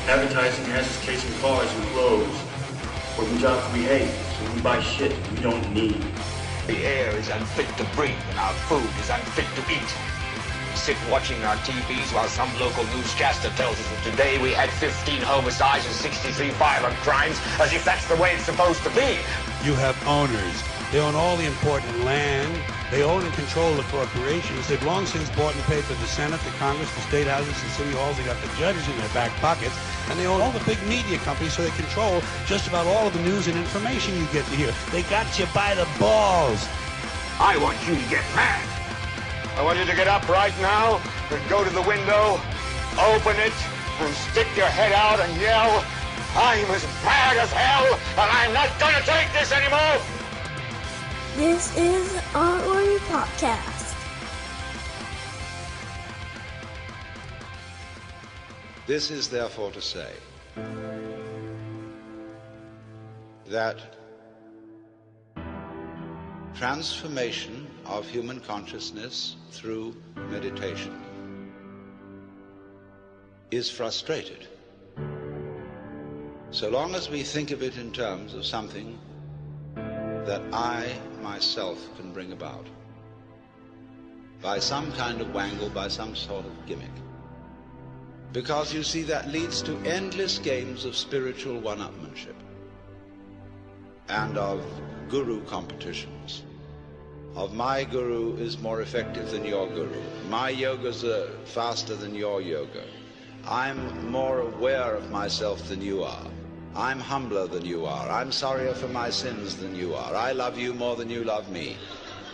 Advertising has its case in cars and clothes. Working jobs we hate, so we buy shit we don't need. The air is unfit to breathe and our food is unfit to eat. We sit watching our TVs while some local newscaster tells us that today we had 15 homicides and 63 violent crimes, as if that's the way it's supposed to be. You have owners. They own all the important land. They own and control the corporations. They've long since bought and paid for the Senate, the Congress, the state houses, the city halls. They got the judges in their back pockets. And they own all the big media companies, so they control just about all of the news and information you get to hear. They got you by the balls. I want you to get mad. I want you to get up right now and go to the window, open it, and stick your head out and yell, I'm as mad as hell, and I'm not going to take this anymore. This is Art Warrior Podcast. This is therefore to say that transformation of human consciousness through meditation is frustrated so long as we think of it in terms of something that I myself can bring about by some kind of wangle, by some sort of gimmick. Because you see, that leads to endless games of spiritual one-upmanship and of guru competitions, of my guru is more effective than your guru, my yoga's faster than your yoga, I'm more aware of myself than you are, I'm humbler than you are, I'm sorrier for my sins than you are, I love you more than you love me.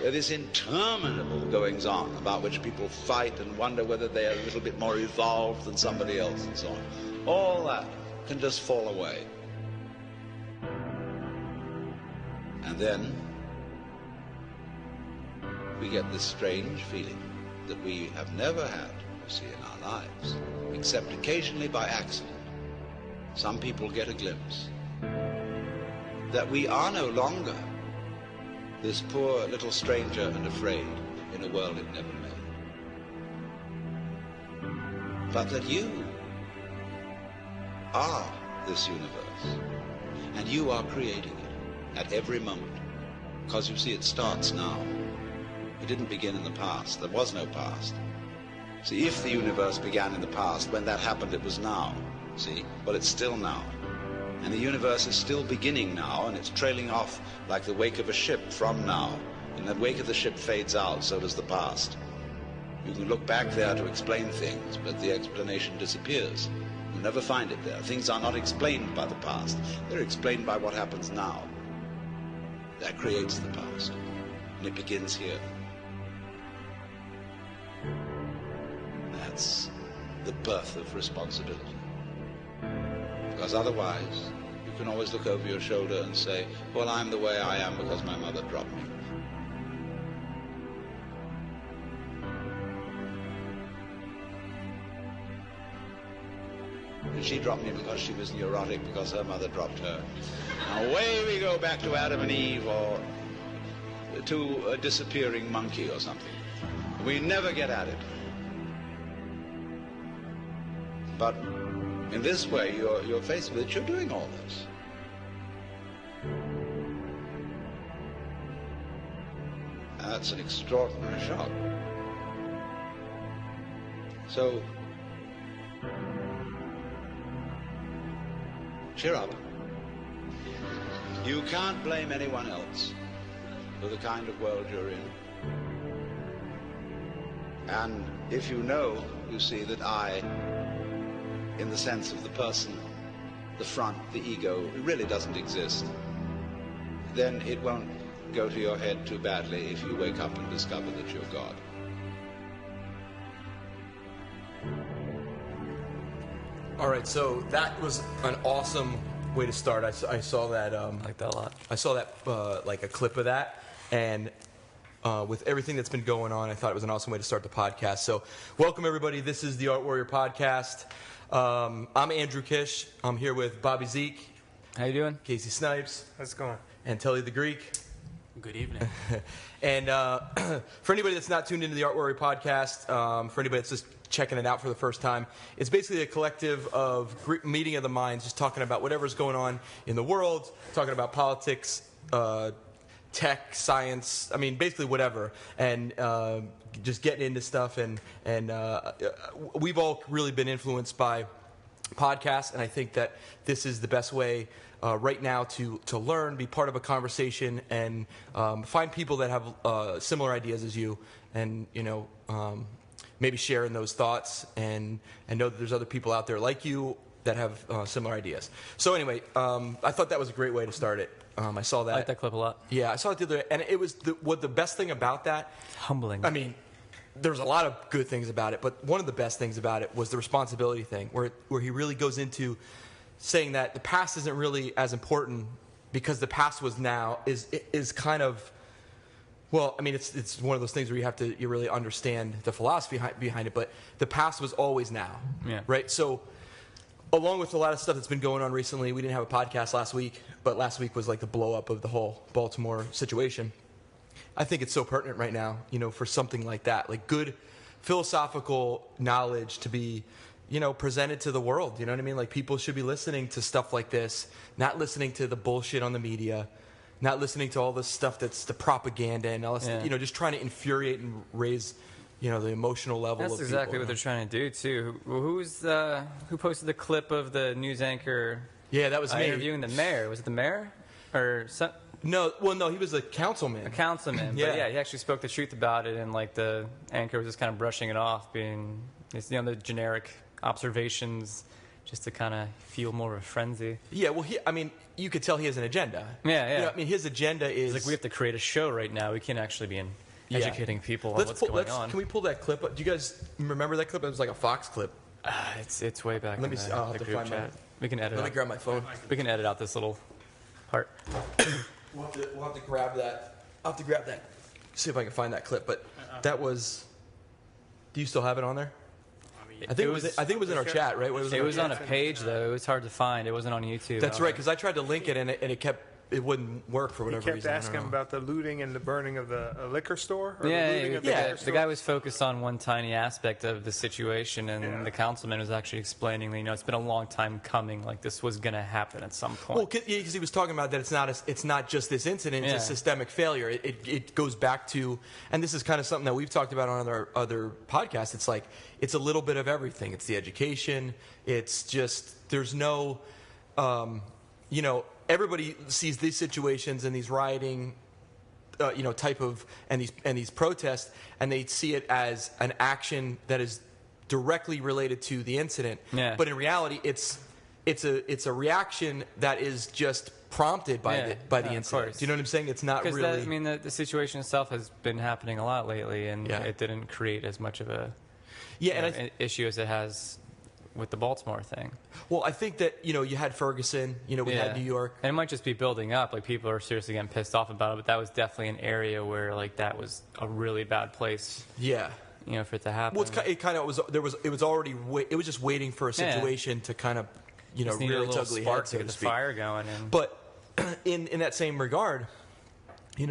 This interminable goings-on about which people fight and wonder whether they are a little bit more evolved than somebody else and so on. All that can just fall away. And then we get this strange feeling that we have never had, you see, in our lives, except occasionally by accident. Some people get a glimpse that we are no longer this poor little stranger and afraid in a world it never made, but that you are this universe, and you are creating it at every moment, because you see, it starts now. It didn't begin in the past. There was no past. See, if the universe began in the past, when that happened, it was now. See, well, it's still now. And the universe is still beginning now, and it's trailing off like the wake of a ship from now. And that wake of the ship fades out, so does the past. You can look back there to explain things, but the explanation disappears. You'll never find it there. Things are not explained by the past. They're explained by what happens now. That creates the past, and it begins here. That's the birth of responsibility. Because otherwise, you can always look over your shoulder and say, well, I'm the way I am because my mother dropped me. And she dropped me because she was neurotic, because her mother dropped her. Now away we go back to Adam and Eve, or to a disappearing monkey or something. We never get at it. But in this way, you're faced with it, you're doing all this. That's an extraordinary shock. So, cheer up. You can't blame anyone else for the kind of world you're in. And if you know, you see that I, in the sense of the person, the front, the ego, it really doesn't exist, then it won't go to your head too badly if you wake up and discover that you're God. All right, so that was an awesome way to start. I saw that. I like that a lot. I saw that, like a clip of that, and with everything that's been going on, I thought it was an awesome way to start the podcast. So welcome, everybody. This is the Art Warrior Podcast. I'm Andrew Kish. I'm here with Bobby Zeke. How you doing? Casey Snipes. How's it going? And Telly the Greek. Good evening. And for anybody that's not tuned into the Art Warrior Podcast, for anybody that's just checking it out for the first time, it's basically a collective of meeting of the minds, just talking about whatever's going on in the world, talking about politics, tech, science, I mean, basically whatever, and just getting into stuff. And we've all really been influenced by podcasts, and I think that this is the best way right now to learn, be part of a conversation, and find people that have similar ideas as you, and maybe share in those thoughts, and know that there's other people out there like you that have similar ideas. So anyway, I thought that was a great way to start it. I saw that. I like that clip a lot. Yeah, I saw it the other day, and it was the best thing about that. Humbling. I mean, there's a lot of good things about it, but one of the best things about it was the responsibility thing, where he really goes into saying that the past isn't really as important because the past was now is kind of, well, I mean, it's one of those things where you really understand the philosophy behind it, but the past was always now, right? So along with a lot of stuff that's been going on recently, we didn't have a podcast last week, but last week was like the blow up of the whole Baltimore situation. I think it's so pertinent right now, for something like that, like good philosophical knowledge to be presented to the world. You know what I mean? Like, people should be listening to stuff like this, not listening to the bullshit on the media, not listening to all this stuff that's the propaganda and all this, just trying to infuriate and raise, the emotional level of people. That's exactly what they're trying to do, too. Who posted the clip of the news anchor? Yeah, that was me. Interviewing the mayor. Was it the mayor? Or some... No, he was a councilman. A councilman, yeah. But yeah, he actually spoke the truth about it, and like the anchor was just kind of brushing it off, being, the generic observations, just to kind of feel more of a frenzy. Yeah, well, you could tell he has an agenda. Yeah. His agenda is... It's like, we have to create a show right now. We can't actually be educating people on what's going on. Can we pull that clip up? Do you guys remember that clip? It was like a Fox clip. It's way back. Let me see. I'll have to group find chat. We can edit. Let me grab my phone. We can edit out this little part. We'll have to grab that. I'll have to grab that. See if I can find that clip. But that was... Do you still have it on there? I think it was in our chat, right? It was on a page, though. It was hard to find. It wasn't on YouTube. That's right, because I tried to link it, and it wouldn't work for whatever reason. He kept asking about the looting and the burning of the liquor store? The guy was focused on one tiny aspect of the situation, and the councilman was actually explaining, it's been a long time coming, like this was going to happen at some point. Well, because he was talking about that it's not just this incident, it's a systemic failure. It goes back to, and this is kind of something that we've talked about on other podcasts, it's like, it's a little bit of everything. It's the education, it's just, there's no, everybody sees these situations and these rioting, type of and these protests, and they see it as an action that is directly related to the incident. Yeah. But in reality, it's a reaction that is just prompted by the incident. Do you know what I'm saying? It's not really. The situation itself has been happening a lot lately, and it didn't create as much of a an issue as it has with the Baltimore thing. Well, I think that, you had Ferguson, we had New York. And it might just be building up. Like, people are seriously getting pissed off about it, but that was definitely an area where, like, that was a really bad place. Yeah. For it to happen. Well, it was already, it was just waiting for a situation to kind of, rear its ugly head, so to get the fire going. But in that same regard, I'm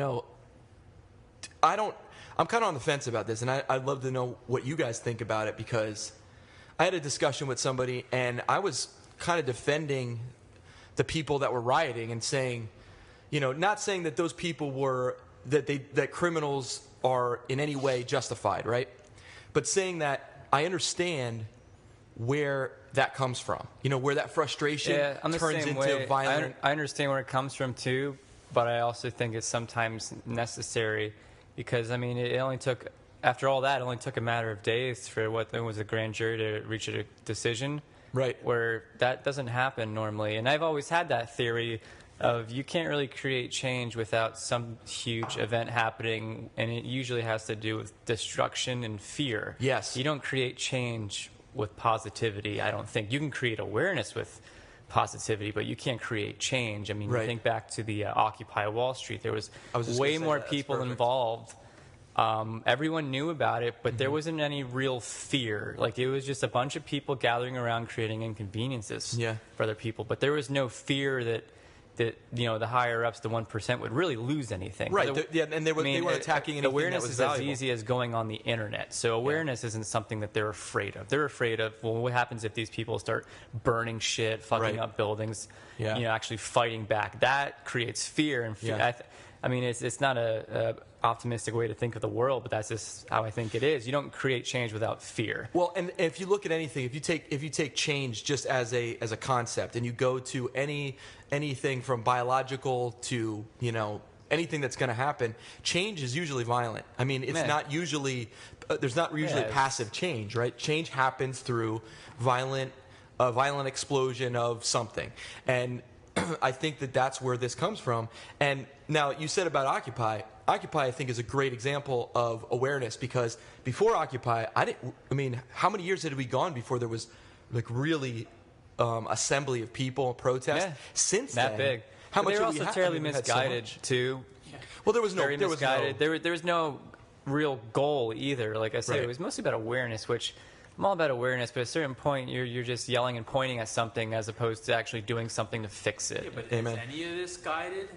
kind of on the fence about this, and I'd love to know what you guys think about it, because I had a discussion with somebody, and I was kind of defending the people that were rioting and saying, not saying that those people were, that criminals are in any way justified, right? But saying that I understand where that comes from, where that frustration turns into violent. I understand where it comes from too, but I also think it's sometimes necessary, because it only took. After all that, it only took a matter of days for what then was a grand jury to reach a decision. Right. Where that doesn't happen normally. And I've always had that theory of you can't really create change without some huge event happening, and it usually has to do with destruction and fear. Yes. You don't create change with positivity, I don't think. You can create awareness with positivity, but you can't create change. You think back to the Occupy Wall Street. There was way more people involved. Everyone knew about it, but there wasn't any real fear. Like, it was just a bunch of people gathering around creating inconveniences for other people. But there was no fear that that the higher ups, the 1%, would really lose anything. Right. And they weren't attacking anything awareness that was is valuable. as easy as going on the internet. So awareness isn't something that they're afraid of. They're afraid of, well, what happens if these people start burning shit, fucking up buildings, actually fighting back? That creates fear and fear. Yeah. I mean, it's not a optimistic way to think of the world, but that's just how I think it is. You don't create change without fear. Well, and if you look at anything, if you take change just as a concept, and you go to anything from biological to anything that's going to happen, change is usually violent. I mean, it's not usually there's not usually passive change, right? Change happens through violent explosion of something, and I think that's where this comes from. And now you said about Occupy. Occupy, I think, is a great example of awareness, because before Occupy, how many years had we gone before there was really assembly of people, protest? Yeah. Since that then, big. How much they were have we also had? terribly We've had misguided so much. too. Well, there was no. There was no real goal either. Like I said, Right. it was mostly about awareness, which I'm all about awareness, but at a certain point, you're just yelling and pointing at something as opposed to actually doing something to fix it. Yeah, but Amen. is any of this guided?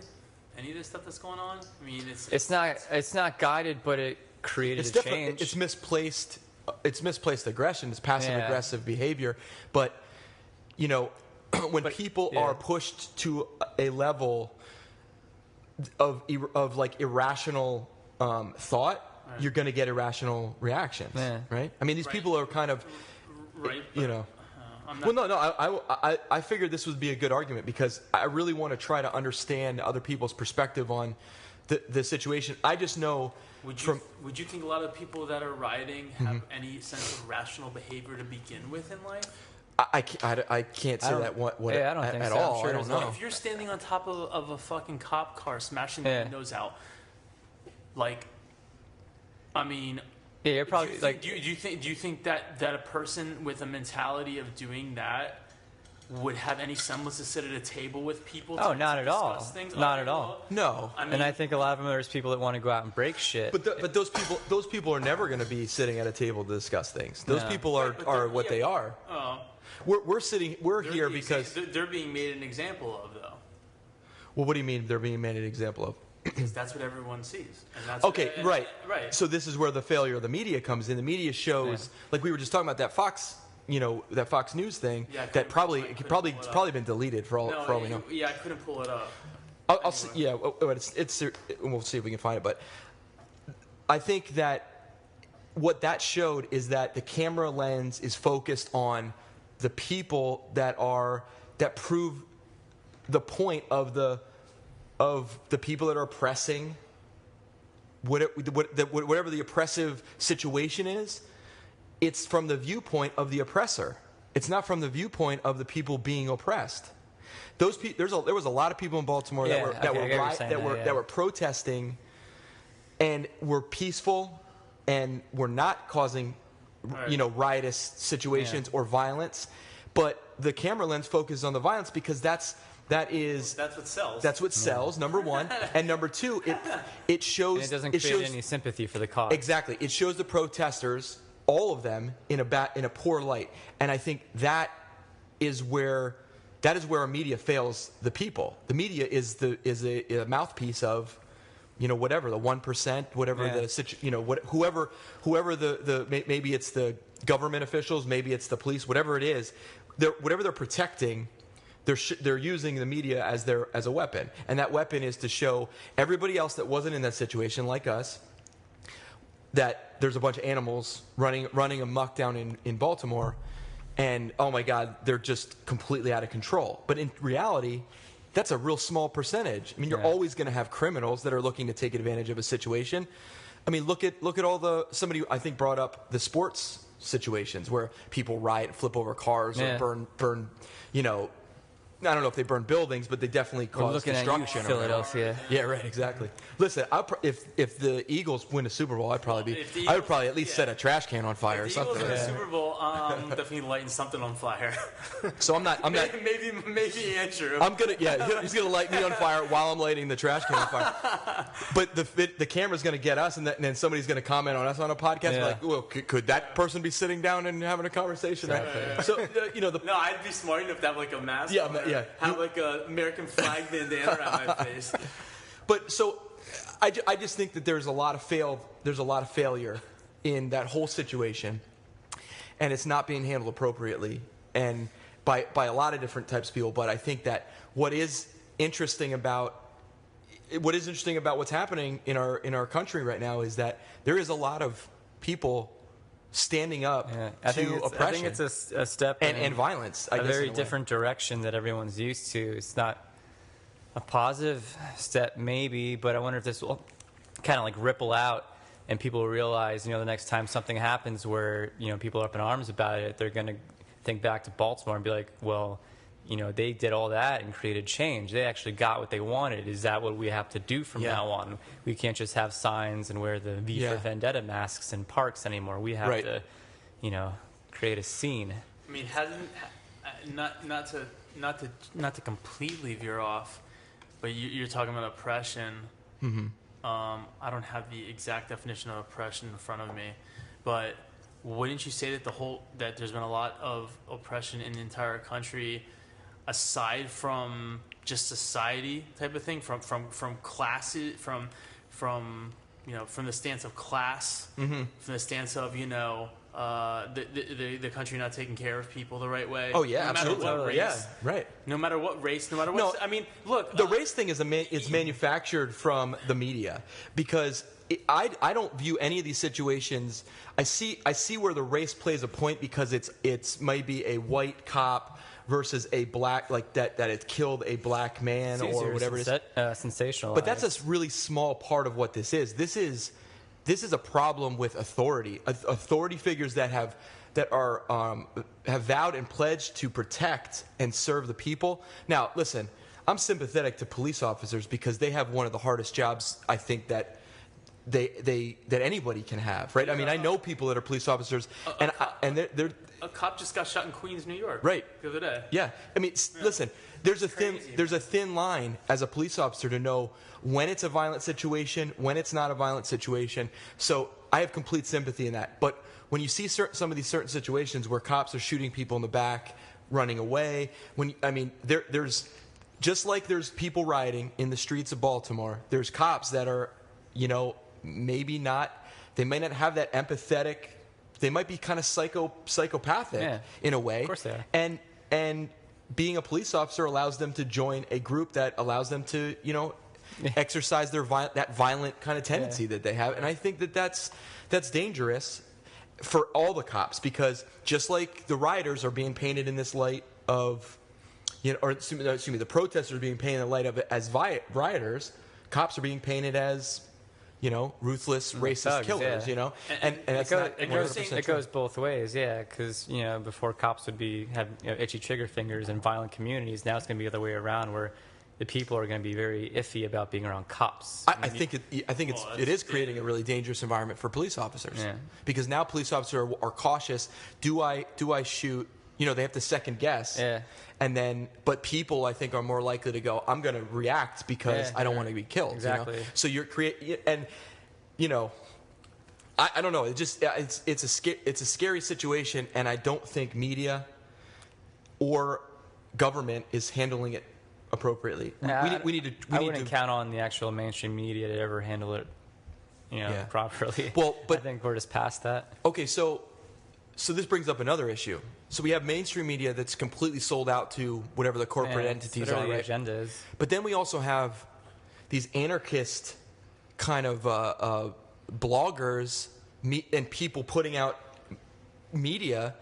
Any of this stuff that's going on? I mean, It's not guided, but it created a change. It's misplaced. It's misplaced aggression. It's passive aggressive behavior. But when people are pushed to a level of irrational thought, you're going to get irrational reactions, right? I mean, these people are kind of, I figured this would be a good argument, because I really want to try to understand other people's perspective on the situation. I just know would you think a lot of people that are rioting have any sense of rational behavior to begin with in life? I can't say that I don't think at so. all. I'm sure I don't know. If you're standing on top of a fucking cop car, smashing the windows out, you're probably do you think that a person with a mentality of doing that would have any semblance to sit at a table with people? Oh, not at all. Things? Not at all. No. And I think a lot of them, there's people that want to go out and break shit. But those people are never going to be sitting at a table to discuss things. Those people are what they are. We're here because they're being made an example of, though. Well, what do you mean they're being made an example of? Because that's what everyone sees. And that's right. Right. So this is where the failure of the media comes in. The media shows, like we were just talking about that Fox, that Fox News thing. Yeah, that probably been deleted for all we know. Yeah, I couldn't pull it up. I'll see. Yeah, we'll see if we can find it. But I think that what that showed is that the camera lens is focused on the people that prove the point of the people that are oppressing whatever the oppressive situation is. It's from the viewpoint of the oppressor. It's not from the viewpoint of the people being oppressed. There was a lot of people in Baltimore that were protesting and were peaceful and were not causing riotous situations or violence, but the camera lens focuses on the violence because that's what sells. That's what sells. Number one, and number two, it shows. And it doesn't create any sympathy for the cause. Exactly, it shows the protesters, all of them, in a poor light, and I think that is where our media fails the people. The media is a mouthpiece of, whatever the 1%, whatever whoever the maybe it's the government officials, maybe it's the police, whatever it is, whatever they're protecting. They're using the media as a weapon, and that weapon is to show everybody else that wasn't in that situation, like us, that there's a bunch of animals running amok down in Baltimore, and oh my God, they're just completely out of control. But in reality, that's a real small percentage. I mean, you're always going to have criminals that are looking to take advantage of a situation. I mean, look at all somebody I think brought up the sports situations where people riot and flip over cars or burn. I don't know if they burn buildings, but they definitely cause destruction. At you, Philadelphia. Yeah, right, exactly. Listen, if the Eagles win a Super Bowl, I would probably at least set a trash can on fire or something. If the Eagles win a Super Bowl, definitely lighting something on fire. So I'm not. Maybe Andrew. He's gonna light me on fire while I'm lighting the trash can on fire. But the camera's gonna get us, and then somebody's gonna comment on us on a podcast. Yeah. Like, well, could that person be sitting down and having a conversation? Right. So No, I'd be smart enough to have like a mask. Yeah. have like a American flag bandana around my face. But so, I just think that there's a lot of failure in that whole situation, and it's not being handled appropriately, and by a lot of different types of people. But I think that what is interesting about what's happening in our country right now is that there is a lot of people standing up to oppression. I think it's a step and violence. I a guess, very in a different direction that everyone's used to. It's not a positive step, maybe, but I wonder if this will kind of like ripple out, and people will realize, the next time something happens where people are up in arms about it, they're going to think back to Baltimore and be like, well, they did all that and created change. They actually got what they wanted. Is that what we have to do from now on? We can't just have signs and wear the V for Vendetta masks in parks anymore. We have to, create a scene. I mean, not to completely veer off, but you're talking about oppression. Mm-hmm. I don't have the exact definition of oppression in front of me, but wouldn't you say that there's been a lot of oppression in the entire country, aside from just society type of thing, from classes, from the stance of class, from the stance of the country not taking care of people the right way. Oh yeah, no absolutely. Matter what race, yeah, right. No matter what race, no matter what. No, I mean, look, the race thing is manufactured from the media, because I don't view any of these situations. I see where the race plays a point, because it's maybe a white cop versus a black, like that it killed a black man or whatever it is. Sensational. But that's a really small part of what this is. This is a problem with authority. Authority figures that have vowed and pledged to protect and serve the people. Now, listen, I'm sympathetic to police officers because they have one of the hardest jobs, I think, that anybody can have, right? I mean, I know people that are police officers, and they're a cop just got shot in Queens, New York, right, the other day. Yeah, I mean, listen, there's a thin line as a police officer to know when it's a violent situation, when it's not a violent situation. So I have complete sympathy in that. But when you see some of these certain situations where cops are shooting people in the back, running away, there's just like there's people rioting in the streets of Baltimore, there's cops that are, maybe not, they may not have that empathetic, they might be kind of psychopathic in a way. Of course they are. And being a police officer allows them to join a group that allows them to, exercise that violent kind of tendency that they have. And I think that's dangerous for all the cops, because just like the rioters are being painted in this light of, the protesters are being painted in the light of as rioters, cops are being painted as, ruthless, racist thugs, killers, and it goes both ways, because before cops would have itchy trigger fingers in violent communities, now it's going to be the other way around, where the people are going to be very iffy about being around cops. I think it is creating a really dangerous environment for police officers, because now police officers are cautious. Do I shoot? They have to second guess. But people, I think, are more likely to go, I'm going to react because I don't want to be killed. Exactly. So you're creating, and I don't know. It's a scary situation, and I don't think media or government is handling it appropriately. I wouldn't count on the actual mainstream media to ever handle it, properly. Well, but I think we're just past that. Okay, so this brings up another issue. So we have mainstream media that's completely sold out to whatever the corporate entities are, right? The agenda is. But then we also have these anarchist kind of bloggers and people putting out media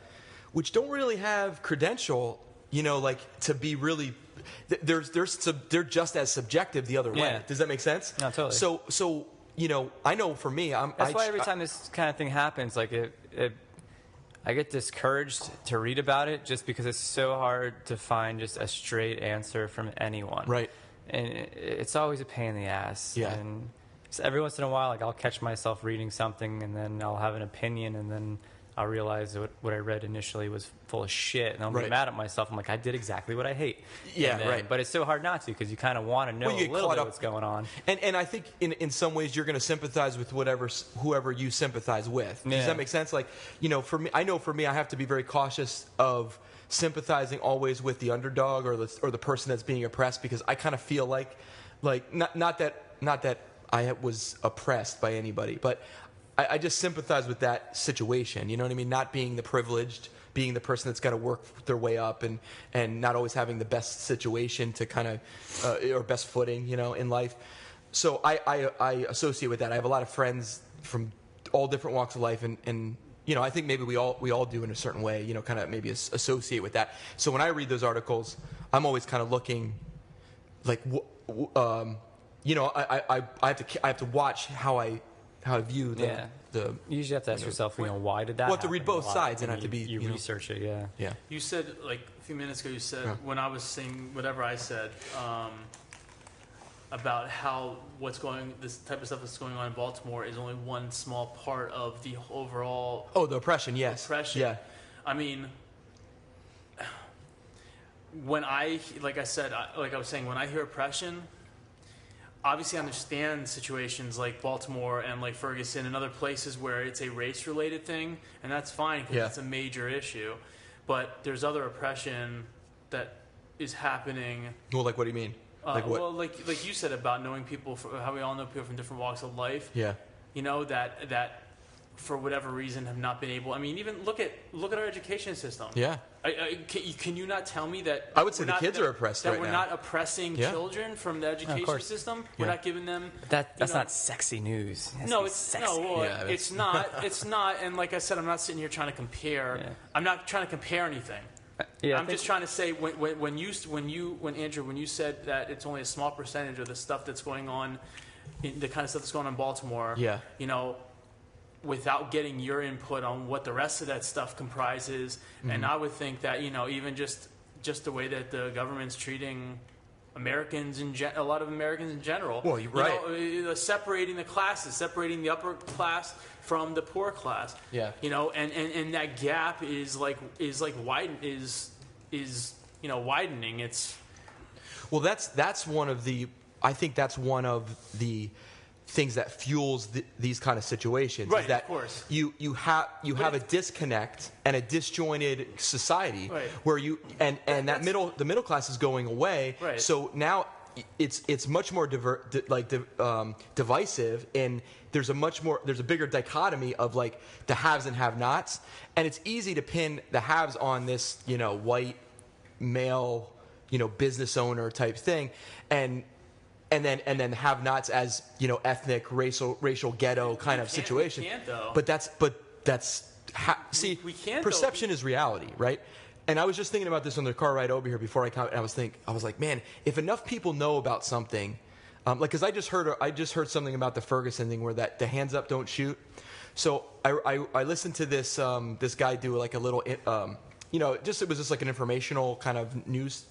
which don't really have credential, to be really. They're just as subjective the other way. Does that make sense? No, totally. So I know for me, that's why every time this kind of thing happens, like I get discouraged to read about it, just because it's so hard to find just a straight answer from anyone. Right. And it's always a pain in the ass. Yeah. And so every once in a while, I'll catch myself reading something, and then I'll have an opinion, and then I'll realize that what I read initially was full of shit, and I'll be mad at myself. I'm like, I did exactly what I hate. Yeah, right. But it's so hard not to, because you kind of want to know a little bit what's going on. And I think in some ways you're going to sympathize with whoever you sympathize with. Does that make sense? Like, for me, I have to be very cautious of sympathizing always with the underdog or the person that's being oppressed, because I kind of feel like not that I was oppressed by anybody, but I just sympathize with that situation. You know what I mean? Not being the privileged, being the person that's got to work their way up, and not always having the best situation to kind of or best footing, you know, in life. So I associate with that. I have a lot of friends from all different walks of life, and you know, I think maybe we all do in a certain way, you know, kind of maybe associate with that. So when I read those articles, I'm always kind of looking like, you know, I have to watch how I view the. You usually have to ask yourself, you know, why did that? Well, to read both sides and have to be. You research it, yeah. Yeah. You said like a few minutes ago. You said when I was saying whatever I said about how this type of stuff that's going on in Baltimore is only one small part of the overall. Oh, the oppression. Yes. Oppression. Yeah. I mean, when I was saying, when I hear oppression, obviously I understand situations like Baltimore and like Ferguson and other places where it's a race-related thing, and that's fine because it's a major issue. But there's other oppression that is happening. Well, like what do you mean? Like what? Well, like you said about knowing people, how we all know people from different walks of life. Yeah. You know that for whatever reason have not been able. I mean, even look at our education system. Yeah. Can you not tell me that? I would say the kids are oppressed right now. That we're not oppressing children from the education system. We're not giving them. That's not sexy news. No, it's not. It's not. And like I said, I'm not sitting here trying to compare. Yeah. I'm not trying to compare anything. I'm just trying to say when Andrew, when you said that it's only a small percentage of the stuff that's going on, the kind of stuff that's going on in Baltimore. Yeah. You know, without getting your input on what the rest of that stuff comprises, and I would think that, you know, even just the way that the government's treating Americans a lot of Americans in general. Well, you're right. You know, separating the classes, separating the upper class from the poor class. Yeah. You know, and that gap is widening. It's. Well, that's one of the. I think that's one of the things that fuels these kind of situations. Right. Is that of course. You have a disconnect and a disjointed society where the middle class is going away. Right. So now it's much more divisive, and there's a bigger dichotomy of like the haves and have-nots, and it's easy to pin the haves on this, you know, white male, you know, business owner type thing, and then have-nots as, you know, ethnic, racial ghetto kind of situation. We can't, though. But perception is reality, right? And I was just thinking about this on the car ride over here before I was like, man, if enough people know about something, because I just heard something about the Ferguson thing where the hands up, don't shoot. So I listened to this guy do like a little, you know, it was just like an informational kind of news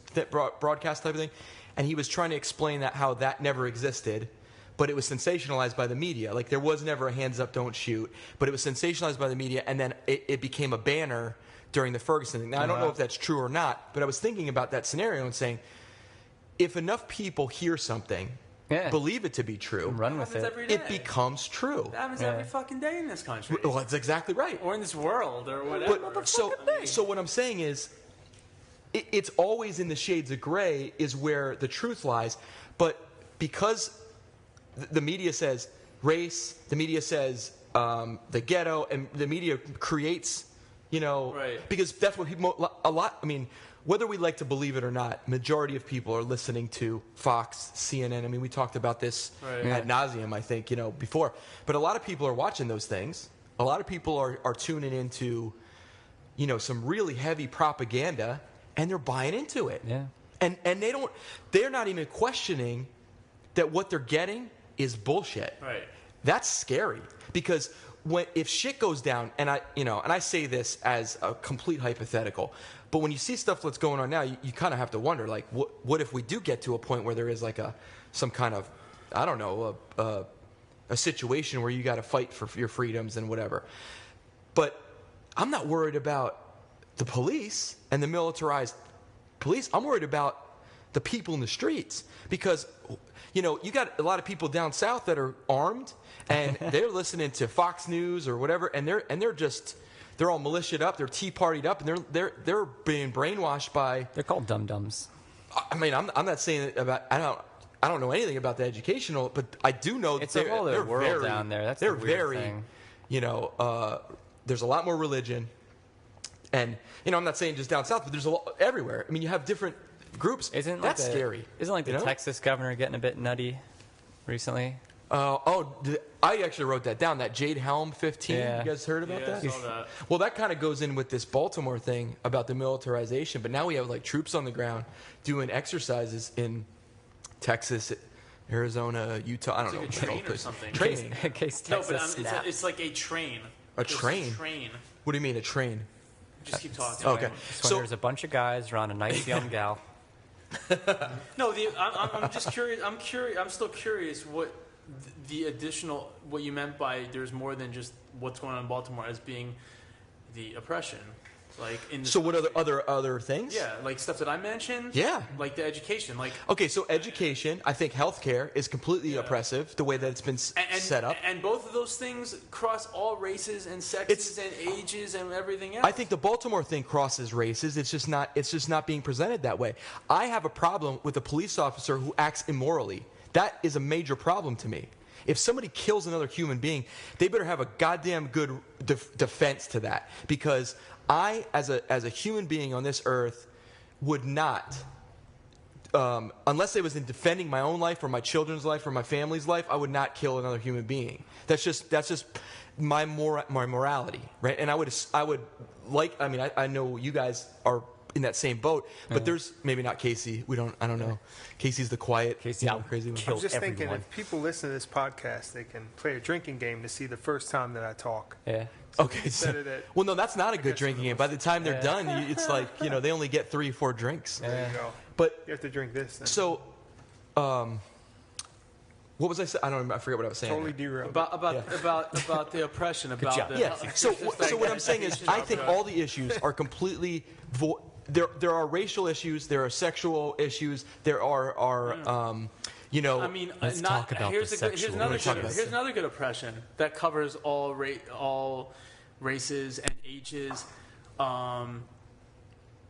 broadcast type of thing. And he was trying to explain how that never existed, but it was sensationalized by the media. Like, there was never a hands up, don't shoot, but it was sensationalized by the media, and then it became a banner during the Ferguson thing. Now, I don't know if that's true or not, but I was thinking about that scenario and saying, if enough people hear something, believe it to be true, run with it, it becomes true. That happens every fucking day in this country. Well, that's exactly right. Or in this world, or whatever. So what I'm saying is, it's always in the shades of gray is where the truth lies. But because the media says race, the media says the ghetto, and the media creates, you know, because that's what people, I mean, whether we like to believe it or not, majority of people are listening to Fox, CNN. I mean, we talked about this ad nauseum, I think, you know, before. But a lot of people are watching those things. A lot of people are tuning into, you know, some really heavy propaganda, and they're buying into it. Yeah. And they're not even questioning that what they're getting is bullshit. Right. That's scary, because if shit goes down, and I say this as a complete hypothetical, but when you see stuff that's going on now, you kind of have to wonder, like, what if we do get to a point where there is like some kind of, I don't know, a situation where you got to fight for your freedoms and whatever. But I'm not worried about the police and the militarized police. I'm worried about the people in the streets, because, you know, you got a lot of people down south that are armed and they're listening to Fox News or whatever, and they're they're all militiaed up, they're Tea Partied up, and they're being brainwashed by. They're called dum-dums. I mean, I'm not saying about. I don't know anything about the educational, but I do know It's that a whole other world very, down there. That's they're the weird very, thing. There's a lot more religion, and I'm not saying just down south, but there's a lot everywhere. I mean, you have different groups. That's scary. Isn't like the Texas governor getting a bit nutty recently? I actually wrote that down. That Jade Helm 15. Yeah. You guys heard about that? I saw that. Well, that kind of goes in with this Baltimore thing about the militarization. But now we have like troops on the ground doing exercises in Texas, Arizona, Utah. I don't know. Like a train or something. Training. In case No, but Texas snaps. it's like a train. A It's train? A train. What do you mean a train? Just keep talking. Okay. So there's a bunch of guys around a nice young gal. No, I'm just curious. I'm curious. I'm still curious what the additional, what you meant by there's more than just what's going on in Baltimore as being the oppression, like in. So what other things? Yeah, like stuff that I mentioned. Yeah. Like the education, like. Okay, so education, I think healthcare is completely oppressive the way that it's been set up. And both of those things cross all races and sexes and ages and everything else. I think the Baltimore thing crosses races. It's just not being presented that way. I have a problem with a police officer who acts immorally. That is a major problem to me. If somebody kills another human being, they better have a goddamn good defense to that. Because I, as a human being on this earth, would not, unless it was in defending my own life or my children's life or my family's life, I would not kill another human being. That's just my morality, right? And I would like. I mean, I know you guys are in that same boat, but there's maybe not Casey. I don't know. Casey's the quiet, crazy one. I'm just thinking, if people listen to this podcast, they can play a drinking game to see the first time that I talk. Yeah. So Okay. well, no, that's not a good drinking game. By the time they're done, it's like they only get 3 or 4 drinks. There you go. But you have to drink this. Then. So, what was I saying? I don't remember. I forget what I was saying. Totally derailed. About the oppression. About the So what I'm saying is, I think all the issues are completely There are racial issues. There are sexual issues. There are I mean, let's talk about here's the sexual. Here's another good oppression that covers all races and ages.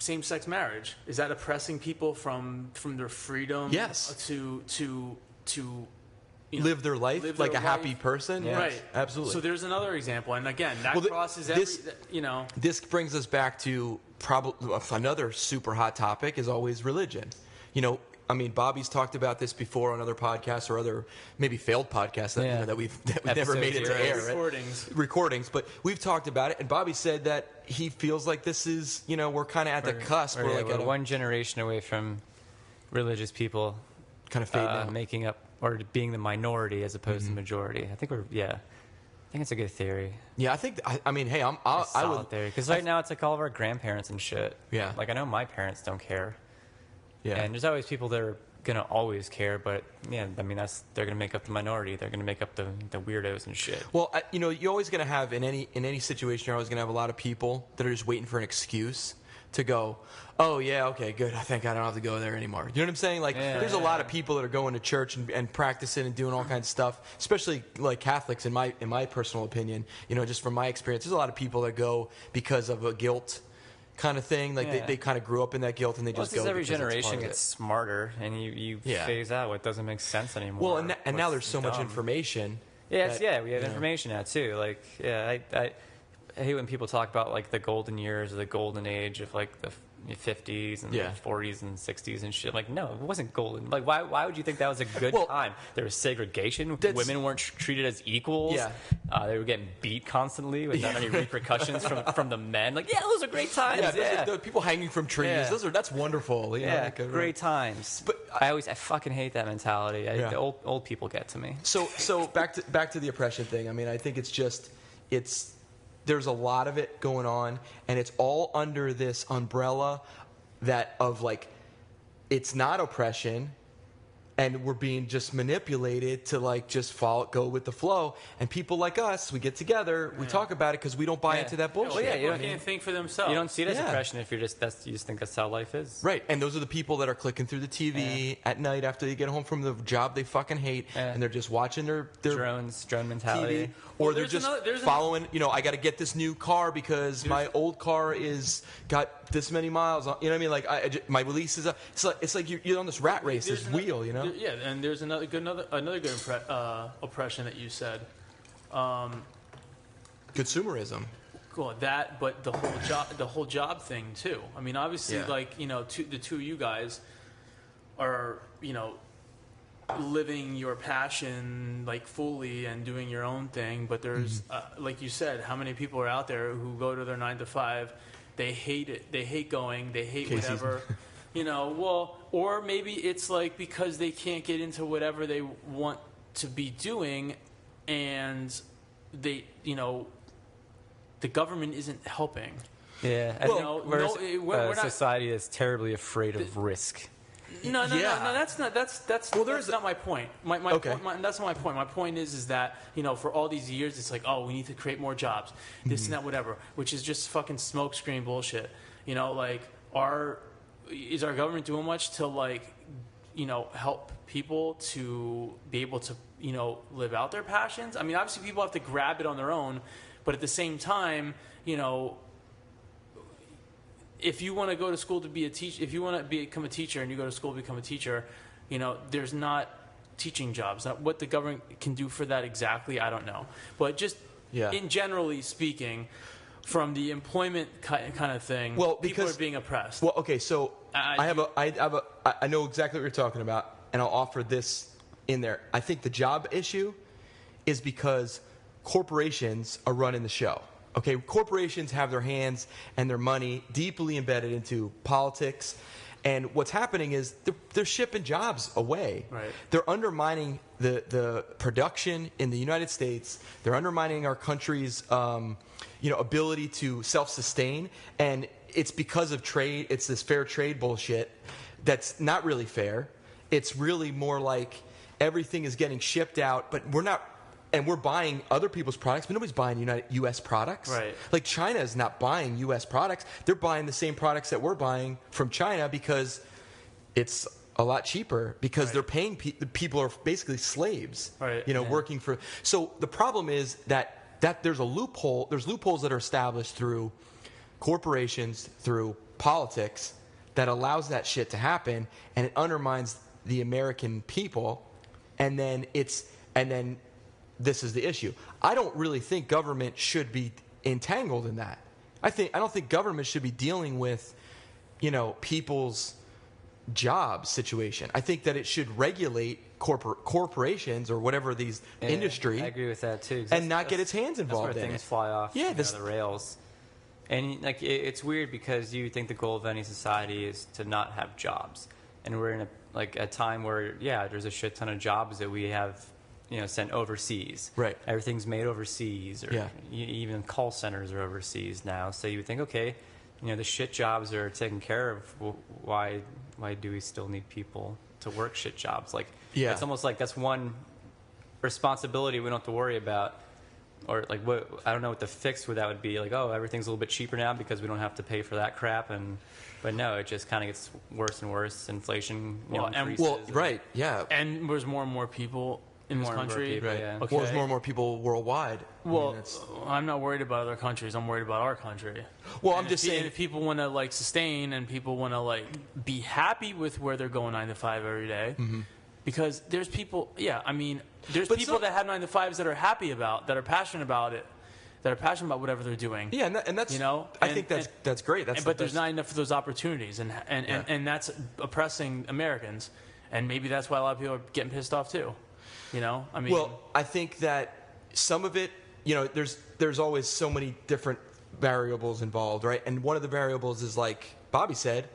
Same-sex marriage, is that oppressing people from their freedom? Yes. To live their life like a happy person. Yes. Right. Absolutely. So there's another example, and again, that crosses This brings us back to probably another super hot topic is always religion. I mean, Bobby's talked about this before on other podcasts or other maybe failed podcasts that we've never made it to air. Recordings, but we've talked about it, and Bobby said that he feels like this is, we're kind of at the cusp. We're one generation away from religious people kind of fading out. Making up or being the minority as opposed to the majority. I think it's a good theory. Yeah, I think. I mean, hey, I would there because right now it's like all of our grandparents and shit. Yeah, like I know my parents don't care. Yeah, and there's always people that are gonna always care, but yeah, I mean they're gonna make up the minority. They're gonna make up the weirdos and shit. Well, you're always gonna have in any situation, you're always gonna have a lot of people that are just waiting for an excuse to go, oh yeah, okay, good. I think I don't have to go there anymore. You know what I'm saying? Like, there's a lot of people that are going to church and practicing and doing all kinds of stuff, especially like Catholics. In my personal opinion, just from my experience, there's a lot of people that go because of a guilt kind of thing. Like they kind of grew up in that guilt and they just go. Every generation gets smarter and you phase out what doesn't make sense anymore. Well, and now there's so much information. We have information now too. Like, I hate when people talk about like the golden years or the golden age of like the 50s and the 40s and 60s and shit. Like, no, it wasn't golden. Like, why would you think that was a good time? There was segregation. Women weren't treated as equals. Yeah. They were getting beat constantly without any repercussions from the men. Like, those are great times. The people hanging from trees. That's wonderful. Great times. But I fucking hate that mentality. The old people get to me. So back to the oppression thing. I mean, I think there's a lot of it going on, and it's all under this umbrella of like, it's not oppression, and we're being just manipulated to like just go with the flow. And people like us, we get together, we talk about it because we don't buy into that bullshit. Well, you can't think for themselves. You don't see it as oppression if you just think that's how life is. Right, and those are the people that are clicking through the TV at night after they get home from the job they fucking hate, and they're just watching their drone mentality, TV, or they're just following. I got to get this new car because my old car is got this many miles on. You know what I mean? Like my lease is up. It's like you're on this rat race, this wheel. You know? Yeah, and there's another good oppression that you said. Consumerism. Cool, but the whole job thing too. I mean, obviously, the two of you guys are, living your passion like fully and doing your own thing. But there's, like you said, how many people are out there who go to their 9 to 5, they hate it, they hate going, they hate whatever. Or maybe it's like because they can't get into whatever they want to be doing, and they, the government isn't helping. Yeah, we're a society that's terribly afraid of risk. No, that's not my point. That's not my point. My point is that, for all these years, it's like, oh, we need to create more jobs, this and that, whatever, which is just fucking smokescreen bullshit. Is our government doing much to help people to be able to, live out their passions? I mean, obviously people have to grab it on their own, but at the same time, if you want to go to school to be a teacher, if you want to become a teacher and you go to school to become a teacher, there's not teaching jobs. What the government can do for that exactly, I don't know. But just in generally speaking, from the employment kind of thing, people are being oppressed. Well, okay, so I know exactly what you're talking about, and I'll offer this in there. I think the job issue is because corporations are running the show. Okay, corporations have their hands and their money deeply embedded into politics, and what's happening is they're shipping jobs away. Right. They're undermining the production in the United States. They're undermining our country's ability to self-sustain, and it's because of trade. It's this fair trade bullshit that's not really fair. It's really more like everything is getting shipped out, but we're not. And we're buying other people's products, but nobody's buying U.S. products. Right. Like China is not buying U.S. products. They're buying the same products that we're buying from China because it's a lot cheaper, because they're paying people are basically slaves, working for. So the problem is that there's a loophole. There's loopholes that are established through corporations, through politics, that allows that shit to happen, and it undermines the American people, and then this is the issue. I don't really think government should be entangled in that. I don't think government should be dealing with, people's job situation. I think that it should regulate corporations or whatever these industry. I agree with that too. And not get its hands involved that's where in things it. fly off the rails. And it's weird because you think the goal of any society is to not have jobs, and we're in a time where there's a shit ton of jobs that we have sent overseas. Right. Everything's made overseas, or even call centers are overseas now. So you would think, okay, the shit jobs are taken care of. Well, why do we still need people to work shit jobs? It's almost like that's one responsibility we don't have to worry about. Or I don't know what the fix with that would be. Everything's a little bit cheaper now because we don't have to pay for that crap. But no, it just kind of gets worse and worse. Inflation increases. Right, yeah. And there's more and more people in this country. People, right. Yeah. Okay. Well, there's more and more people worldwide. Well, I'm not worried about other countries. I'm worried about our country. Well, I'm just saying, if people want to sustain, and people want to be happy with where they're going 9 to 5 every day, because there's people. Yeah, I mean, there's people that have 9 to 5s that are happy about, that are passionate about it, that are passionate about whatever they're doing. Yeah, and that's I think that's great. But there's not enough of those opportunities, and that's oppressing Americans, and maybe that's why a lot of people are getting pissed off too. I mean. Well, I think that some of it, there's always so many different variables involved, right? And one of the variables is, like Bobby said,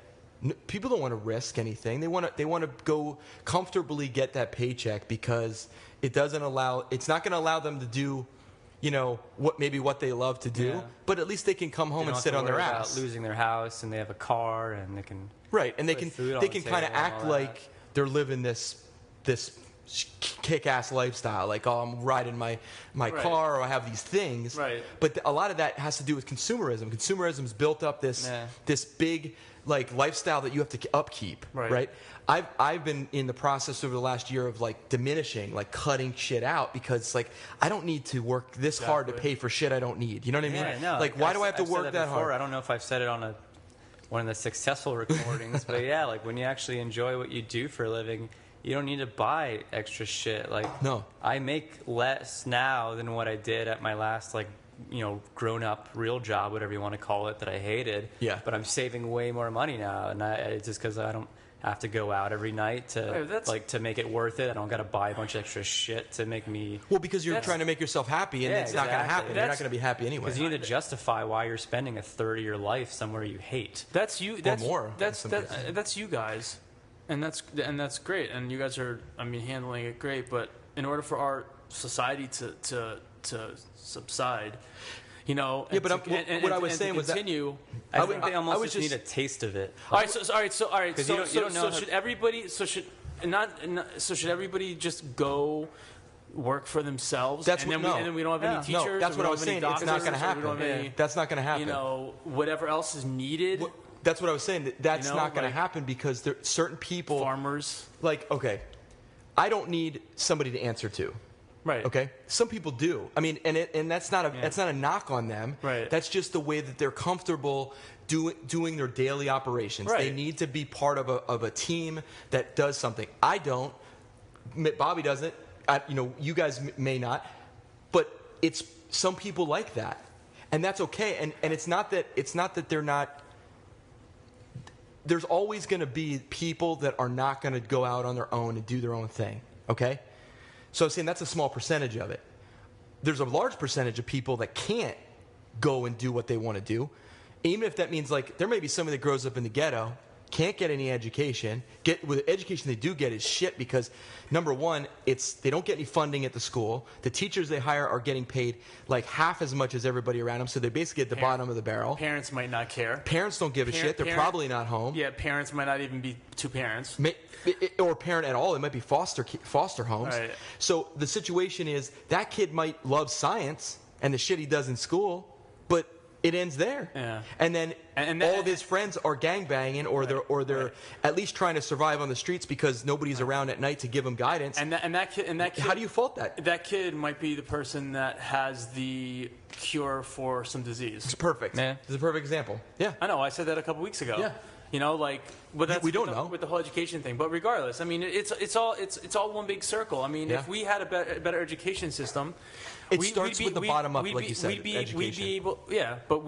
people don't want to risk anything. They want to go comfortably get that paycheck because it's not going to allow them to do, what they love to do. Yeah. But at least they can come home and sit on their ass. About losing their house, and they have a car, and they can and they can kind of act like they're living this this kick-ass lifestyle, like, oh, I'm riding my car, or I have these things. Right. But a lot of that has to do with consumerism. Consumerism's built up this big like lifestyle that you have to upkeep. Right. I've been in the process over the last year of like diminishing, like cutting shit out, because like I don't need to work this hard to pay for shit I don't need. You know what I mean? Yeah, no, like why do I have to I've work said that before. hard? I don't know if I've said it on one of the successful recordings, but yeah, like when you actually enjoy what you do for a living, you don't need to buy extra shit. Like, no, I make less now than what I did at my last, like, grown up real job, whatever you want to call it, that I hated. Yeah. But I'm saving way more money now, and it's just because I don't have to go out every night to make it worth it. I don't got to buy a bunch of extra shit to make me. Well, because you're trying to make yourself happy, and it's not going to happen. You're not going to be happy anyway. Because you need to justify why you're spending a third of your life somewhere you hate. That's you. That's more. That's you guys. And that's great, and you guys are, handling it great. But in order for our society to subside, Yeah, but what I was saying was continue. I think they almost just need a taste of it. All right, so you don't know should everybody? Should everybody just go work for themselves? And then we don't have any teachers. No, that's what I was saying. It's not going to happen. That's not going to happen. Whatever else is needed. That's what I was saying. That's not going to happen because there certain people, farmers, like, okay, I don't need somebody to answer to. Right. Okay. Some people do. And that's not a knock on them. Right. That's just the way that they're comfortable doing their daily operations. Right. They need to be part of a team that does something. I don't. Bobby doesn't. You guys may not. But it's some people like that, and that's okay. And it's not that they're not. There's always going to be people that are not going to go out on their own and do their own thing, okay? So I'm saying that's a small percentage of it. There's a large percentage of people that can't go and do what they want to do, even if that means, like, there may be somebody that grows up in the ghetto, can't get any education. With the education they do get is shit because, number one, they don't get any funding at the school. The teachers they hire are getting paid like half as much as everybody around them, so they're basically at the bottom of the barrel. Parents might not care. Parents don't give a shit. They're probably not home. Yeah, parents might not even be two parents. Or parent at all. It might be foster homes. Right. So the situation is that kid might love science and the shit he does in school, but it ends there. Yeah. And then all of his friends are gangbanging, or they're at least trying to survive on the streets because nobody's around at night to give them guidance. And that kid. How do you fault that? That kid might be the person that has the cure for some disease. It's perfect. Yeah. It's a perfect example. Yeah. I know. I said that a couple weeks ago. Yeah. But that's we don't know with the whole education thing. But regardless, it's all one big circle. If we had a better education system, it starts with the bottom up, like you said. We'd be able, but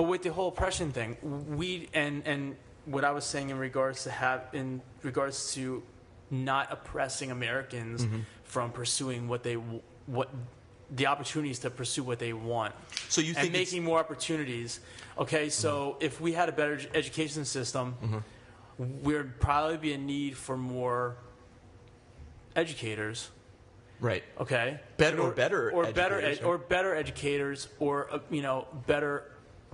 with the whole oppression thing, and what I was saying in regards to not oppressing Americans from pursuing the opportunities to pursue what they want. So you think and making more opportunities. Okay, so if we had a better education system, there'd probably be a need for more educators. Right. Okay. Better educators, or better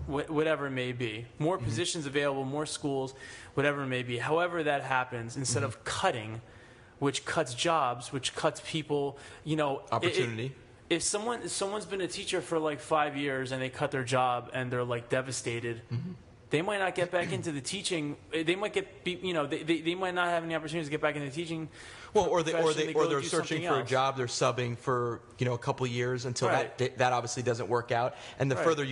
whatever it may be. More positions available, more schools, whatever it may be. However that happens, instead of cutting, which cuts jobs, which cuts people, opportunity. If someone's been a teacher for like 5 years and they cut their job and they're like devastated, they might not get back into the teaching. They might they might not have any opportunities to get back into teaching. Well, or they're searching for a job. They're subbing for a couple of years until that obviously doesn't work out. And the further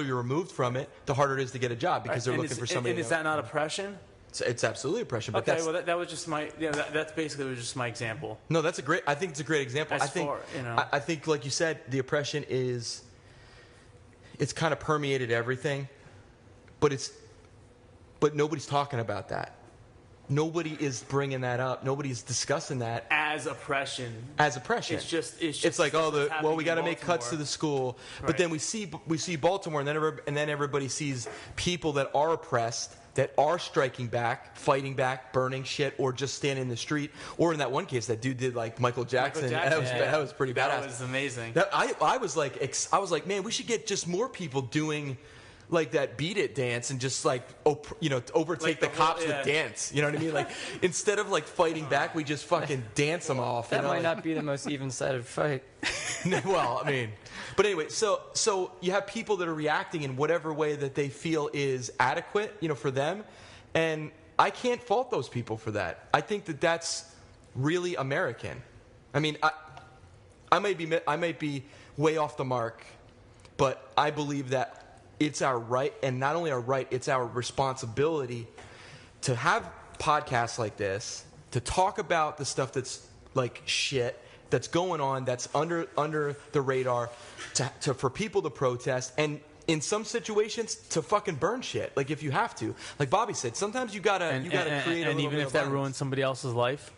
you're removed from it, the harder it is to get a job because they're looking for somebody. And is that not oppression? It's absolutely oppression. But okay, well that was just my that's basically was just my example. No, I think it's a great example. I think like you said, the oppression it's kind of permeated everything, but nobody's talking about that. Nobody is bringing that up. Nobody's discussing that as oppression. It's just like we got to make cuts to the school, but then we see Baltimore, and then everybody sees people that are oppressed, that are striking back, fighting back, burning shit, or just standing in the street. Or in that one case, that dude did like Michael Jackson. That was pretty badass. That was amazing. I was like, man, we should get just more people doing like that beat it dance and just like overtake the cops with dance. You know what I mean? Like instead of like fighting back, we just fucking dance them off. That might not be the most even-sided fight. Well, I mean, but anyway, so you have people that are reacting in whatever way that they feel is adequate, for them, and I can't fault those people for that. I think that that's really American. I mean, I might be way off the mark, but I believe that it's our right, and not only our right, it's our responsibility to have podcasts like this, to talk about the stuff that's like shit, that's going on, that's under the radar, for people to protest, and in some situations to fucking burn shit. Like if you have to, like Bobby said, sometimes you gotta create. And even if that ruins somebody else's life.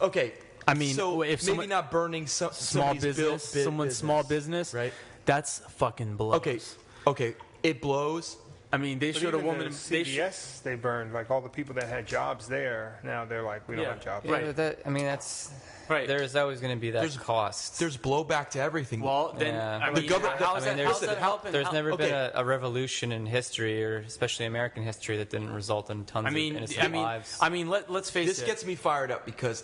Okay, I mean, so if maybe not burning small business, someone's small business, right? That's fucking blows. Okay, it blows. I mean, they showed a woman. CBS, they burned like all the people that had jobs there. Now they're like, we don't have jobs. Right. That's right. There's always going to be that cost. There's blowback to everything. Well, then the government. There's never been a revolution in history, or especially American history, that didn't result in tons of innocent lives. I mean, let's face it. This gets me fired up because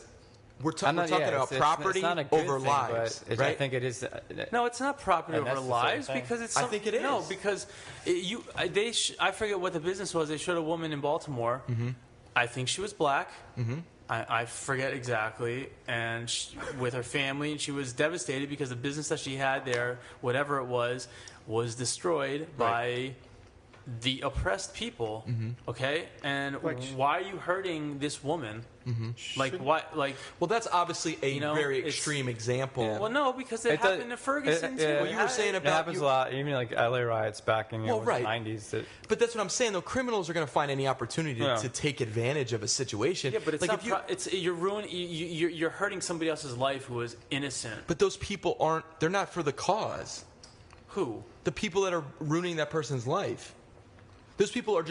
we're talking about property over lives, right? I think it is. No, it's not property over lives because it's. I think it is. No, because I forget what the business was. They showed a woman in Baltimore. Mm-hmm. I think she was black. Mm-hmm. I forget exactly, and with her family, and she was devastated because the business that she had there, whatever it was destroyed by the oppressed people. Mm-hmm. Okay, and why are you hurting this woman? Mm-hmm. Like what? Like, well, that's obviously a very extreme example. Yeah. Well, no, because it happened to Ferguson too. Well, you were saying about it happens a lot. Even like LA riots back in the 90s. But that's what I'm saying. Though criminals are going to find any opportunity to take advantage of a situation. Yeah, but it's like not. You're ruining. You're hurting somebody else's life who is innocent. But those people aren't. They're not for the cause. Who? The people that are ruining that person's life. Those people are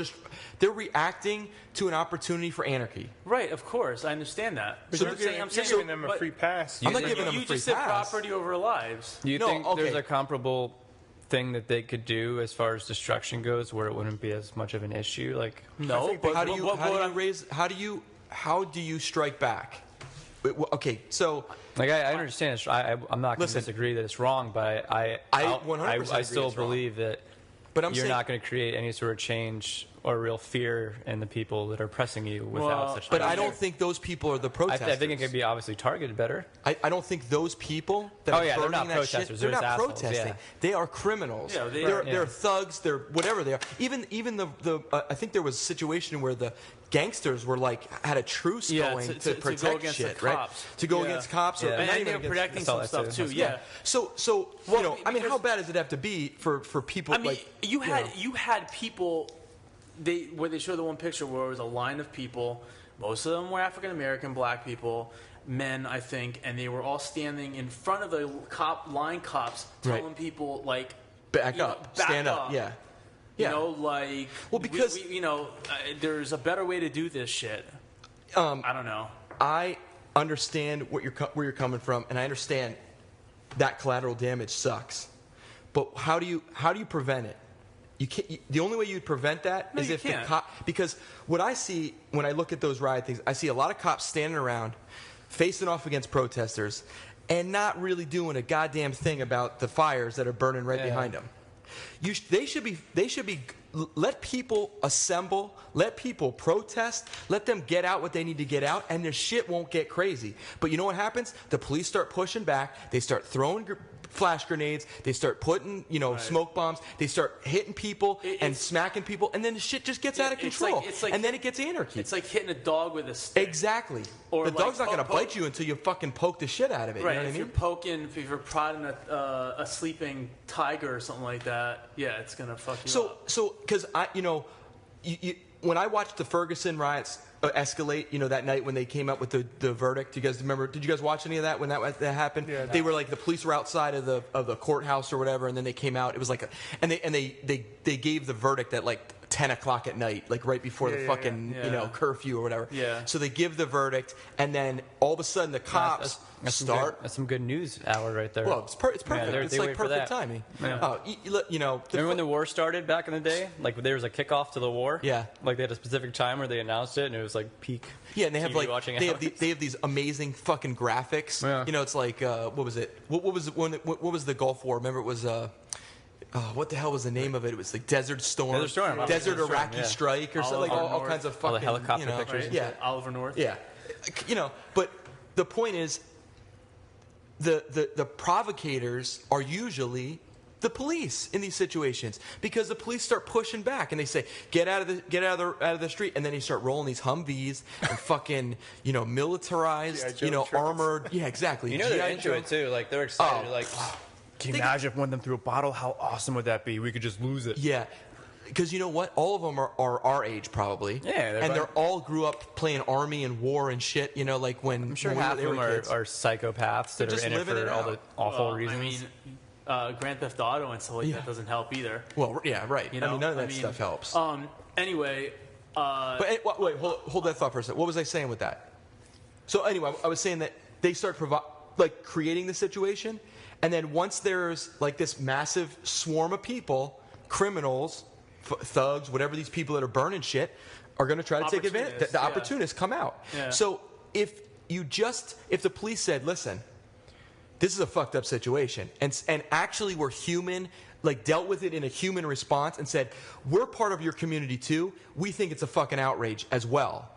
they're reacting to an opportunity for anarchy. Right, of course. I understand that. But I'm giving them a free pass. I'm not giving them a free pass. You just said property over lives. Do you think there's a comparable thing that they could do as far as destruction goes where it wouldn't be as much of an issue? Like, no, but how do you strike back? Okay, so like I understand I'm not going to disagree that it's wrong, but I still believe that you're not going to create any sort of change or real fear in the people that are pressing you without such. But I don't think those people are the protesters. I think it could be obviously targeted better. I don't think those people that are burning that protesters. shit, they're not assholes, protesting. Yeah. They are criminals. Yeah, they're thugs. They're whatever they are. Even the I think there was a situation where the gangsters were had a truce going to protect shit, right? To go against cops, and they were protecting some stuff too. Yeah. So I mean, how bad does it have to be for people? I mean, you had people. Where they showed the one picture where it was a line of people, most of them were African American, black people, men, I think, and they were all standing in front of the cops, telling people back up, stand up, yeah. Because there's a better way to do this shit. I don't know. I understand where you're coming from, and I understand that collateral damage sucks, but how do you prevent it? You can't. The only way you'd prevent that is if the cop. Because what I see when I look at those riot things, I see a lot of cops standing around, facing off against protesters, and not really doing a goddamn thing about the fires that are burning right behind them. They should be. Let people assemble. Let people protest. Let them get out what they need to get out, and their shit won't get crazy. But you know what happens? The police start pushing back. They start throwing flash grenades. They start putting, smoke bombs. They start hitting people and smacking people, and then the shit just gets out of control. And then it gets anarchy. It's like hitting a dog with a stick. Exactly. Or the dog's not going to bite you until you fucking poke the shit out of it. Right. You know what I mean? If you're prodding a sleeping tiger or something like that, it's going to fuck you up. So, because when I watched the Ferguson riots escalate, that night when they came up with the verdict, do you guys remember? Did you guys watch any of that when that happened? Yeah, they were the police were outside of the courthouse or whatever, and then they came out. It was and they gave the verdict that 10 o'clock at night, like right before the fucking curfew or whatever. Yeah. So they give the verdict, and then all of a sudden the cops start. That's some good news hour right there. Well, it's perfect. Yeah, It's like perfect timing. Yeah. Remember when the war started back in the day? Like there was a kickoff to the war. Yeah. Like they had a specific time where they announced it, and it was like peak. Yeah, and they have TV like watching they have these amazing fucking graphics. Yeah. It's like what was it? What was the Gulf War? Remember it was what the hell was the name of it? It was like Desert Storm, Desert Iraqi Strike, or something. Like all kinds of fucking all the helicopter pictures. Right? Yeah, Oliver North. Yeah, but the point is, the provocators are usually the police in these situations, because the police start pushing back and they say, get out of the street, and then they start rolling these Humvees and fucking militarized, armored. Yeah, exactly. They're into it too. Like they're excited. Can you imagine if one of them threw a bottle? How awesome would that be? We could just lose it. Yeah. Because you know what? All of them are our age, probably. Yeah. They're all grew up playing army and war and shit, like when... I'm sure when half they of them were kids. are psychopaths that are in it for all the awful reasons. Grand Theft Auto and stuff like that doesn't help either. Well, yeah, right. None of that stuff helps. Anyway... But wait, hold that thought for a second. What was I saying with that? So anyway, I was saying that they start creating the situation, and then once there's like this massive swarm of people, criminals, thugs, whatever these people that are burning shit, are going to try to take advantage. The opportunists come out. Yeah. So if the police said, listen, this is a fucked up situation, and actually were human, like dealt with it in a human response and said, we're part of your community too, we think it's a fucking outrage as well.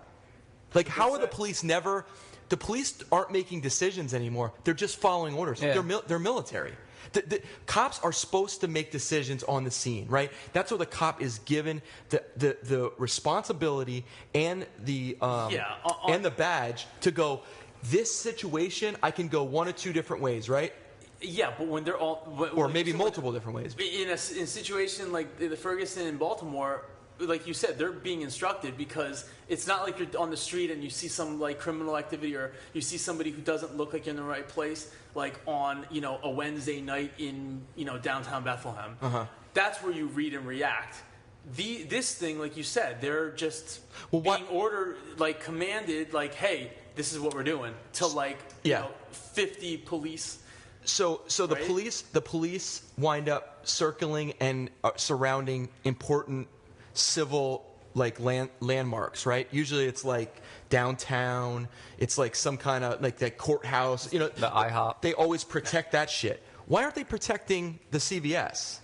Like, how are the police never... The police aren't making decisions anymore. They're just following orders. Yeah. They're military. The cops are supposed to make decisions on the scene, right? That's what the cop is given the responsibility and the and the badge to go. This situation, I can go one of two different ways, right? Yeah, but when they're all... or maybe multiple different ways. In a situation like the Ferguson in Baltimore... Like you said, they're being instructed, because it's not like you're on the street and you see some like criminal activity, or you see somebody who doesn't look like you're in the right place, like on a Wednesday night in downtown Bethlehem. That's where you read and react. This thing, like you said, they're just being ordered, like commanded, like, hey, this is what we're doing, to 50 police. So right? the police wind up circling and surrounding important civil landmarks, right? Usually it's like downtown, it's like some kind of like that courthouse, the IHOP. They always protect that shit. Why aren't they protecting the CVS?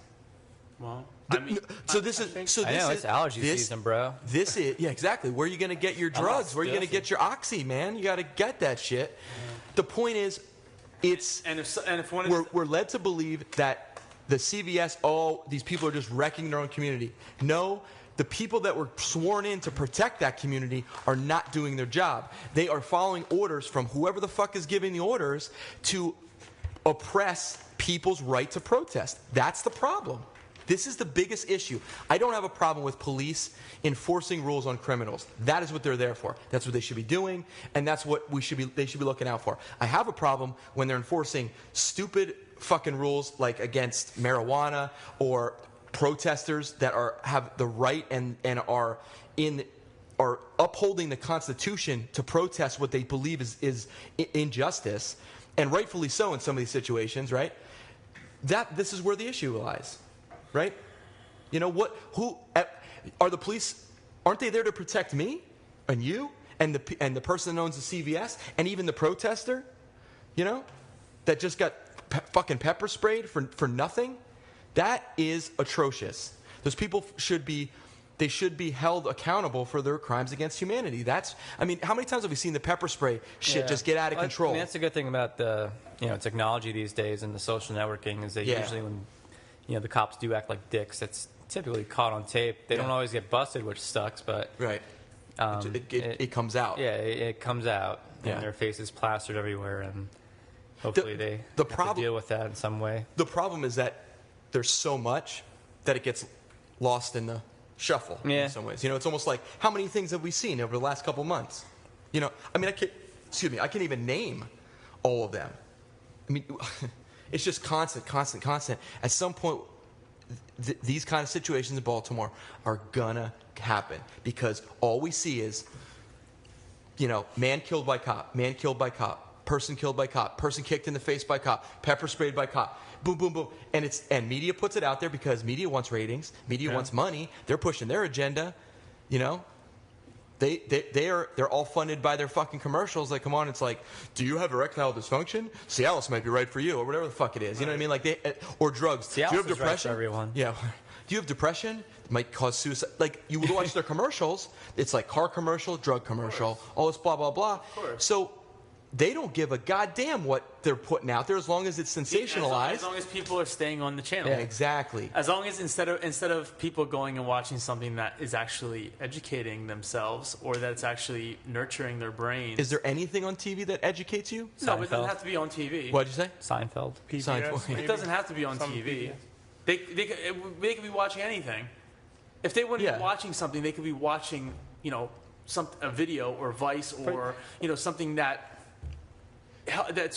Well, it's allergy season, bro. This is exactly. Where are you going to get your drugs? Where are you going to get your Oxy, man? You got to get that shit. Yeah. The point is, we're led to believe that the CVS, these people are just wrecking their own community. No, the people that were sworn in to protect that community are not doing their job. They are following orders from whoever the fuck is giving the orders to oppress people's right to protest. That's the problem. This is the biggest issue. I don't have a problem with police enforcing rules on criminals. That is what they're there for. That's what they should be doing, and that's what they should be looking out for. I have a problem when they're enforcing stupid fucking rules like against marijuana, or protesters that have the right and are upholding the Constitution to protest what they believe is injustice, and rightfully so in some of these situations, right? This is where the issue lies. Right? Who are the police? Aren't they there to protect me and you and the person that owns the CVS and even the protester? That just got fucking pepper sprayed for nothing. That is atrocious. Those people should be held accountable for their crimes against humanity. How many times have we seen the pepper spray shit just get out of control? That's the good thing about the technology these days and the social networking is that usually when the cops do act like dicks, that's typically caught on tape. They don't always get busted, which sucks, but... Right. It comes out. Yeah, it comes out. Yeah. And their faces plastered everywhere, and hopefully they have to deal with that in some way. The problem is that there's so much that it gets lost in the shuffle in some ways. It's almost like, how many things have we seen over the last couple months? I can't even name all of them. It's just constant. At some point, these kind of situations in Baltimore are gonna happen because all we see is, man killed by cop, person killed by cop, person kicked in the face by cop, pepper sprayed by cop. Boom, boom, boom, and media puts it out there because media wants ratings, media wants money. They're pushing their agenda, They're all funded by their fucking commercials. Like, come on, it's like, do you have erectile dysfunction? Cialis might be right for you, or whatever the fuck it is. You know what I mean? Like or drugs. Cialis do you have is depression? Right for everyone. Yeah. Do you have depression? It might cause suicide. Like, you would watch their commercials. It's like car commercial, drug commercial, all this blah blah blah. So they don't give a goddamn what they're putting out there as long as it's sensationalized. As long as people are staying on the channel. Yeah, exactly. As long as instead of people going and watching something that is actually educating themselves or that's actually nurturing their brains. Is there anything on TV that educates you? No, but it doesn't have to be on TV. What'd you say? Seinfeld. Seinfeld. It doesn't have to be on TV. They could be watching anything. If they wouldn't be watching something, they could be watching, a video or Vice or something that's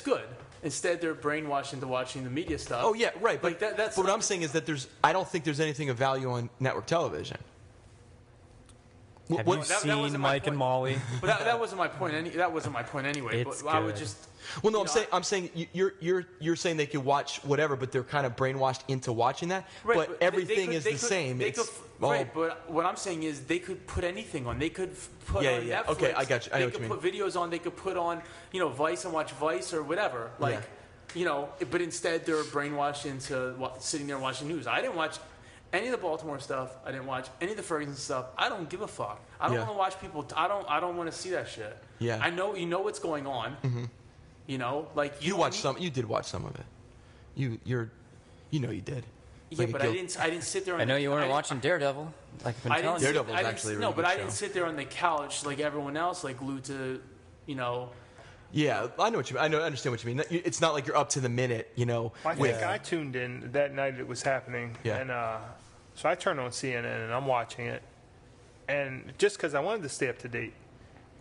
good. Instead, they're brainwashed into watching the media stuff. Oh yeah, right. But, that's but what I'm saying is that I don't think there's anything of value on network television. Have you seen Mike and Molly? But that wasn't my point. That wasn't my point anyway. It's I would just. Well, no, I'm saying you're saying they could watch whatever, but they're kind of brainwashed into watching that. Right, but everything is the same. Right, but what I'm saying is they could put anything on. They could put on Netflix. Okay, I got you. I know what you mean. They could put videos on. They could put on, Vice and watch Vice or whatever. But instead they're brainwashed into sitting there watching news. I didn't watch any of the Baltimore stuff. I didn't watch any of the Ferguson stuff. I don't give a fuck. I don't want to watch people. I don't want to see that shit. Yeah. I know what's going on. Mm-hmm. You watched some. You did watch some of it. You did. Yeah, but I didn't sit there. I know you weren't watching Daredevil. Like I've been telling you. Daredevil was actually a really good I show. didn't sit there on the couch like everyone else, like glued to, Yeah, I know what you mean. I understand what you mean. It's not like you're up to the minute, I think I tuned in that night it was happening, and so I turned on CNN and I'm watching it, and just because I wanted to stay up to date,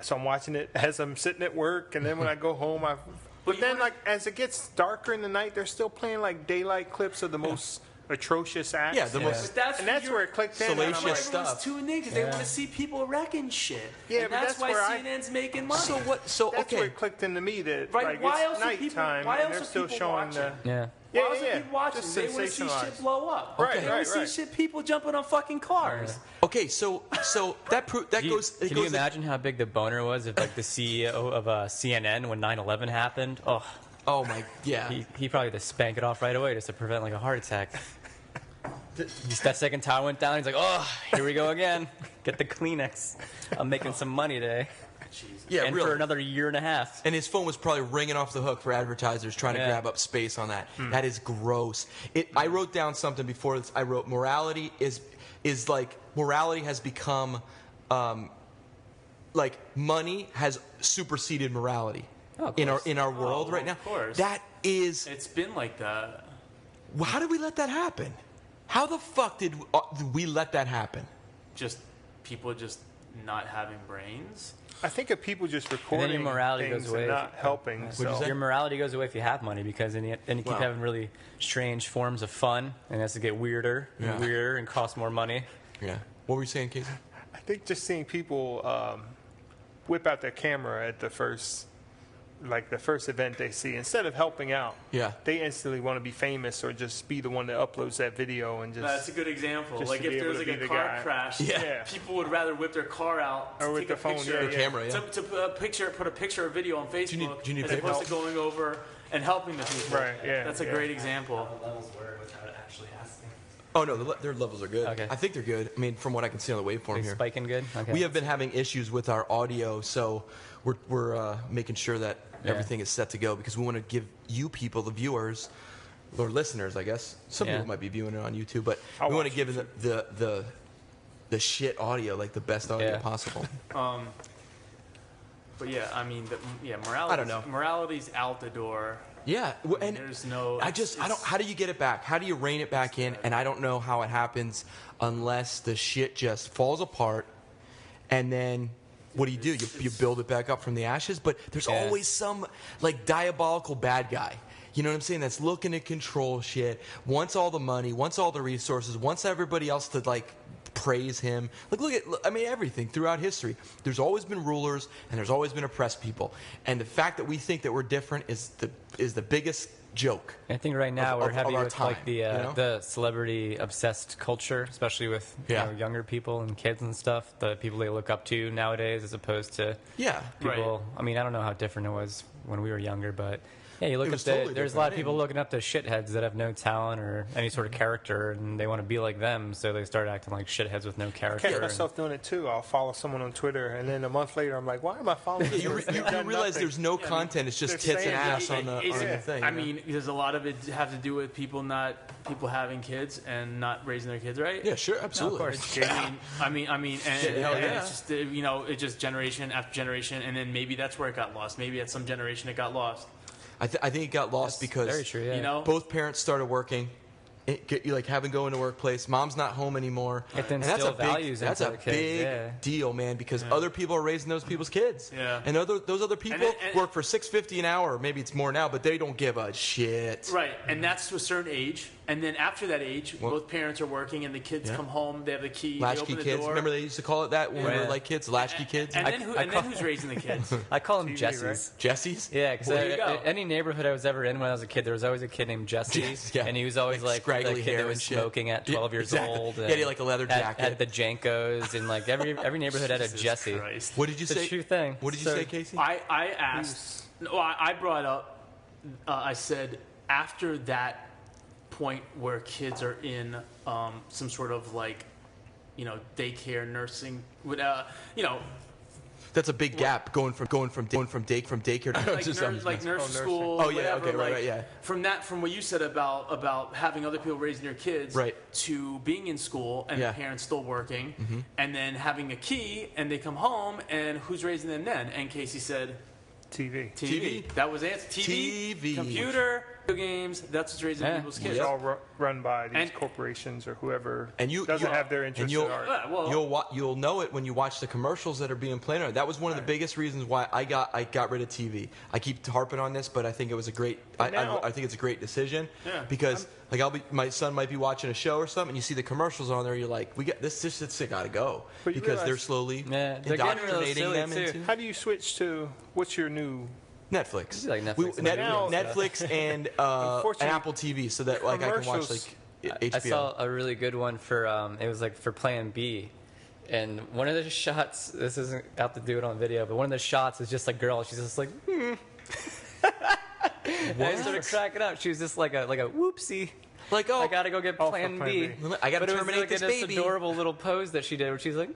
so I'm watching it as I'm sitting at work, and then when I go home, But then, as it gets darker in the night, they're still playing like daylight clips of the most atrocious acts. Yeah, the most. But that's where it clicked in. Salacious stuff. Everyone's tuning in because they want to see people wrecking shit. Yeah, and but that's why where CNN's making money. So what? So That's okay. where it clicked into me that Right, why it's else are people- nighttime why and else they're are still people showing watching? Yeah. Yeah, Why else yeah, are people watching? just They want to see sensationalized. shit blow up. Right, They want to right. see shit people jumping on fucking cars. Okay, so that goes. Can you imagine how big the boner was of the CEO of CNN when 9/11 happened? Oh my, yeah. He probably just spanked it off right away just to prevent a heart attack. Just that second tower went down. He's like, here we go again. Get the Kleenex. I'm making some money today. Yeah, and really. for another year and a half. And his phone was probably ringing off the hook for advertisers trying to grab up space on that. That is gross. I wrote down something before this. I wrote morality is morality has become money has superseded morality in our world right now. Of course. That is. It's been like that. How did we let that happen? How the fuck did we let that happen? Just people just not having brains. I think of people just And recording then your morality things goes away. and not helping. say? Your morality goes away if you have money because then you keep Wow. having really strange forms of fun and it has to get weirder and weirder and cost more money. Yeah. What were you saying, Casey? I think just seeing people whip out their camera at the first event they see, instead of helping out, they instantly want to be famous or just be the one that uploads that video and just. That's a good example. just Like to be if there able was to like be a the car guy. crash, Yeah. people would rather whip their car out Or to with take the a phone, picture, yeah, yeah. Camera, yeah. to put a picture or video on Facebook, do you need as paper? opposed to going over and helping the people. Right, yeah, That's a yeah. great example. Levels were without actually asking. Oh no, their levels are good. Okay. I think they're good. I mean, from what I can see on the waveform They here. spiking good? Okay. We have been having issues with our audio, so we're making sure that everything is set to go because we want to give you people, the viewers, or listeners, I guess. Some people might be viewing it on YouTube, but we want to give them the shit audio, like the best audio possible. But yeah, I mean, morality. I don't know. Morality's out the door. Yeah, and there's no. I don't. How do you get it back? How do you rein it back in? And I don't know how it happens unless the shit just falls apart, and then. What do? You build it back up from the ashes, but there's always some diabolical bad guy. you know what I'm saying, that's looking to control shit, wants all the money, wants all the resources, wants everybody else to, like, praise him. Like, everything throughout history. There's always been rulers and there's always been oppressed people. And the fact that we think that we're different is the biggest joke. I think right now we're heavy with time, like the celebrity obsessed culture, especially with younger people and kids and stuff. The people they look up to nowadays, as opposed to people. I mean, I don't know how different it was when we were younger, but yeah, you look at there's a lot of people looking up to shitheads that have no talent or any sort of character, and they want to be like them, so they start acting like shitheads with no character. I catch myself doing it too. I'll follow someone on Twitter, and then a month later, I'm like, why am I following this? You realize there's no content. It's just tits and ass on the thing. I mean, there's a lot of it have to do with people having kids and not raising their kids right. Yeah, sure, absolutely. No, of course. I mean, and it's just it's just generation after generation, and then maybe that's where it got lost. Maybe at some generation it got lost. I think it got lost because very true, yeah. Both parents started working. Having to go into workplace. Mom's not home anymore. And that's a big deal, man, because other people are raising those people's kids. Yeah. And those other people work for $6.50 an hour, or maybe it's more now, but they don't give a shit. Right, and that's to a certain age. And then after that age, both parents are working, and the kids come home. They have the key. Latchkey they open the kids. door. Remember they used to call it that when we were like kids? Latchkey kids? And then who's raising the kids? I call them TV, Jessies. right? Jessies? Yeah, because any neighborhood I was ever in when I was a kid, there was always a kid named Jesse. And he was always like scraggly the kid hair that was and shit. smoking at 12 years old. Yeah, he had like a leather jacket. At the Jankos, and like every neighborhood had a Jesse. Christ. What did you say? It's a true thing. What did you say, Casey? I asked. No, I brought up. I said after that point where kids are in some sort of like, daycare, nursing, That's a big gap going from daycare to like nurse school. Oh yeah, whatever, okay, right, yeah. From what you said about having other people raising your kids, right, to being in school and the parents still working, and then having a key and they come home and who's raising them then? And Casey said, TV. That was the answer. TV, computer, video games. That's what's raising people's kids. It's all run by these corporations or whoever doesn't have their interest in art. You'll know it when you watch the commercials that are being played on it. That was one of the biggest reasons why I got rid of TV. I keep harping on this, but I think it was a great. I think it's a great decision because my son might be watching a show or something, and you see the commercials on there. You're like, this got to go because they're slowly indoctrinating them into. How do you switch to what's your new? Netflix. Like Netflix, Netflix and Apple TV, so that like I can watch like HBO. I saw a really good one for it was like for Plan B, and one of the shots. This isn't out to do it on video, but one of the shots is just a girl. She's just like, And I started cracking up. She was just like a whoopsie. Like, I gotta go get Plan B. I gotta terminate this baby. This adorable little pose that she did, where she's like,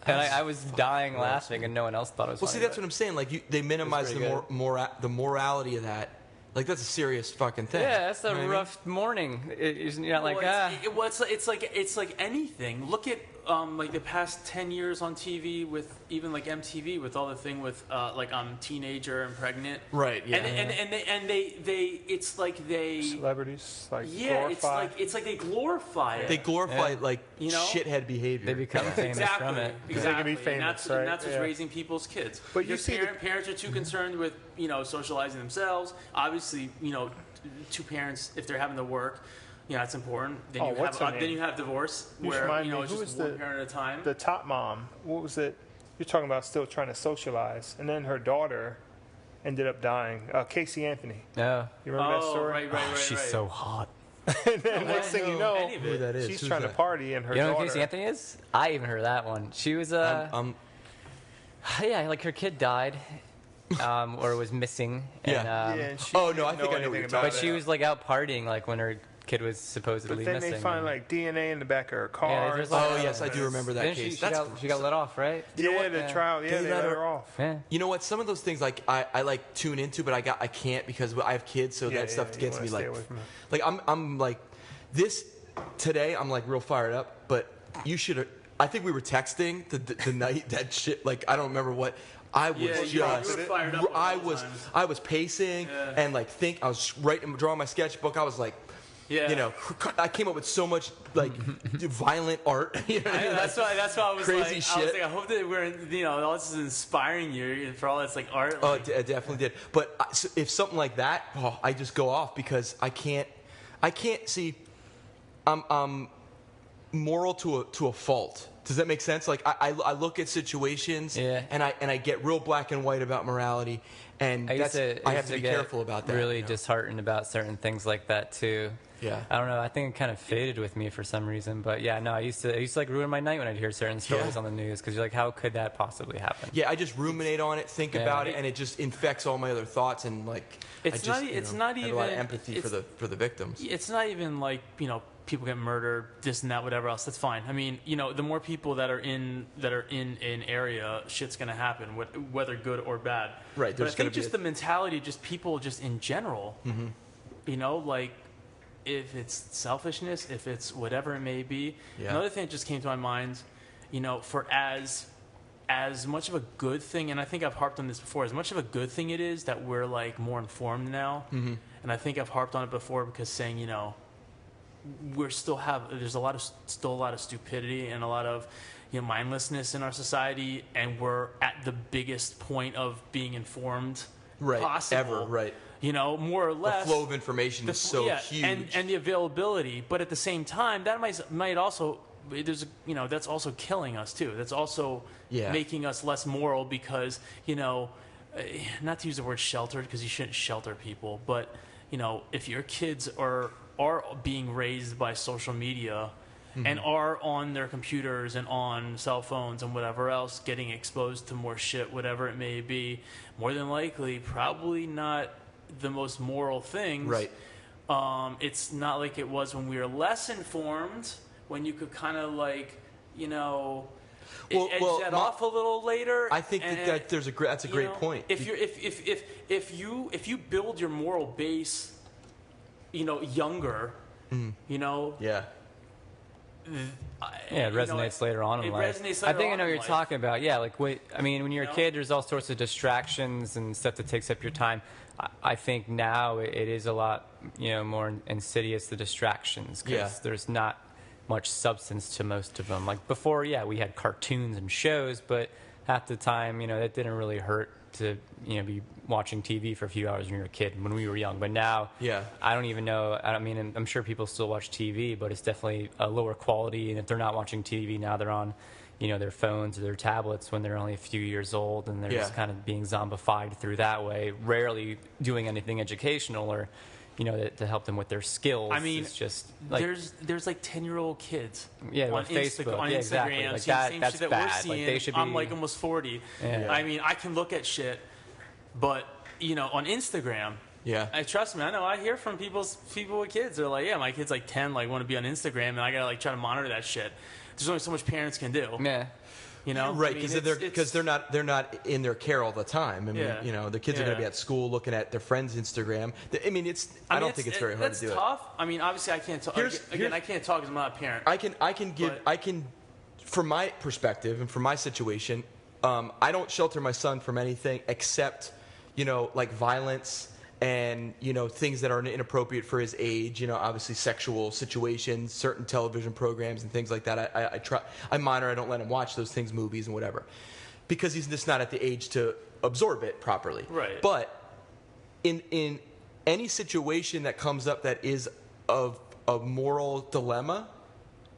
And I was dying laughing, and no one else thought it was funny. Well, see, that's what I'm saying. Like, they minimize the morality of that. Like, that's a serious fucking thing. Yeah, that's a rough morning. You're not it's like anything. Look at like the past 10 years on TV with even like MTV with all the thing with like I'm teenager and pregnant. Right. Yeah. And they it's like they celebrities glorify. It's like they glorify it. They glorify shithead behavior. They become famous from it. Exactly. They can be famous, and that's what's raising people's kids. But you see, parents are too concerned with socializing themselves. Obviously, two parents if they're having to work. That's important. Then you have divorce where it's just one parent at a time. The top mom, what was it? You're talking about still trying to socialize, and then her daughter ended up dying. Casey Anthony. Yeah. You remember that story? Right. She's so hot. And then next thing you know, who that is. She's trying to party, and her daughter. You know daughter. Who Casey Anthony is? I even heard that one. She was yeah, like her kid died. Or was missing. And, I think I know what you're talking about. But she was like out partying like when her kid was supposedly missing. But then they find like DNA in the back of her car. Yeah, yes, I do remember that case. She got let off, right? The trial. They let her off. Yeah. You know what? Some of those things like I like tune into, but I can't because I have kids, so that stuff gets me like I'm like this today. I'm like real fired up, but you should. I think we were texting the night that shit. Like I don't remember what. I was I was pacing and like I was drawing my sketchbook. I was like, Yeah. I came up with so much violent art. That's why I was crazy shit. I hope that we're all this is inspiring you for all this art. Oh, it definitely did. But so if something like that, I just go off because I can't see. I'm moral to a fault. Does that make sense? Like I look at situations and I get real black and white about morality, and I have to be careful about that. Really disheartened about certain things like that too. Yeah. I don't know. I think it kind of faded with me for some reason. But yeah, no, I used to like ruin my night when I'd hear certain stories on the news because you're like, how could that possibly happen? Yeah, I just ruminate on it, think about it, and it just infects all my other thoughts, and it's not even a lot of empathy for the victims. It's not even like people get murdered, this and that, whatever else. That's fine. I mean, the more people that are in an area, shit's gonna happen, whether good or bad. Right. But I think just the mentality, just people, just in general. Mm-hmm. If it's selfishness, if it's whatever it may be. Yeah. Another thing that just came to my mind, for as much of a good thing, and I think I've harped on this before, as much of a good thing it is that we're more informed now, and I think I've harped on it before because saying, there's still a lot of stupidity and a lot of mindlessness in our society, and we're at the biggest point of being informed possible. Ever, right. More or less. The flow of information is so huge. And the availability. But at the same time, that might also, that's also killing us too. That's also making us less moral because, not to use the word sheltered because you shouldn't shelter people, but, if your kids are being raised by social media and are on their computers and on cell phones and whatever else, getting exposed to more shit, whatever it may be, more than likely, probably not the most moral things. Right. It's not like it was when we were less informed, when you could kind of edge that off a little later. I think that's a great point. If you build your moral base, younger, Yeah, it resonates later on in life. I think I know what you're talking about. Yeah, when you're a kid, there's all sorts of distractions and stuff that takes up your time. I think now it is a lot, more insidious, the distractions, because there's not much substance to most of them. Like before, we had cartoons and shows, but half the time, that didn't really hurt to, be watching TV for a few hours when you're a kid, when we were young. But now, I don't even know. I'm sure people still watch TV, but it's definitely a lower quality. And if they're not watching TV now, they're on, their phones or their tablets when they're only a few years old, and they're just kind of being zombified through that way. Rarely doing anything educational or, to help them with their skills. I mean, it's just there's 10-year-old kids on Facebook, on Instagram, exactly. That's same shit that bad. we're seeing. They should be, I'm almost 40. Yeah. I mean, I can look at shit, but on Instagram. Yeah. Trust me, I know. I hear from people with kids. They're like, my kid's 10, want to be on Instagram, and I gotta try to monitor that shit. There's only so much parents can do. Yeah. Right, because they're not in their care all the time. I mean, the kids are going to be at school looking at their friends' Instagram. I don't think it's very hard to do. That's tough. I mean, obviously, I can't talk. I can't talk because I'm not a parent. I can, from my perspective and from my situation, I don't shelter my son from anything except, violence and, things that are inappropriate for his age, obviously sexual situations, certain television programs and things like that. I monitor, I don't let him watch those things, movies and whatever, because he's just not at the age to absorb it properly. Right. But in any situation that comes up that is of a moral dilemma,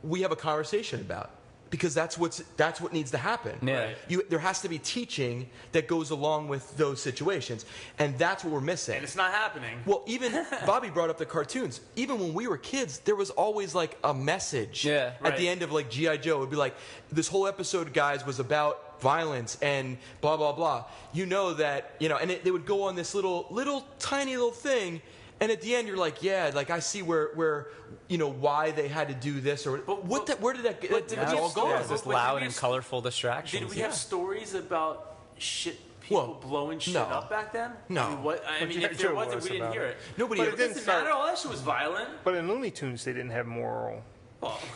we have a conversation about. Because that's what needs to happen. Yeah. There has to be teaching that goes along with those situations, and that's what we're missing. And it's not happening. Well, even Bobby brought up the cartoons. Even when we were kids, there was always a message at the end of G.I. Joe. It would be like, this whole episode, guys, was about violence and blah blah blah. That and they would go on this little tiny thing. And at the end, you're like, I see where why they had to do this, or where did that? It's all gone. There's this loud and colorful distractions. Did we have stories about shit? People blowing shit up back then? No. If there was, we didn't hear it. Nobody. But it didn't matter. All that shit was violent. But in Looney Tunes, they didn't have moral.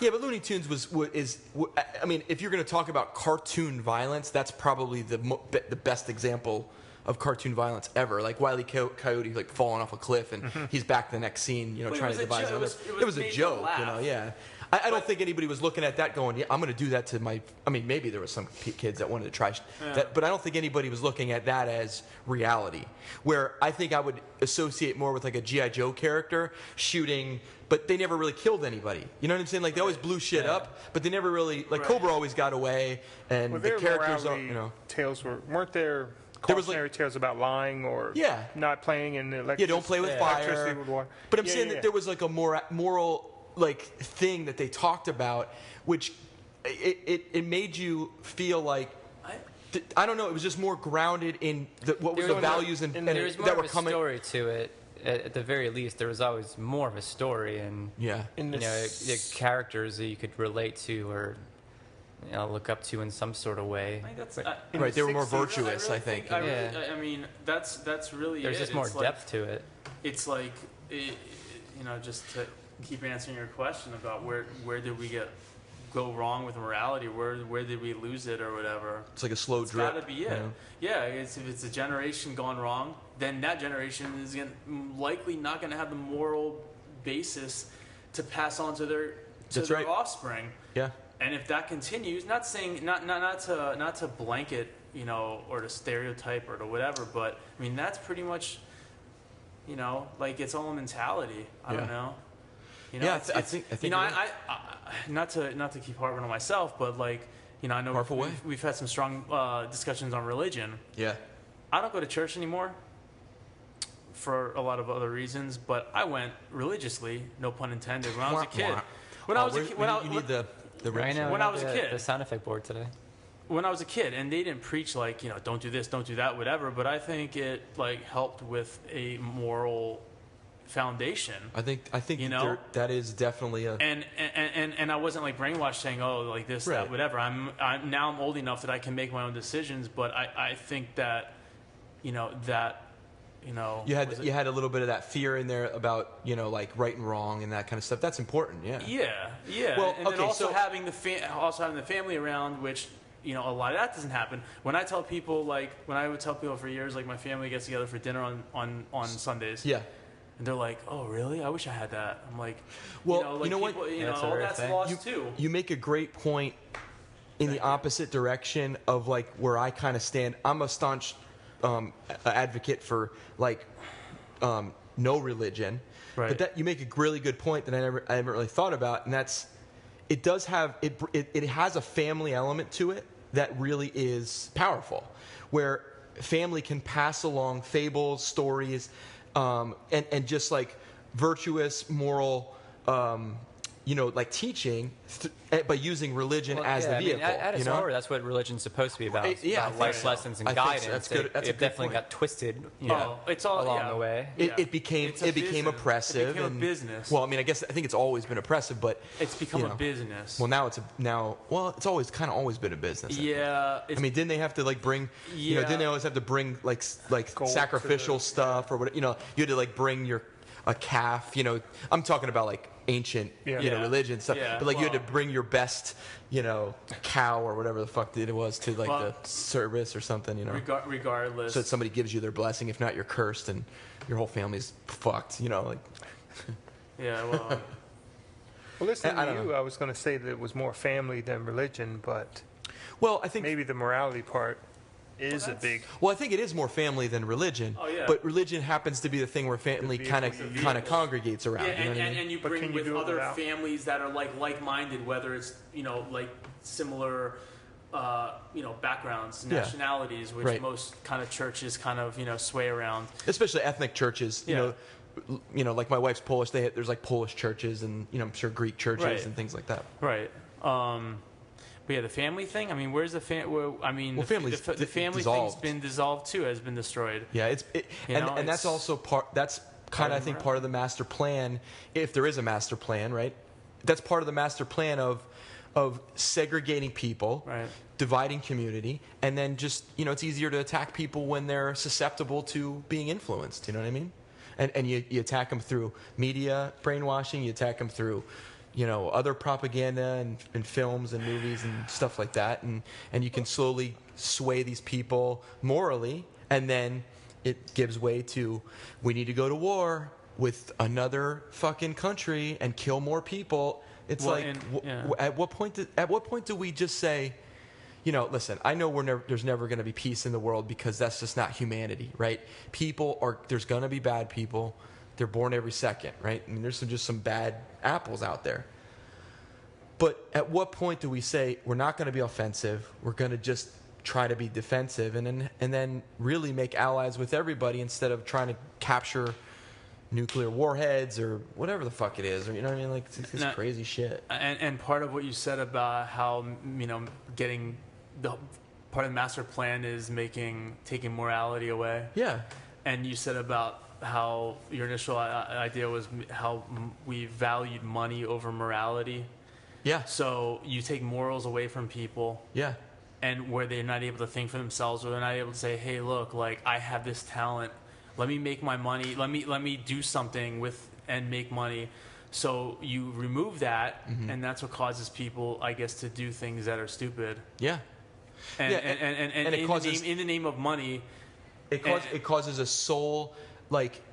Yeah, but Looney Tunes is. I mean, if you're going to talk about cartoon violence, that's probably the best example of cartoon violence ever. Like Wile E. Coyote like falling off a cliff and he's back the next scene, trying to devise it. It was a joke, yeah. I don't think anybody was looking at that going, yeah, I'm going to do that to my... I mean, maybe there was some kids that wanted to try that, but I don't think anybody was looking at that as reality. Where I think I would associate more with like a G.I. Joe character shooting, but they never really killed anybody. You know what I'm saying? Like they always blew shit up, but they never really... Like Cobra always got away, and the characters... tales weren't there... Cautionary tales about lying or not playing in electricity. Yeah, don't play with fire. With water. But I'm saying that there was like a moral like thing that they talked about, which it made you feel like I don't know. It was just more grounded in what was the values and there was more that of were a coming. Story to it. At the very least, there was always more of a story, and the characters that you could relate to or look up to in some sort of way. Right, they were more virtuous, I think. I mean, that's really There's just more depth to it. It's like, just to keep answering your question about where did we go wrong with morality? Where did we lose it or whatever? It's like a slow drip. It's got to be it. Yeah, if it's a generation gone wrong, then that generation is likely not going to have the moral basis to pass on to their offspring. Yeah. And if that continues, not to blanket, or to stereotype or to whatever, but I mean that's pretty much, like its own mentality. I don't know. I think. Not to keep harping on myself, but like, I know we've had some strong discussions on religion. Yeah. I don't go to church anymore for a lot of other reasons, but I went religiously, no pun intended, when I was a kid. When I was a kid, when I was a kid, the sound effect board today. When I was a kid, and they didn't preach like, don't do this, don't do that, whatever. But I think it like helped with a moral foundation. I think that is definitely a and I wasn't like brainwashed saying, oh, like this, that, whatever. I'm old enough that I can make my own decisions. But I think that you had a little bit of that fear in there about like right and wrong and that kind of stuff. That's important. Yeah. Well, and then also having the family around, which a lot of that doesn't happen. When I tell people, like when I would tell people for years, like my family gets together for dinner on Sundays. Yeah. And they're like, "Oh, really? I wish I had that." I'm like, "Well, that's lost too." You make a great point in the opposite direction of like where I kind of stand. I'm a staunch advocate for like no religion, but that you make a really good point that I haven't really thought about, and that's it does have it has a family element to it that really is powerful, where family can pass along fables, stories. And just like virtuous, moral, like teaching, by using religion as the vehicle. At its core, that's what religion's supposed to be about. About life lessons and guidance. So. That's good. That's it definitely got twisted. It's all along the way. It became oppressive. It became a business. Well, I mean, I think it's always been oppressive, but it's become a business. Well, it's always kind of always been a business. Yeah. I mean, didn't they have to like bring? Didn't they always have to bring like sacrificial stuff or what? You had to like bring a calf. I'm talking about like ancient religion stuff, but like you had to bring your best cow or whatever the fuck it was to like the service or something, regardless, so that somebody gives you their blessing. If not, you're cursed and your whole family's fucked, like well listening to you, I was going to say that it was more family than religion, but I think maybe the morality part is a big. Well, I think it is more family than religion. Oh, yeah. But religion happens to be the thing where family kind of congregates around. Yeah, you know what I mean? And you bring with other families that are like-minded, whether it's like similar, backgrounds, nationalities, which most kind of churches kind of sway around. Especially ethnic churches. Like my wife's Polish. There's like Polish churches, and I'm sure Greek churches and things like that. Right. But yeah, the family thing. I mean, where's the family? I mean, the family thing's been dissolved too. Has been destroyed. Yeah, and that's also part. That's kind of I think part of the master plan, if there is a master plan, right? That's part of the master plan of segregating people, dividing community, and then just it's easier to attack people when they're susceptible to being influenced. You know what I mean? And you attack them through media brainwashing. You attack them through other propaganda and films and movies and stuff like that, and you can slowly sway these people morally, and then it gives way to, we need to go to war with another fucking country and kill more people. It's at what point do we just say, listen, I know there's never going to be peace in the world because that's just not humanity, right? There's going to be bad people. They're born every second, right? I mean, there's just some bad apples out there. But at what point do we say we're not going to be offensive? We're going to just try to be defensive, and then really make allies with everybody instead of trying to capture nuclear warheads or whatever the fuck it is, or what I mean? Like, it's crazy shit. And part of what you said about how getting the part of the master plan is taking morality away. Yeah. And you said about how your initial idea was how we valued money over morality. Yeah. So you take morals away from people. Yeah. And where they're not able to think for themselves, or they're not able to say, hey, look, like, I have this talent. Let me make my money. Let me do something with and make money. So you remove that, and that's what causes people, I guess, to do things that are stupid. Yeah. And in the name of money, it causes a soul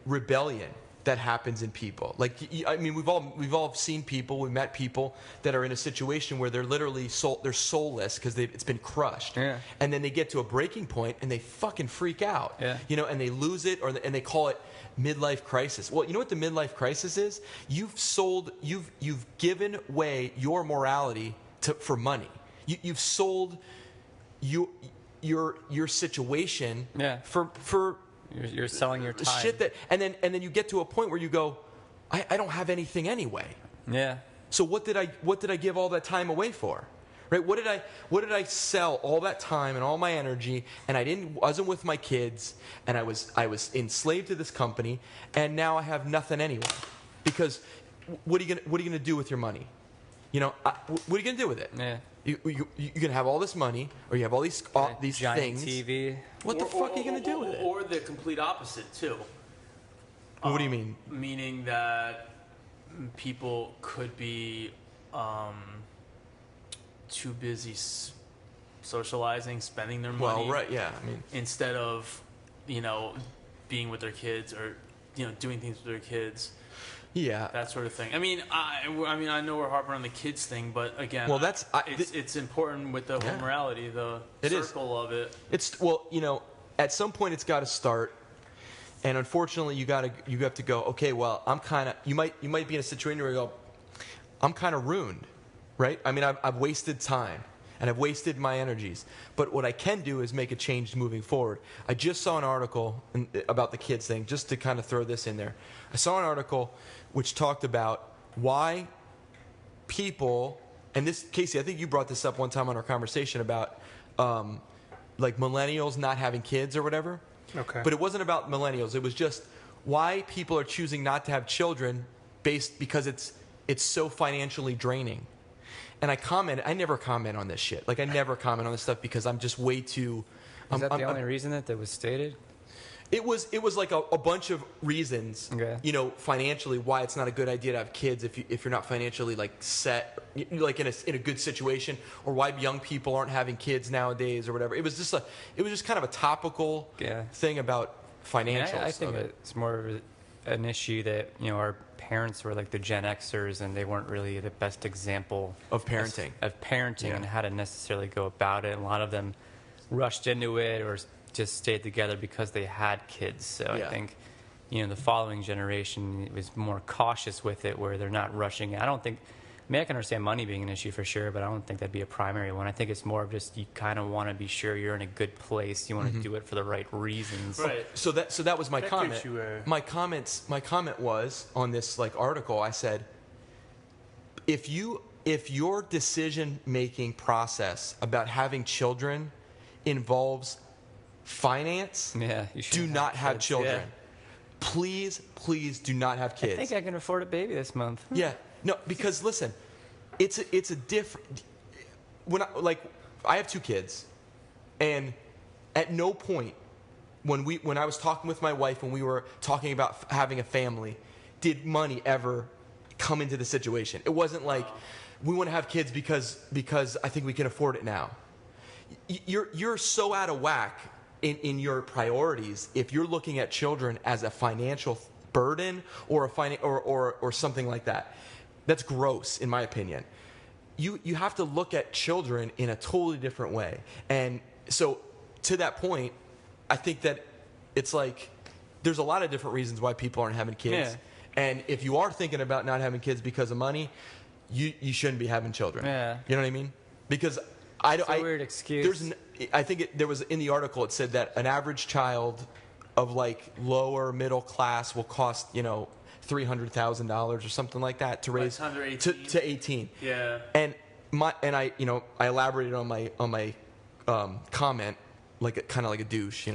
rebellion that happens in people. Like, I mean, we've all seen people, we've met people that are in a situation where they're literally they're soulless because it's been crushed. Yeah. And then they get to a breaking point and they fucking freak out. Yeah. And they lose it, and they call it midlife crisis. Well, you know what the midlife crisis is? You've given away your morality for money. You've sold your situation for You're selling your time. Shit and then you get to a point where you go, I don't have anything anyway. Yeah. So what did I give all that time away for? Right? What did I sell all that time and all my energy, and wasn't with my kids, and I was enslaved to this company, and now I have nothing anyway. Because what are you gonna do with your money? What are you gonna do with it? Yeah. You can have all this money, or you have all these giant things. TV. What the fuck are you gonna do with it? Or the complete opposite too. What do you mean? Meaning that people could be too busy socializing, spending their money. Well, right, yeah. I mean, instead of being with their kids, or doing things with their kids. Yeah, that sort of thing. I mean, I know we're harping on the kids thing, but again, well, it's important with the whole morality, the circle of it. At some point it's got to start, and unfortunately, you have to go. Okay, well, I'm kind of. You might be in a situation where you go, I'm kind of ruined, right? I mean, I've wasted time and I've wasted my energies. But what I can do is make a change moving forward. I just saw an article about the kids thing, just to kind of throw this in there. I saw an article which talked about why people, and this, Casey, I think you brought this up one time on our conversation about millennials not having kids or whatever. Okay. But it wasn't about millennials. It was just why people are choosing not to have children because it's so financially draining. And I never comment on this shit. Like, I never comment on this stuff because I'm just way too... Is that the only reason that was stated? It was like a bunch of reasons, financially, why it's not a good idea to have kids if you're not financially set, like in a good situation, or why young people aren't having kids nowadays or whatever. It was just kind of a topical thing about financials. I think it's more of an issue that our parents were like the Gen Xers, and they weren't really the best example of parenting, and how to necessarily go about it. And a lot of them rushed into it or just stayed together because they had kids. So I think, the following generation was more cautious with it, where they're not rushing. I can understand money being an issue for sure, but I don't think that'd be a primary one. I think it's more of just you kind of want to be sure you're in a good place. You want to do it for the right reasons. Right. So that was my comment. My comment was on this article. I said, if your decision making process about having children involves finance, do not have children. Yeah. Please do not have kids. I think I can afford a baby this month. Yeah. No, because listen, it's a different. I have 2 kids, and at no point when I was talking with my wife, when we were talking about having a family, did money ever come into the situation. It wasn't like we want to have kids because I think we can afford it now. you're so out of whack in your priorities if you're looking at children as a financial burden or or something like that. That's gross, in my opinion. You have to look at children in a totally different way. And so, to that point, I think that it's like there's a lot of different reasons why people aren't having kids. Yeah. And if you are thinking about not having kids because of money, you shouldn't be having children. Yeah. You know what I mean? Because it's a weird excuse. There was in the article, it said that an average child of like lower middle class will cost, $300,000 or something like that to raise to 18. Yeah. And I elaborated on my comment kind of like a douche,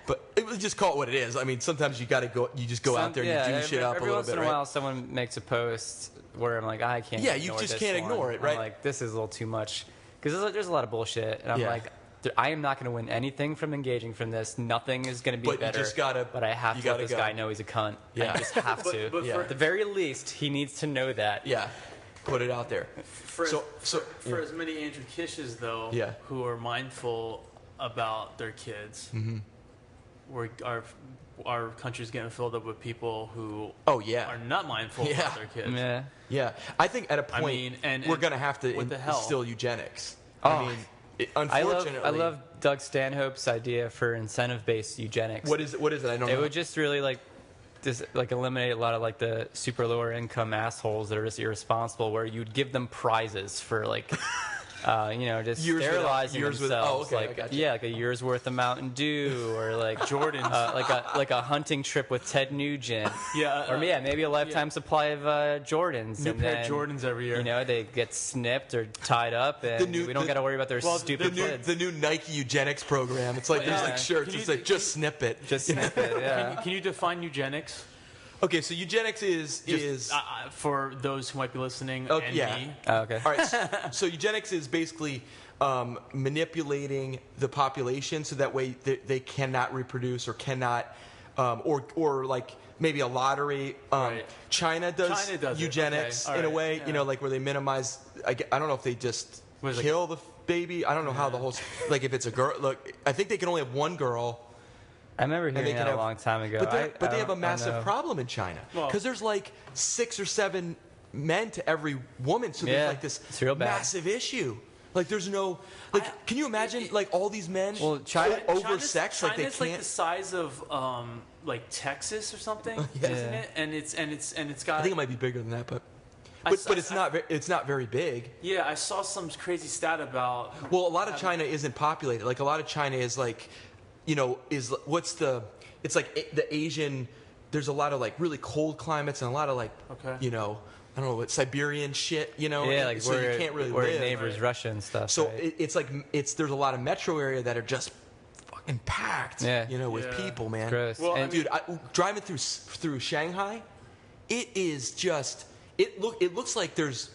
But it was just call it what it is. I mean, sometimes you just go out there and you do shit up a little bit. Every once in a while, someone makes a post where I'm like, I can't. Yeah, you just can't ignore it, right? I'm like, this is a little too much because there's a lot of bullshit, and I'm like, I am not going to win anything from engaging from this. Nothing is going to be better. But I have to let this guy know he's a cunt. Yeah. I just have to. But at the very least, he needs to know that. Yeah. Put it out there. For as many Andrew Kishes, though, who are mindful about their kids, our country's getting filled up with people who are not mindful about their kids. Yeah. I think at a point we're going to have to instill eugenics. I mean, unfortunately, I love Doug Stanhope's idea for incentive-based eugenics. What is it? I don't know. It would just really eliminate a lot of the super lower income assholes that are just irresponsible. Where you'd give them prizes for just sterilizing themselves. Like a year's worth of Mountain Dew, or Jordans, like a hunting trip with Ted Nugent. Maybe a lifetime supply of Jordans. New pair of Jordans every year. They get snipped or tied up, and we don't got to worry about their stupid kids. The new Nike eugenics program. It's like there's shirts. It's like just snip it. Just snip it. Yeah. Can you define eugenics? Okay, so eugenics is for those who might be listening. Oh, and yeah. me. Okay. All right. So eugenics is basically manipulating the population so that way they cannot reproduce or cannot, or like maybe a lottery. Right. China does eugenics in a way, where they minimize. I don't know if they just kill the baby. I don't know how the whole if it's a girl. Look, I think they can only have one girl. I remember hearing that a long time ago. But they have a massive problem in China because there's 6 or 7 men to every woman, so there's this massive issue. There's no can you imagine all these men oversexed? China's like the size of Texas or something, isn't it? And it's got. I think it might be bigger than that, but it's not very big. Yeah, I saw some crazy stat about. Well, a lot of China isn't populated. A lot of China is it's like the Asian, there's a lot of really cold climates and a lot of I don't know what Siberian shit, Yeah, so you can't really where live. neighbors Russia and stuff. So right? there's a lot of metro area that are just fucking packed, with people, man. Gross. Well, dude, driving through Shanghai, it is just it looks like there's.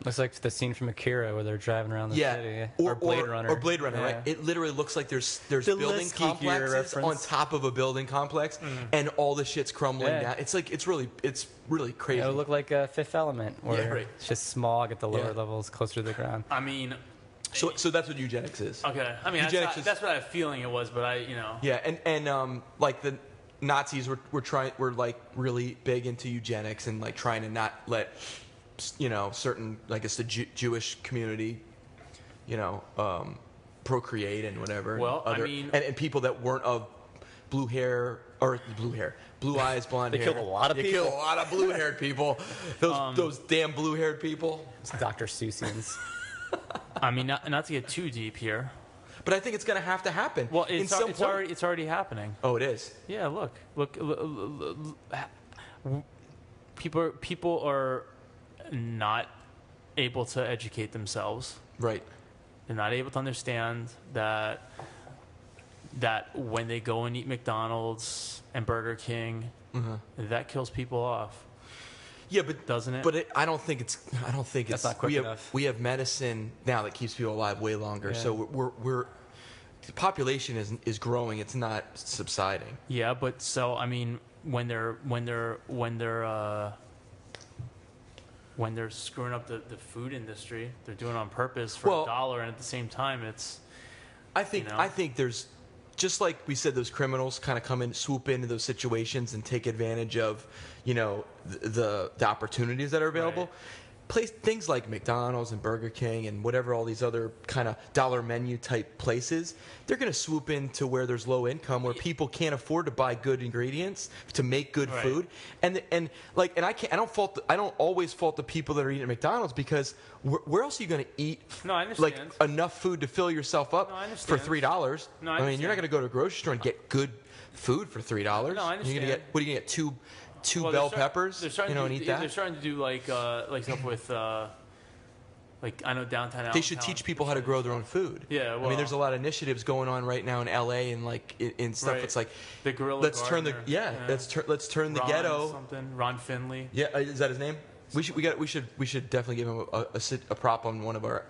Looks like the scene from Akira where they're driving around the city. Or Blade Runner. Or Blade Runner, right? It literally looks like there's building complexes on top of a building complex, and all the shit's crumbling down. It's it's really crazy. It'll look like a Fifth Element, where it's just small at the lower levels, closer to the ground. I mean, so that's what eugenics is. Okay, I mean that's what I have a feeling it was, but Yeah, and the Nazis were really big into eugenics and trying to not let. Certain, I guess the Jewish community, procreate and whatever. Well, and people that weren't of blue eyes, blonde hair. They killed a lot of people. They killed a lot of blue-haired people. Those damn blue-haired people. It's Dr. Seussians. I mean, not to get too deep here. But I think it's going to have to happen. Well, it's already happening. Oh, it is? Yeah, look. People are not able to educate themselves. Right. They're not able to understand that when they go and eat McDonald's and Burger King, that kills people off. Yeah, but doesn't it? But I don't think it's. That's not quick enough. We have medicine now that keeps people alive way longer. Yeah. So we're the population is growing. It's not subsiding. Yeah, but so I mean, when they're when they're screwing up the food industry, they're doing it on purpose for $1, and at the same time, it's. I think there's, just like we said, those criminals kind of come in, swoop into those situations and take advantage of, the opportunities that are available. Right. Things like McDonald's and Burger King and whatever, all these other kind of dollar menu type places, they're going to swoop into where there's low income, where people can't afford to buy good ingredients to make good food, and I don't always fault the people that are eating at McDonald's, because where else are you going to eat? No, I understand. Like enough food to fill yourself up for $3? No, I mean, you're not going to go to a grocery store and get good food for $3. No, I understand. You're going to get, what are you going to get, two bell peppers, and eat that? They're starting to do like stuff with I know downtown. They should teach people how to grow their own food. Yeah, well, I mean, there's a lot of initiatives going on right now in LA and in stuff. Right. It's like the Gorilla let's Gardener. let's turn the ghetto. Ron Finley. Yeah, is that his name? We should definitely give him a prop on one of our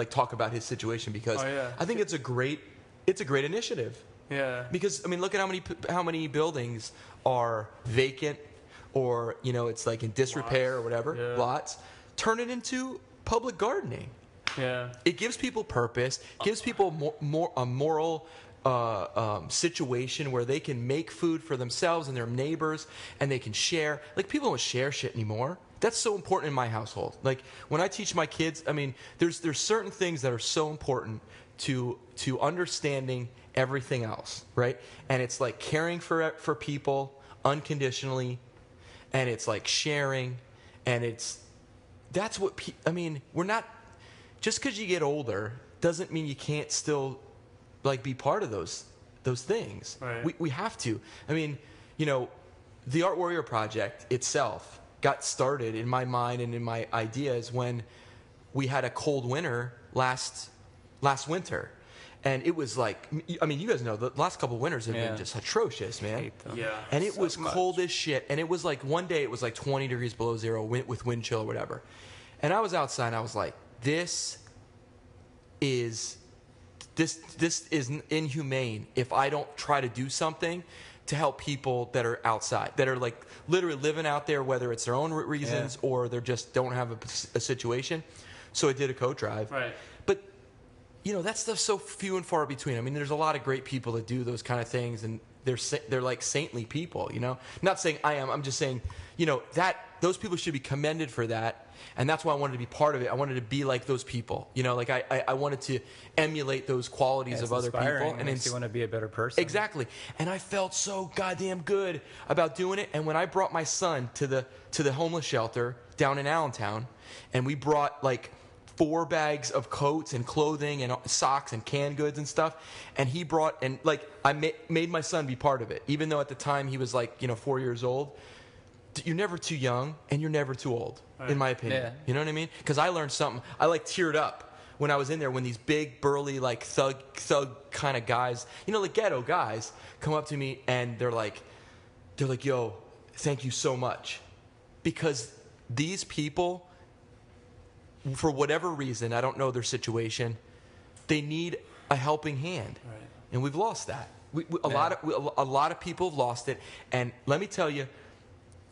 talk about his situation, because I think it's a great initiative. Yeah. Because I mean, look at how many buildings are vacant, or it's like in disrepair or whatever, lots. Turn it into public gardening. Yeah. It gives people purpose, gives people a moral situation where they can make food for themselves and their neighbors, and they can share. Like, people don't share shit anymore. That's so important in my household. Like, when I teach my kids, I mean, there's certain things that are so important to understanding everything else, right? And it's like caring for people unconditionally, and it's like sharing, and that's what we're not, just because you get older doesn't mean you can't still be part of those things. Right. We have to. I mean, the Art Warrior Project itself got started in my mind and in my ideas when we had a cold winter last winter. And it was like, I mean, you guys know, the last couple of winters have been just atrocious, man. Yeah. And it was cold as shit. And it was like, one day it was like 20 degrees below zero with wind chill or whatever. And I was outside and I was like, this is inhumane if I don't try to do something to help people that are outside, that are like literally living out there, whether it's their own reasons or they just don't have a situation. So I did a coat drive. Right. But that stuff's so few and far between. I mean, there's a lot of great people that do those kind of things, and they're like saintly people, Not saying I am. I'm just saying, that those people should be commended for that, and that's why I wanted to be part of it. I wanted to be like those people, Like I wanted to emulate those qualities of other people, and makes you want to be a better person. Exactly. And I felt so goddamn good about doing it. And when I brought my son to the homeless shelter down in Allentown, and we brought 4 bags of coats and clothing and socks and canned goods and stuff, and he brought, and I made my son be part of it, even though at the time he was 4 years old. You're never too young and you're never too old, in my opinion. Yeah. You know what I mean? Because I learned something. I teared up when I was in there, when these big burly thug kind of guys, ghetto guys, come up to me and they're like, yo, thank you so much, because these people, for whatever reason, I don't know their situation, they need a helping hand, and we've lost that. A lot of people have lost it, and let me tell you,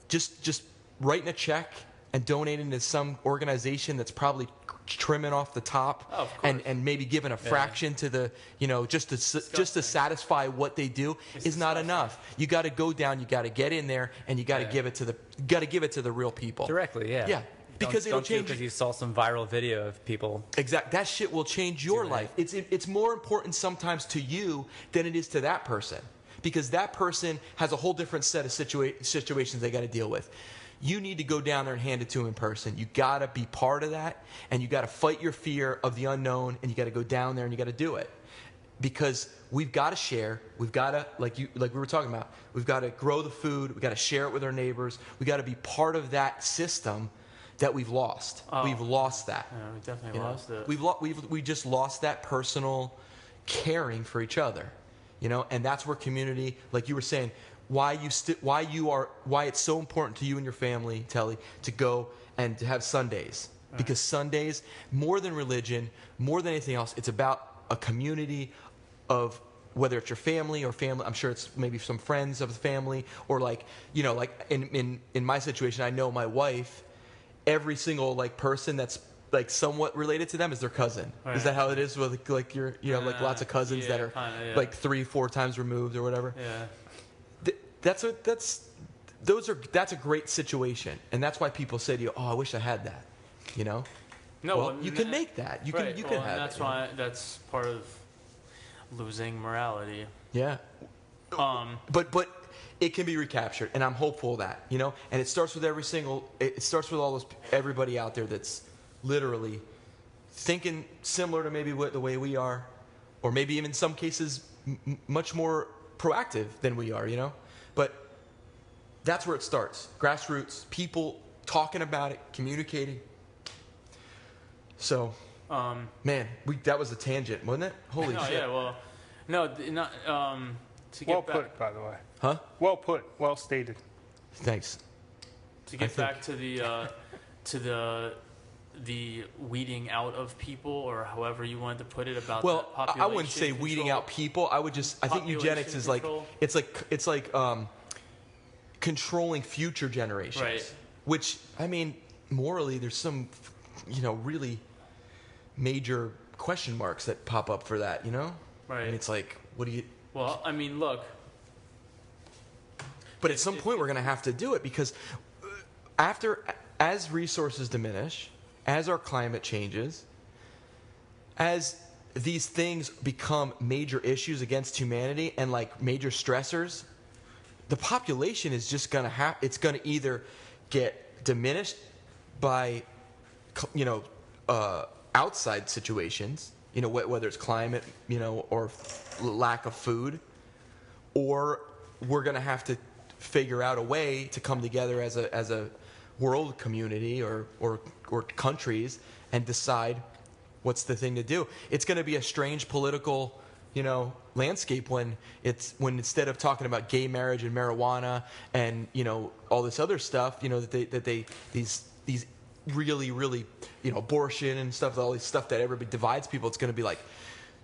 just writing a check and donating to some organization that's probably trimming off the top, and maybe giving a fraction to the, just to satisfy what they do is not enough. You got to go down, you got to get in there, and you got to give it to the real people directly. Yeah. Because it'll change. Because you saw some viral video of people. Exactly. That shit will change your life. It's more important sometimes to you than it is to that person, because that person has a whole different set of situations they got to deal with. You need to go down there and hand it to them in person. You got to be part of that, and you got to fight your fear of the unknown, and you got to go down there and you got to do it, because we've got to share. We've got to, like we were talking about, we've got to grow the food. We got to share it with our neighbors. We got to be part of that system that we've lost. We've lost that. Yeah, we definitely lost it. We just lost that personal caring for each other, and that's where community, like you were saying, why it's so important to you and your family, Telly, to go and to have Sundays. Right. Because Sundays, more than religion, more than anything else, it's about a community of, whether it's your family or family, I'm sure it's maybe some friends of the family, or in my situation, I know my wife every single like person that's like somewhat related to them is their cousin. Right. Is that how it is with like your like lots of cousins that are like 3-4 times removed or whatever? Yeah. That's a great situation, and that's why people say to you, "Oh, I wish I had that." You know? No, well, you can make that. You can have that's it. Why that's part of losing morality. Yeah. But it can be recaptured, and I'm hopeful of that, you know. And it starts with it starts with everybody out there that's literally thinking similar to maybe the way we are, or maybe even in some cases much more proactive than we are, you know. But that's where it starts. Grassroots, people talking about it, communicating. So, man, that was a tangent, wasn't it? Holy shit. Yeah, well, no, not to get well back, put, by the way. Huh? Well put, well stated. Thanks. To get back to the weeding out of people, or however you wanted to put it, about well, population I wouldn't say control. weeding out people. I think eugenics is control. it's like controlling future generations. Right. Which, I mean, morally, there's some, really major question marks that pop up for that, you know? Right. And it's like, what do you... Well, I mean, look. But at some point, we're going to have to do it, because as resources diminish, as our climate changes, as these things become major issues against humanity and like major stressors, the population is just going to it's going to either get diminished by, outside situations, whether it's climate, or lack of food, or we're going to have to figure out a way to come together as a world community or countries and decide what's the thing to do. It's going to be a strange political, landscape when instead of talking about gay marriage and marijuana and all this other stuff, these really, really, abortion and stuff, all this stuff that everybody divides people. It's going to be like,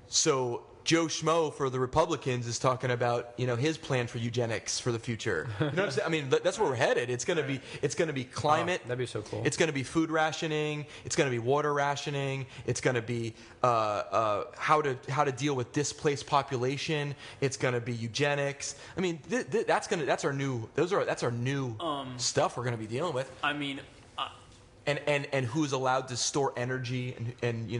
so Joe Schmo for the Republicans is talking about, his plan for eugenics for the future. You know what I'm saying? I mean, that's where we're headed. It's going to be climate. Oh, that'd be so cool. It's going to be food rationing. It's going to be water rationing. It's going to be how to deal with displaced population. It's going to be eugenics. I mean, that's our new stuff we're going to be dealing with. I mean, and who's allowed to store energy and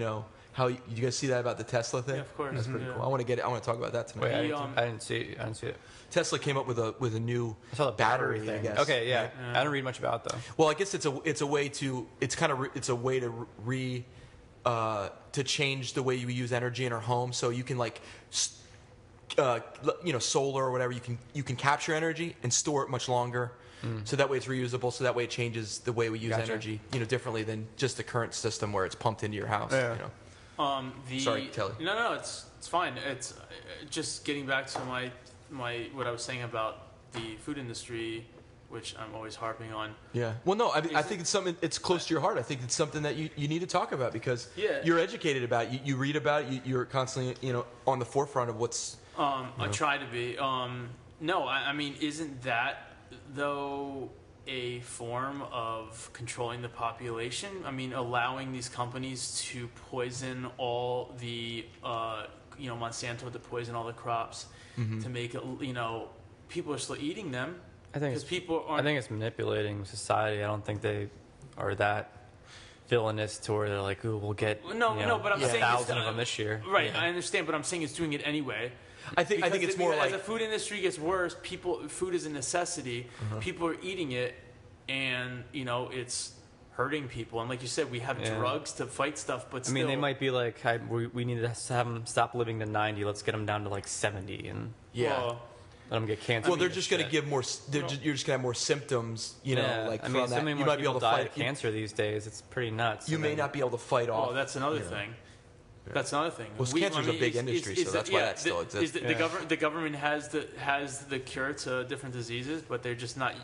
how you guys see that about the Tesla thing? Yeah, of course. That's pretty cool. I want to talk about that tonight. Wait, I didn't see it. Tesla came up with a new I saw the battery thing. I guess. Okay, yeah. I didn't read much about it though. Well, I guess it's a way to change the way you use energy in our home. So you can solar or whatever, you can capture energy and store it much longer. So that way it's reusable. So that way it changes the way we use energy, differently than just the current system where it's pumped into your house. Yeah. Sorry, Telly. No, it's fine. It's just getting back to my what I was saying about the food industry, which I'm always harping on. Yeah. Well, no, I think it's something. It's close to your heart. I think it's something that you need to talk about because you're educated about it. You read about it. You're constantly on the forefront of what's. I try to be. No, I mean, isn't that though a form of controlling the population? I mean, allowing these companies to poison all the, Monsanto to poison all the crops to make it, people are still eating them. I think it's manipulating society. I don't think they are that villainous to where they're like, ooh, we'll get but I'm saying 1,000 of them this year. Right, I understand, but I'm saying it's doing it anyway. I think it's more like as the food industry gets worse, food is a necessity. People are eating it, and it's hurting people. And like you said, we have drugs to fight stuff, but still, they might be like, we need to have them stop living to 90. Let's get them down to like 70, and let them get cancer. Well, they're just going to give more. You're just going to have more symptoms. From that. So many you more might be able to die fight of cancer these days. It's pretty nuts. You may not be able to fight off. Oh, that's another thing. That's another thing. Well, cancer's a big industry, so that's why that still exists. The government has the cure to different diseases, but they're just not,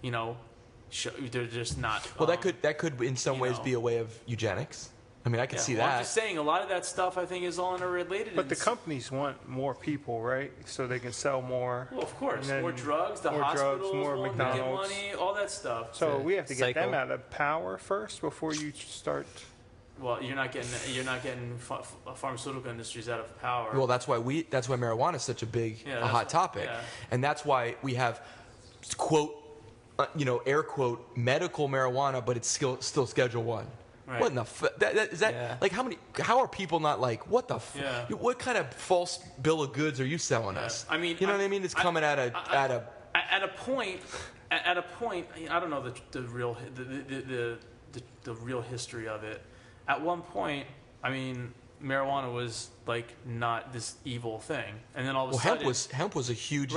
they're just not. Well, that could in some ways be a way of eugenics. I mean, I can see well, that. I'm just saying, a lot of that stuff I think is all interrelated. But the companies want more people, right? So they can sell more. Well, of course, And more then drugs, the more hospitals, drugs, more making McDonald's. money, all that stuff. So we have to get them cycle. out of power first before you start. Well, you're not getting pharmaceutical industries out of power. Well, that's why marijuana is such a big, a hot topic, and that's why we have, quote, air quote, medical marijuana, but it's still Schedule 1. Right. What in the is that like how are people not like what the what kind of false bill of goods are you selling us? I mean, you know what I mean? It's coming at a point. I don't know the real history of it. At one point, I mean, marijuana was like not this evil thing, and then all of a sudden, hemp was a huge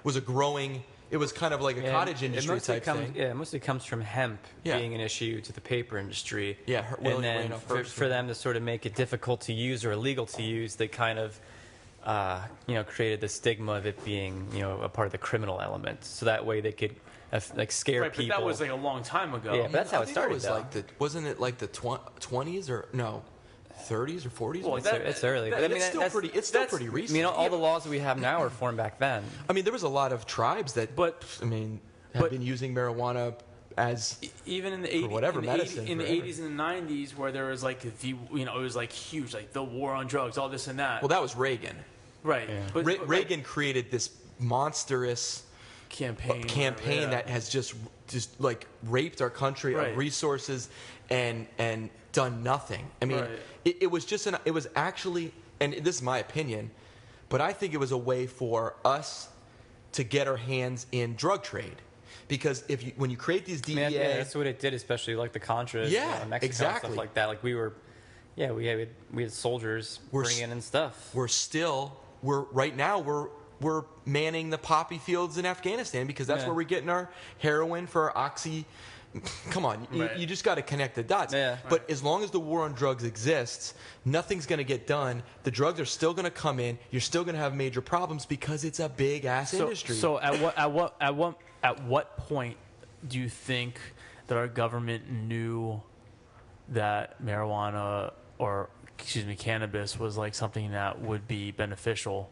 was a growing. It was kind of like a cottage industry type thing. Yeah, it mostly comes from hemp being an issue to the paper industry. Yeah, and then for them to sort of make it difficult to use or illegal to use, they kind of created the stigma of it being a part of the criminal element. So that way they could scare people. But that was like a long time ago. Yeah, but that's how it started. Wasn't it like the 20s or no? 30s or 40s? Well, it's early. But I mean, it's still pretty recent. I mean, all the laws that we have now were formed back then. I mean, there was a lot of tribes that, have been using marijuana as even in the 80s, whatever medicine in the 80s and the 90s, where there was like it was like huge, like the war on drugs, all this and that. Well, that was Reagan, right? Yeah. But Reagan created this monstrous campaign that has just like raped our country of resources and done nothing. I mean, it was just it was actually, and this is my opinion, but I think it was a way for us to get our hands in drug trade. Because when you create these DEA, that's what it did, especially like the Contras, Mexico, exactly, stuff like that. Like we had soldiers bringing in stuff. Right now we're manning the poppy fields in Afghanistan because that's where we're getting our heroin for our oxy. Come on, you just got to connect the dots. Yeah. But as long as the war on drugs exists, nothing's going to get done. The drugs are still going to come in. You're still going to have major problems because it's a big ass industry. So at what point do you think that our government knew that marijuana cannabis was like something that would be beneficial?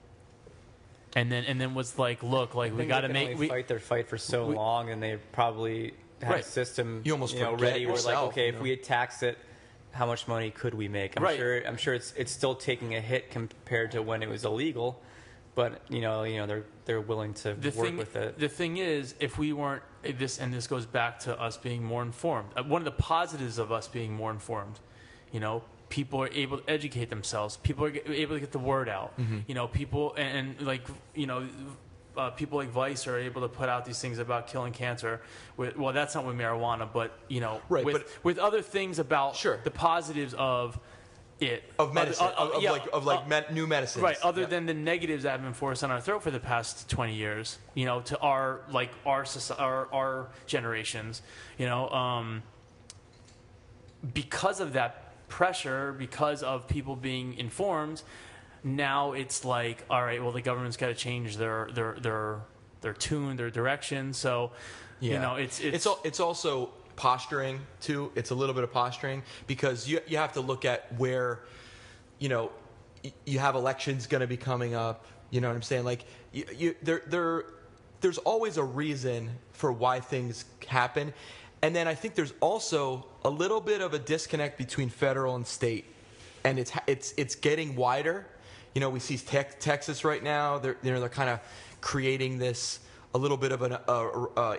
And then was like, look, like we got to fight their fight for so long, and they probably had a system ready. We're like, okay, if we had taxed it, how much money could we make? I'm sure it's still taking a hit compared to when it was illegal, but they're willing to work with it. The thing is, if we weren't this goes back to us being more informed. One of the positives of us being more informed, people are able to educate themselves. People are able to get the word out. Mm-hmm. People people like Vice are able to put out these things about killing cancer. Well, that's not with marijuana, but with other things about the positives of it, of medicine, new medicines, right? Other than the negatives that have been forced on our throat for the past 20 years, to our generations, because of that pressure, because of people being informed. Now it's like, all right, well, the government's got to change their tune, their direction. So, it's also posturing too. It's a little bit of posturing because you have to look at where, you have elections going to be coming up. You know what I'm saying? Like there's always a reason for why things happen, and then I think there's also a little bit of a disconnect between federal and state, and it's getting wider. We see Texas right now. They're kind of creating this a little bit of an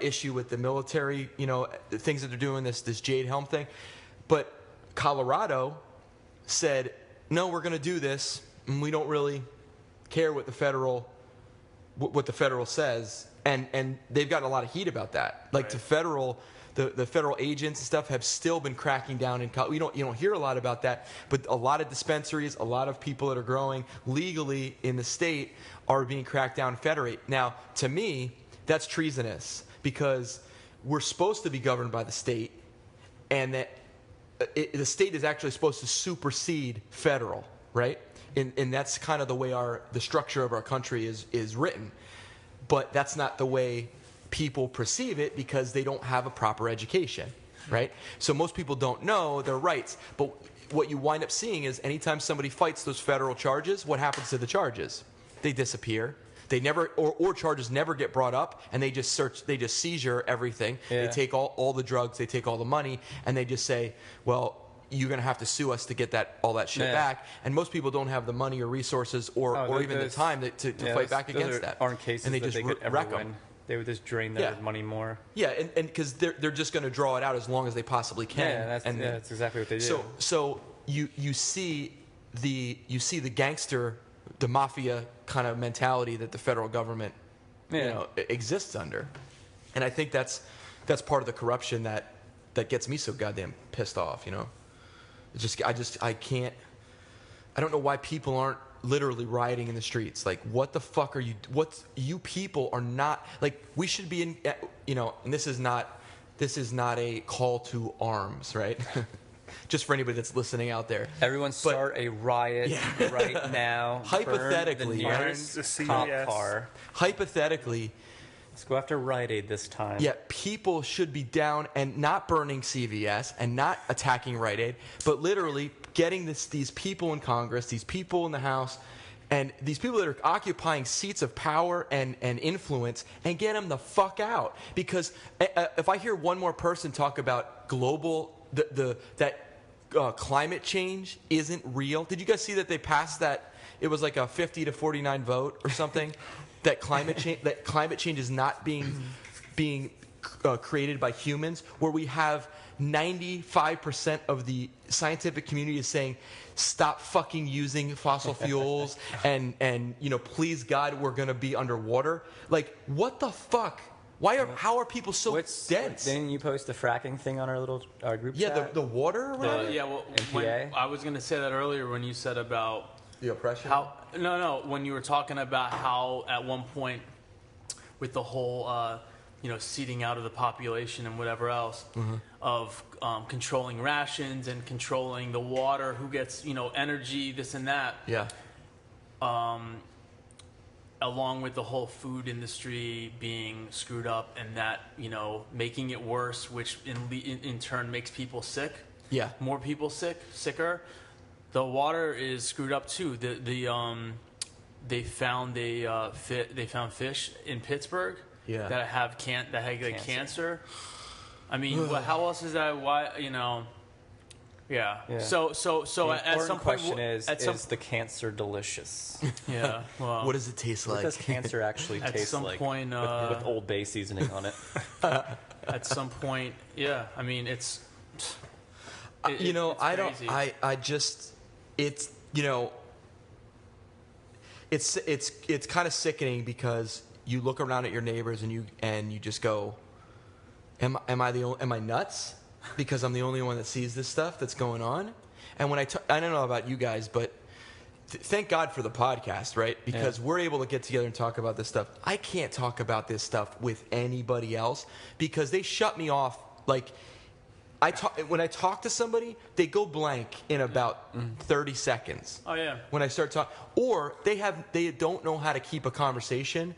issue with the military. Things that they're doing this Jade Helm thing, but Colorado said no, we're going to do this, and we don't really care what the federal says, and they've gotten a lot of heat about that. Like the federal agents and stuff have still been cracking down in Colorado. You don't hear a lot about that, but a lot of dispensaries, a lot of people that are growing legally in the state are being cracked down federally. Now, to me, that's treasonous because we're supposed to be governed by the state, and that the state is actually supposed to supersede federal, right? And that's kind of the way the structure of our country is written. But that's not the way people perceive it because they don't have a proper education, right? So most people don't know their rights. But what you wind up seeing is anytime somebody fights those federal charges, what happens to the charges? They disappear. They never, or charges never get brought up, and they just seizure everything. Yeah. They take all the drugs, they take all the money, and they just say, well, you're going to have to sue us to get all that shit back. And most people don't have the money or resources or even the time to fight back against that. Aren't cases and they that just they could ever wreck win. them. They would just drain their money more. Yeah, and because they're just going to draw it out as long as they possibly can. Yeah, that's exactly what they do. So you see the gangster, the mafia kind of mentality that the federal government exists under, and I think that's part of the corruption that gets me so goddamn pissed off. I can't. I don't know why people aren't literally rioting in the streets. Like, what the fuck are you? You people are not like. We should be in. And this is not a call to arms, right? Just for anybody that's listening out there. Everyone start a riot right now. Hypothetically, burn the nearest cop car. Hypothetically, let's go after Rite Aid this time. Yeah, people should be down and not burning CVS and not attacking Rite Aid, but literally getting these people in Congress, these people in the House, and these people that are occupying seats of power and influence, and get them the fuck out. Because if I hear one more person talk about global climate change isn't real. Did you guys see that they passed that? It was like a 50-49 vote or something. that climate change is not being created by humans. Where we have 95% of the scientific community is saying, stop fucking using fossil fuels, and please God, we're gonna be underwater. Like, what the fuck? How are people so dense? Didn't you post the fracking thing on our little group chat? Yeah, the water. I was going to say that earlier when you said about the oppression. When you were talking about how at one point with the whole seeding out of the population and whatever else of controlling rations and controlling the water, who gets energy, this and that. Yeah. Along with the whole food industry being screwed up and that, making it worse, which in turn makes people sick. Yeah. More people sicker. The water is screwed up too. They found fish in Pittsburgh that had cancer. I mean, how else is that? Why, Yeah. So the at some point, question is the cancer delicious? Yeah. Well, what does it taste like? What does cancer actually taste like? At some point, with Old Bay seasoning on it. At some point, yeah. I mean, it's crazy. It's kind of sickening because you look around at your neighbors and you just go, am I nuts? Because I'm the only one that sees this stuff that's going on. And when I don't know about you guys, but thank God for the podcast, right? Because we're able to get together and talk about this stuff. I can't talk about this stuff with anybody else because they shut me off. Like, when I talk to somebody, they go blank in about 30 seconds. Oh yeah. When I start talking, or they don't know how to keep a conversation.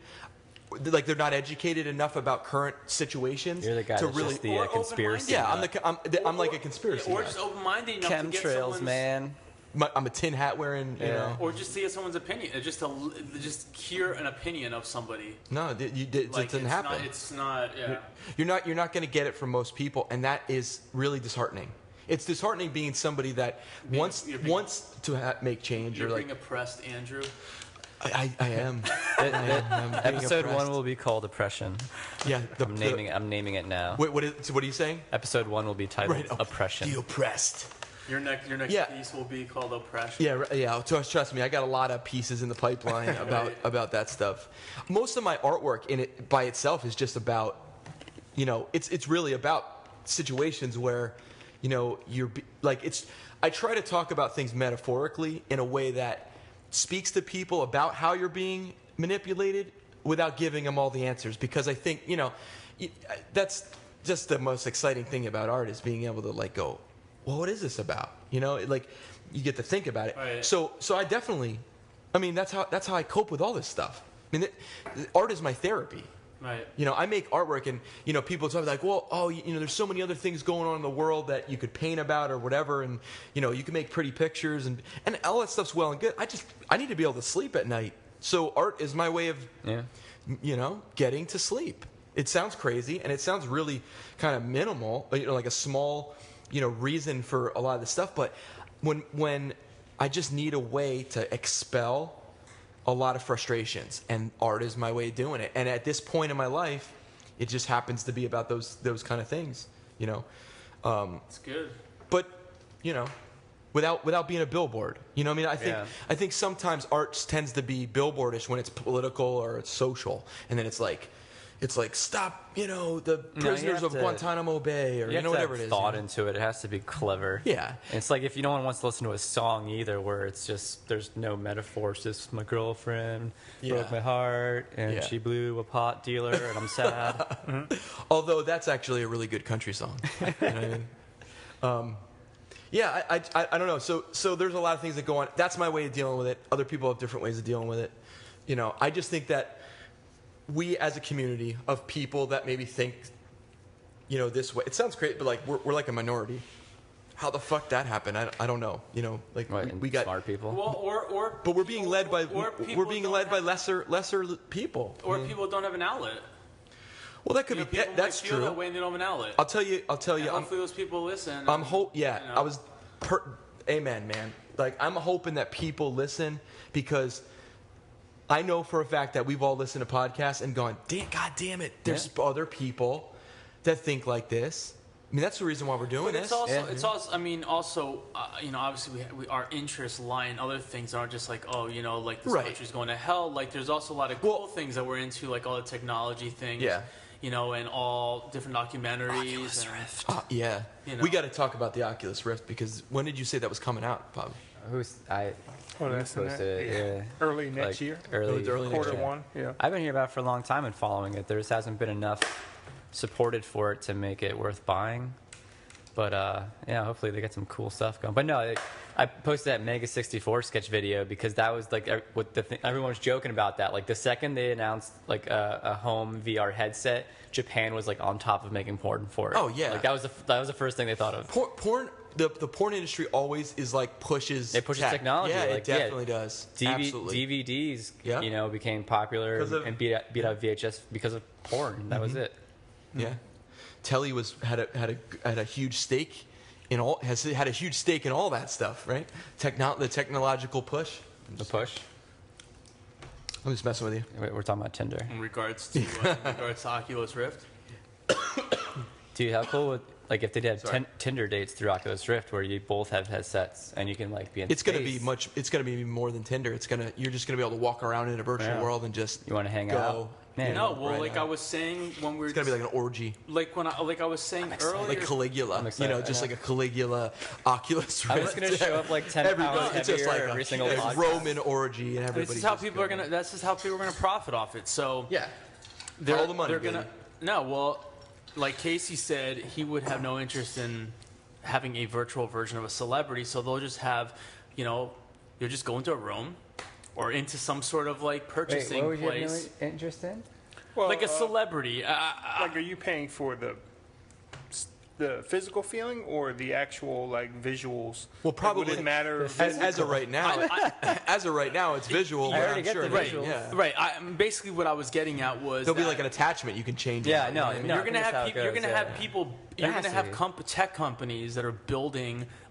Like, they're not educated enough about current situations. You're the guy to that's really just the conspiracy. Yeah, I'm like a conspiracy. Or guy. just open-minded enough to get Chemtrails, man. I'm a tin hat wearing, you know. Or just to get someone's opinion, just hear an opinion of somebody. No, it doesn't happen. It's not. Yeah. You're not going to get it from most people, and that is really disheartening. It's disheartening being somebody that wants to make change. You're being oppressed, Andrew. I am. Episode 1 will be called Oppression. Yeah, I'm naming it now. Wait, what are you saying? Episode 1 will be titled Oppression. The oppressed. Your next piece will be called Oppression. Yeah. Trust me, I got a lot of pieces in the pipeline about that stuff. Most of my artwork in it by itself is just about, it's really about situations where, I try to talk about things metaphorically in a way that speaks to people about how you're being manipulated without giving them all the answers, because I think that's just the most exciting thing about art, is being able to go, well, what is this about? You get to think about it. Right. So I definitely, that's how I cope with all this stuff. Art is my therapy. Right. You know, I make artwork, and you know, people talk like, well, oh, you know, there's so many other things going on in the world that you could paint about or whatever, and you know, you can make pretty pictures, and all that stuff's well and good. I need to be able to sleep at night, so art is my way of, you know, getting to sleep. It sounds crazy, and it sounds really kind of minimal, you know, like a small, you know, reason for a lot of this stuff. But when I just need a way to expel a lot of frustrations, and art is my way of doing it. And at this point in my life, it just happens to be about those kind of things, you know. It's good. But you know, without being a billboard, you know what I mean? I think sometimes art tends to be billboardish when it's political or it's social, and then it's like stop, you know, the prisoners of Guantanamo Bay, or you know, whatever it is. Thought into it. It has to be clever. Yeah. And it's like if no one wants to listen to a song either, where it's just there's no metaphors. Just my girlfriend broke my heart, and she blew a pot dealer, and I'm sad. Although that's actually a really good country song. You know what I mean? Yeah, I don't know. So there's a lot of things that go on. That's my way of dealing with it. Other people have different ways of dealing with it. You know, I just think that we as a community of people that maybe think, you know, this way. It sounds great, but like we're like a minority. How the fuck that happened? I don't know. You know, like we got smart people. Well, but we're being led by lesser people. Or people don't have an outlet. Well, that could be. People That's feel true. That way and they don't have an outlet. I'll tell you. And hopefully those people listen. Amen, man. Like I'm hoping that people listen, because I know for a fact that we've all listened to podcasts and gone, God damn it, there's other people that think like this. I mean, that's the reason why we're doing this. It's also. I mean, also, you know, obviously, our interests lie in other things that aren't just like, oh, you know, like this country's going to hell. Like, there's also a lot of cool things that we're into, like all the technology things. Yeah. You know, and all different documentaries. Oculus Rift. Yeah. You know. We got to talk about the Oculus Rift, because when did you say that was coming out, Bob? That's early next year. Early quarter one. Yeah. I've been hearing about it for a long time and following it. There just hasn't been enough supported for it to make it worth buying. But yeah, hopefully they get some cool stuff going. But no, I posted that Mega 64 sketch video because that was like what everyone was joking about that. Like the second they announced like a home VR headset, Japan was like on top of making porn for it. Oh yeah, like that was the first thing they thought of. Porn. The porn industry always is like pushes. It pushes technology. Yeah, like, it definitely does. Absolutely. DVDs, you know, became popular and beat out VHS because of porn. That was it. Yeah, Telly had a huge stake in all had a huge stake in all that stuff, right? The technological push. The push. I'm just messing with you. We're talking about Tinder. In regards to Oculus Rift. Dude, how cool would like if they did have Tinder dates through Oculus Rift where you both have headsets and you can like be in It's going to be more than Tinder. You're just going to be able to walk around in a virtual world and just you want to hang out. Man, no, well, like I was saying when we were, it's gonna be like an orgy. Like I was saying earlier, like Caligula, you know, just like a Caligula Oculus Rift. I was gonna show up like 10 pounds it's just like every single Roman orgy, and everybody. This is how people are gonna. That's just how people are gonna profit off it. So yeah, all the money. They're gonna. No, well, like Casey said, he would have no interest in having a virtual version of a celebrity. So they'll just have, you know, you'll just go into a room. Or into some sort of like purchasing place. What would you place. have no interest in? Well, like a celebrity. Like, are you paying for the physical feeling or the actual like visuals? Well, probably would it matter as of right now. As of right now, it's visual. I already get sure the visuals. Yeah. Right. Basically, what I was getting at was there'll be like an attachment you can change. Yeah, it, no, you know no. You're gonna have people. You're gonna have tech companies that are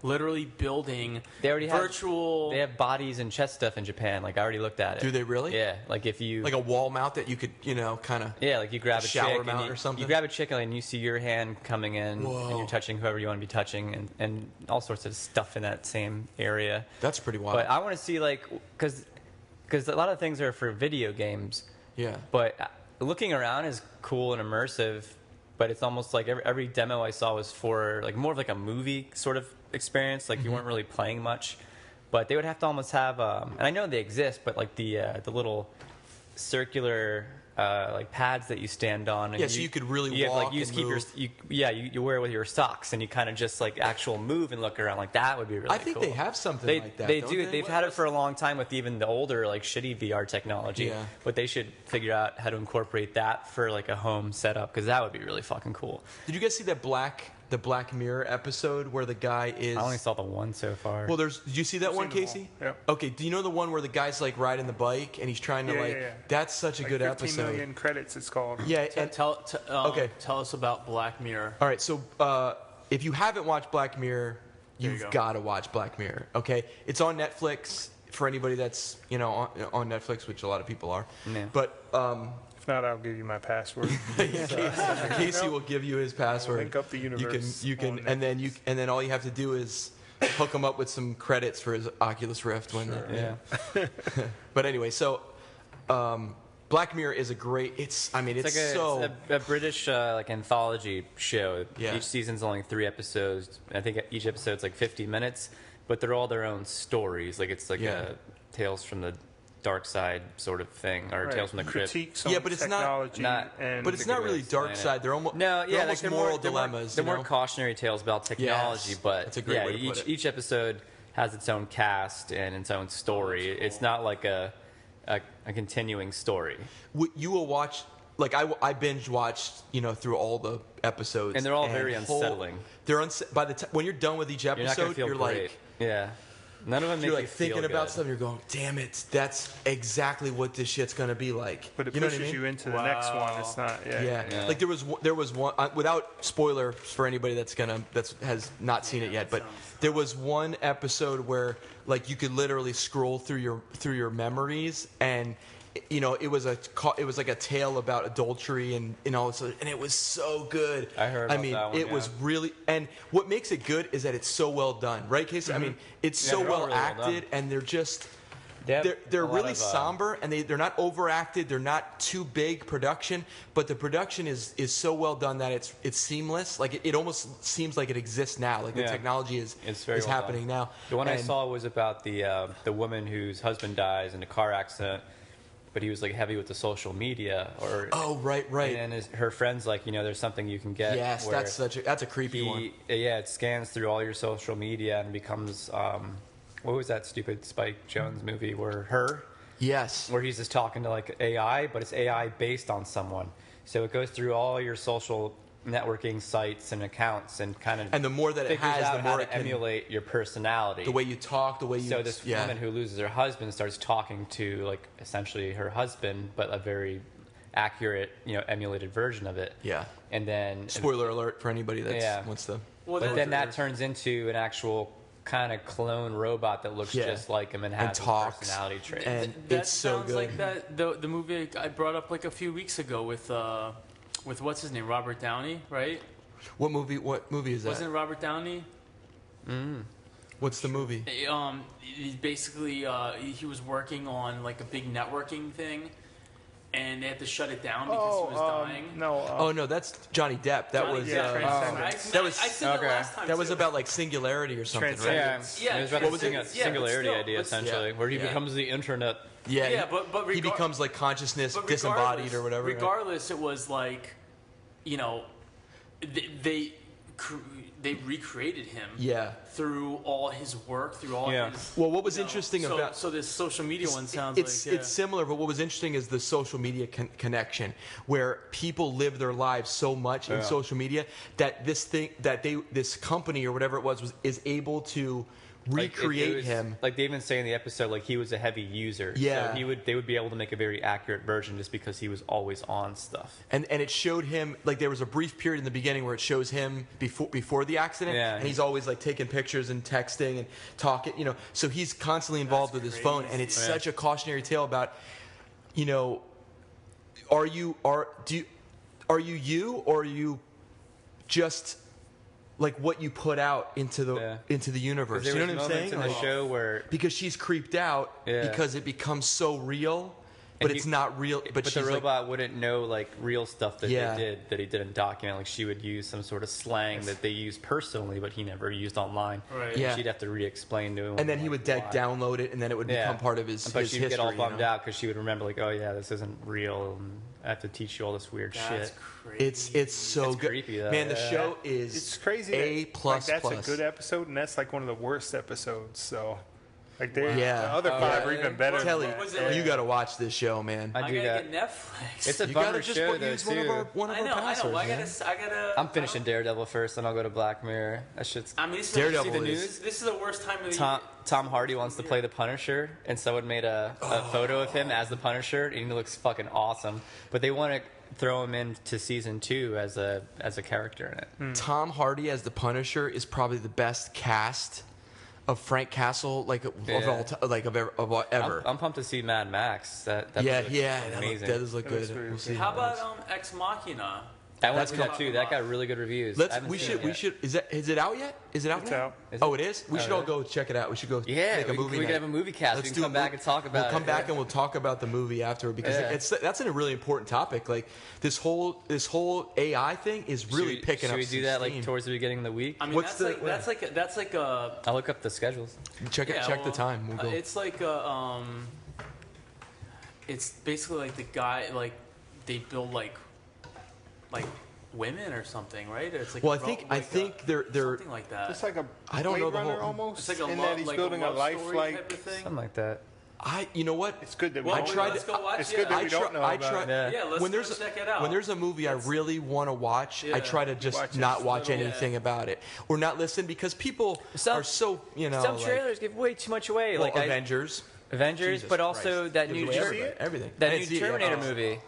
literally building. They already virtual. They have bodies and chest stuff in Japan. Like I already looked at it. Do they really? Yeah. Like if you like a wall mount that you could, you know, kind of. Yeah, like you grab a shower chick mount or something. You grab a chick and you see your hand coming in, Whoa. and you're touching whoever you want to be touching, and all sorts of stuff in that same area. That's pretty wild. But I want to see like because a lot of things are for video games. Yeah. But looking around is cool and immersive. But it's almost like every demo I saw was for like more of like a movie sort of experience. Like you weren't really playing much, but they would have to almost have. And I know they exist, but like the little circular like pads that you stand on. And so you could really you walk like, you just and keep move. you wear it with your socks, and you kind of just like actual move and look around. Like that would be really cool. I think they have something like that. They don't do. They? They've had it for a long time with even the older like shitty VR technology. Yeah. But they should figure out how to incorporate that for like a home setup, because that would be really fucking cool. Did you guys see that the Black Mirror episode where the guy is? I only saw the one so far. Well, did you see that one, Casey? Yep. Okay. Do you know the one where the guy's like riding the bike and he's trying to That's such a like good 15 episode. 15 million credits, it's called. Yeah. Tell us about Black Mirror. All right. So if you haven't watched Black Mirror, you've got to watch Black Mirror. Okay. It's on Netflix for anybody that's on Netflix, which a lot of people are. Yeah. But if not, I'll give you my password. Casey will give you his password. Link up the universe. You can, and then all you have to do is hook him up with some credits for his Oculus Rift. But anyway, so Black Mirror is a great. It's a British like anthology show. Yeah. Each season's only 3 episodes. I think each episode's like 50 minutes, but they're all their own stories. Like it's like a Tales from the Dark Side sort of thing, or Tales from the Crypt. But it's not really dark side. They're almost almost moral dilemmas. They're more cautionary tales about technology, Yes, but that's a great way to put it. each episode has its own cast and its own story. It's not like a continuing story. You will watch. Like I binge watched, through all the episodes, and they're all very unsettling. By the time when you're done with each episode, you're like, yeah. None of them make you're you like feel thinking good. about stuff. You're going, damn it, that's exactly what this shit's gonna be like. But it you know pushes what I mean? you into the next one. It's not. Yeah. Like there was one without spoilers for anybody that has not seen it yet, but there was one episode where like you could literally scroll through your memories, and it was like a tale about adultery and all this, and it was so good. I heard about that one, it was really, and what makes it good is that it's so well done, right, Casey? Mm-hmm. I mean, it's so well really acted, and they're just they're really somber, and they're not overacted. They're not too big production, but the production is so well done that it's seamless. Like it almost seems like it exists now. Like the technology is happening now. The one I saw was about the woman whose husband dies in a car accident, but he was like heavy with the social media. Right. And her friend's like, there's something you can get. Yes, that's a creepy one. Yeah, it scans through all your social media and becomes what was that stupid Spike Jonze movie where Her? Yes. Where he's just talking to like AI, but it's AI based on someone. So it goes through all your social networking sites and accounts and kind of, and the more that it has, the more it can emulate your personality, the way you talk, the way you. So this woman who loses her husband starts talking to like essentially her husband, but a very accurate, emulated version of it. Yeah. And then spoiler alert for anybody that wants to. But then that turns into an actual kind of clone robot that looks just like him and has talks, personality traits. And that it's so sounds good. like that the movie I brought up like a few weeks ago with what's his name, Robert Downey, right? What movie is that? Wasn't it Robert Downey? What's the movie? Basically, he was working on like a big networking thing, and they had to shut it down because he was dying. No, that's Johnny Depp. That was that was about like singularity or something, right? Yeah, it was about a singularity idea essentially, where he becomes the internet. But he becomes like consciousness disembodied or whatever. Regardless, it was like, they recreated him. Through all his work, through all his. Well, what was interesting about this social media one sounds it's similar, but what was interesting is the social media connection, where people live their lives so much in social media that this company or whatever it was is able to recreate him. Like they even say in the episode, like he was a heavy user. Yeah. So they would be able to make a very accurate version just because he was always on stuff. And it showed him, like there was a brief period in the beginning where it shows him before the accident, and he's always like taking pictures and texting and talking, so he's constantly involved with his phone, and it's such a cautionary tale about, are you or are you just like what you put out into the universe. You know what I'm saying? In the show where because she's creeped out because it becomes so real, but it's not real. But the robot wouldn't know like real stuff that he didn't document. Like she would use some sort of slang that they use personally, but he never used online. Right. Yeah. She'd have to re-explain to him. And then he would download it, and then it would become part of his. But his she'd history, get all bummed out because she would remember like, oh yeah, this isn't real. And I have to teach you all this weird shit. Crazy. It's so it's good, creepy, though. man. The show is It's crazy. A plus. Like, that's a good episode, and that's like one of the worst episodes. So, like, the other Oh, five are even better. Telly, than you got to watch this show, man. I do gotta that. get Netflix. It's a You bummer gotta just show though use too. one of our I know. passwords. I gotta. I'm finishing Daredevil first, then I'll go to Black Mirror. That shit's. I mean, this is Daredevil see the is- news. This is the worst time of the Tom Hardy wants to play the Punisher, and someone made a photo of him as the Punisher, and he looks fucking awesome. But they want to throw him into season 2 as a character in it. Tom Hardy as the Punisher is probably the best cast of Frank Castle, like of all ever. I'm pumped to see Mad Max. That looks amazing. That does look good. We'll see. How about Ex Machina? That's that too. That got really good reviews. We should. Is it out yet? Is it out? It's now? out. Oh, it is. We should all go check it out. We should go. Yeah, make a movie. we could have a movie cast. Let's we can come back and talk about it. We'll come back and we'll talk about the movie afterward because that's a really important topic. Like this whole AI thing is really picking up. Should we do that like towards the beginning of the week? I mean, that's like a. I'll look up the schedules. Check the time. We'll go. It's like a It's basically like the guy like they build like women or something, right? It's like I think they're something like that. It's like a I don't Blade know the Runner whole- almost. It's like a in love, that he's like building a love life story like. type of thing. Something like that. You know what? It's good that Well, we don't. let's go watch It's it. good that I we don't know about. Yeah, let's go check it out. When there's a movie I really want to watch, I try to just Watch not just watch little- anything about it or not listen because people are so Some trailers give way too much away. Well, Like Avengers, Avengers, but also that Gives new away everything. everything. I that didn't new see it yet. Terminator movie.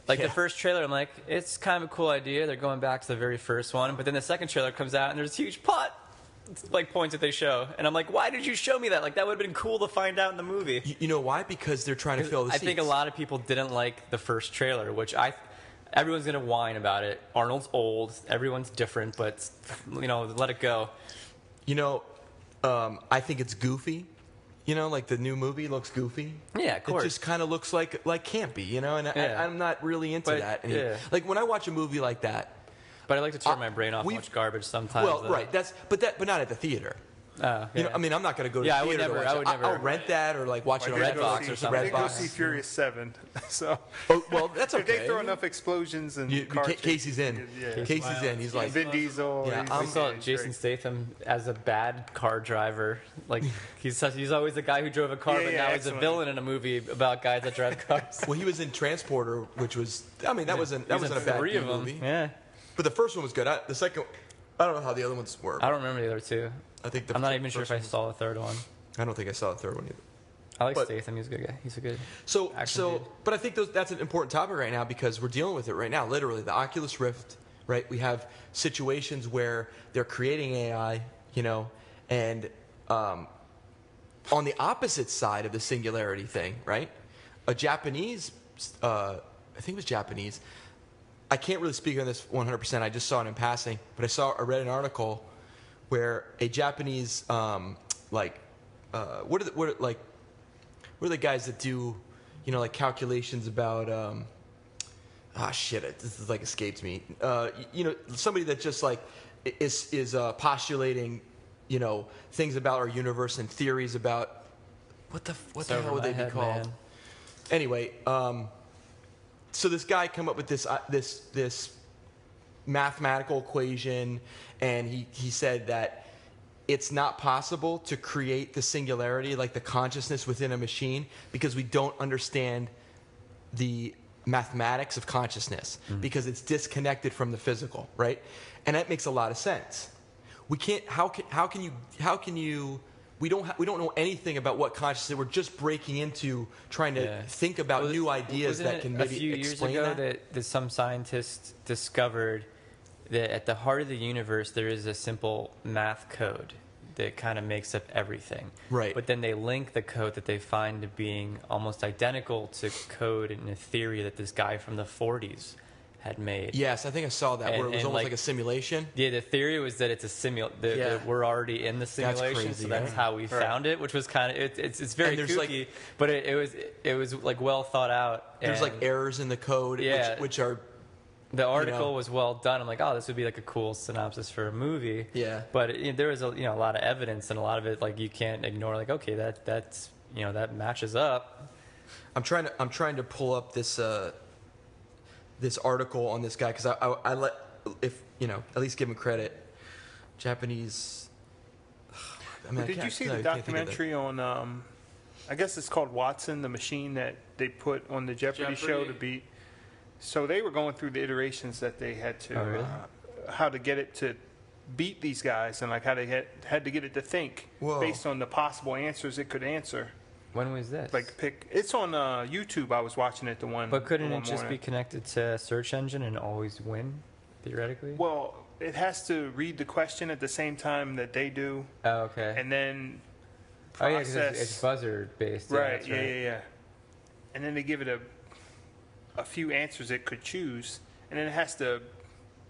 Like Yeah. the first trailer, I'm like, it's kind of a cool idea. They're going back to the very first one, but then the second trailer comes out and there's a huge plot like points that they show, and I'm like, why did you show me that? Like that would have been cool to find out in the movie. You know why? Because they're trying to fill the I seats. think a lot of people didn't like the first trailer, which everyone's gonna whine about it. Arnold's old, everyone's different, but let it go. I think it's goofy. Like the new movie looks goofy. Yeah, of course. It just kind of looks like campy, and I'm not really into But, that. yeah. Like when I watch a movie like that. But I like to turn my brain off and watch garbage sometimes. Well, right. But not at the theater. Yeah. I mean, I'm not going to go to Yeah, the I would theater never- to watch I it. would never- I'll rent that or like watch it on Redbox Redbox or or something. I think go Redbox. see Furious 7. So Well, that's okay. if they throw enough explosions and car Casey's in. chases, Casey's in. He's like, Vin Diesel. Yeah, he's I I'm saw great. Jason Statham as a bad car driver. Like he's always the guy who drove a car, Yeah, but yeah, now he's a excellent. villain in a movie about guys that drive cars. well, he was in Transporter, which was, that wasn't a bad Three of them. movie. Yeah, But the first one was good. The second, I don't know how the other ones were. I don't remember the other two. I think I'm not even sure if I saw the third one. I don't think I saw the third one either. I like But- Statham. He's a good guy. He's a good. So, Action dude. but I think that's an important topic right now because we're dealing with it right now. Literally, the Oculus Rift, right? We have situations where they're creating AI, and on the opposite side of the singularity thing, right? A Japanese, I think it was Japanese. I can't really speak on this 100%. I just saw it in passing, but I read an article where a Japanese, what are the guys that do, like calculations about, this is like escapes me. Somebody that just like is postulating, things about our universe and theories about what the hell would they be called? Man. Anyway, so this guy come up with this mathematical equation, and he said that it's not possible to create the singularity, like the consciousness within a machine, because we don't understand the mathematics of consciousness, because it's disconnected from the physical, right? And that makes a lot of sense. We can't. How can you? We don't know anything about what consciousness. We're just breaking into trying to think about new ideas that can maybe a few explain years ago that some scientists discovered that at the heart of the universe there is a simple math code that kind of makes up everything. Right. But then they link the code that they find to being almost identical to code in a theory that this guy from the 40s had made. Yes, I think I saw that, where it was almost like a simulation. Yeah, the theory was that it's a that we're already in the simulation, crazy, so that's how we found it, which was kind of it's very kooky, but it was like well thought out. There's like errors in the code, which are. The article was well done. I'm like, oh, this would be like a cool synopsis for a movie. Yeah. But there was a lot of evidence, and a lot of it like you can't ignore. Like, okay, that's that matches up. I'm trying to pull up this this article on this guy because I let at least give him credit. Japanese. I mean, did you see the documentary on? I guess it's called Watson, the machine that they put on the Jeopardy show to beat. So they were going through the iterations that they had to, how to get it to beat these guys, and like how they had to get it to think based on the possible answers it could answer. When was this? Like it's on YouTube. I was watching it. But couldn't it just be connected to a search engine and always win, theoretically? Well, it has to read the question at the same time that they do. Oh, okay. And then process. Oh yeah, because it's buzzer based. Right. Yeah. And then they give it a few answers it could choose, and then it has to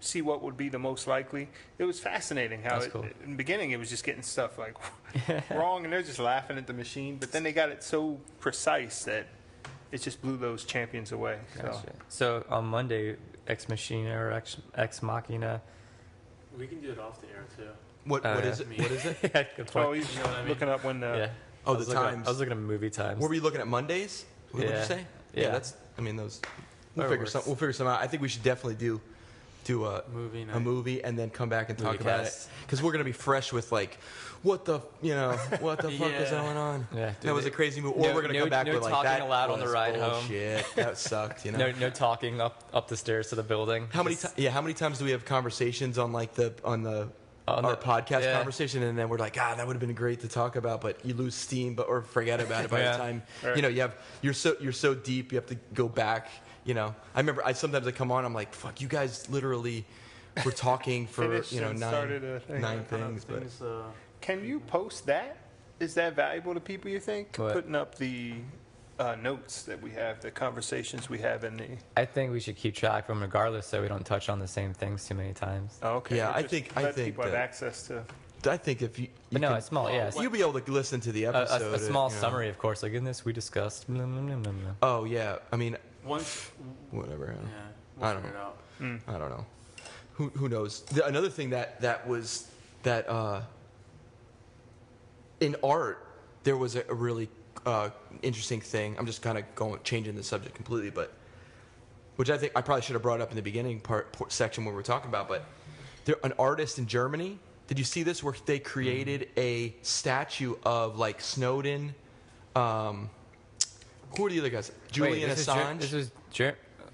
see what would be the most likely. It was fascinating how cool. In the beginning it was just getting stuff like wrong, and they're just laughing at the machine, but then they got it so precise that it just blew those champions away. So on Monday, Ex Machina or Ex Machina. We can do it off the air too. What is it? What is it? Yeah, good point. Oh, he's looking up when the... Yeah. Oh, the times. I was looking at movie times. Were you looking at Mondays? What did you say? Yeah, that's... I mean, those... We'll figure some out. I think we should definitely do a movie and then come back and talk about it, because we're gonna be fresh with like what the fuck is going on. Yeah, that was a crazy movie. Or we're gonna come back with like that. No talking aloud on the ride home. Shit, that sucked. No talking up the stairs to the building. How many times do we have conversations on like our podcast conversation, and then we're like, that would have been great to talk about, but you lose steam, or forget about it by the time you're so deep, you have to go back. I remember sometimes I come on, I'm like, fuck, you guys literally were talking for nine things. But can you post that? Is that valuable to people, you think? What? Putting up the notes that we have, the conversations we have in the... I think we should keep track of them regardless, so we don't touch on the same things too many times. Oh, okay. Yeah, I think people have access to... I think if you no, it's small. Yeah, you'll be able to listen to the episode. A small summary, of course. Like in this, we discussed. Blah, blah, blah, blah. Oh yeah, I mean, whatever. I don't know. I don't know. Who knows? Another thing that was in art, there was a really interesting thing. I'm just kind of changing the subject completely, but which I think I probably should have brought up in the beginning section when we were talking about. But an artist in Germany. Did you see this, where they created a statue of like Snowden? Who are the other guys? Julian Assange.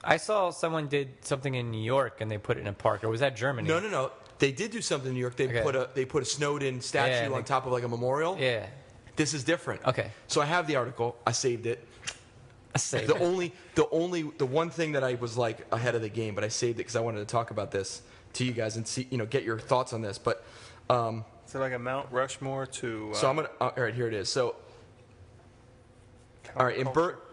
I saw someone did something in New York and they put it in a park. Or was that Germany? No. They did do something in New York. They put a Snowden statue on top of like a memorial. Yeah. This is different. Okay. So I have the article. I saved it. The one thing that I was like ahead of the game, but I saved it because I wanted to talk about this to you guys and see, get your thoughts on this. But is it like a Mount Rushmore to? So I'm gonna. All right, here it is. So, all right,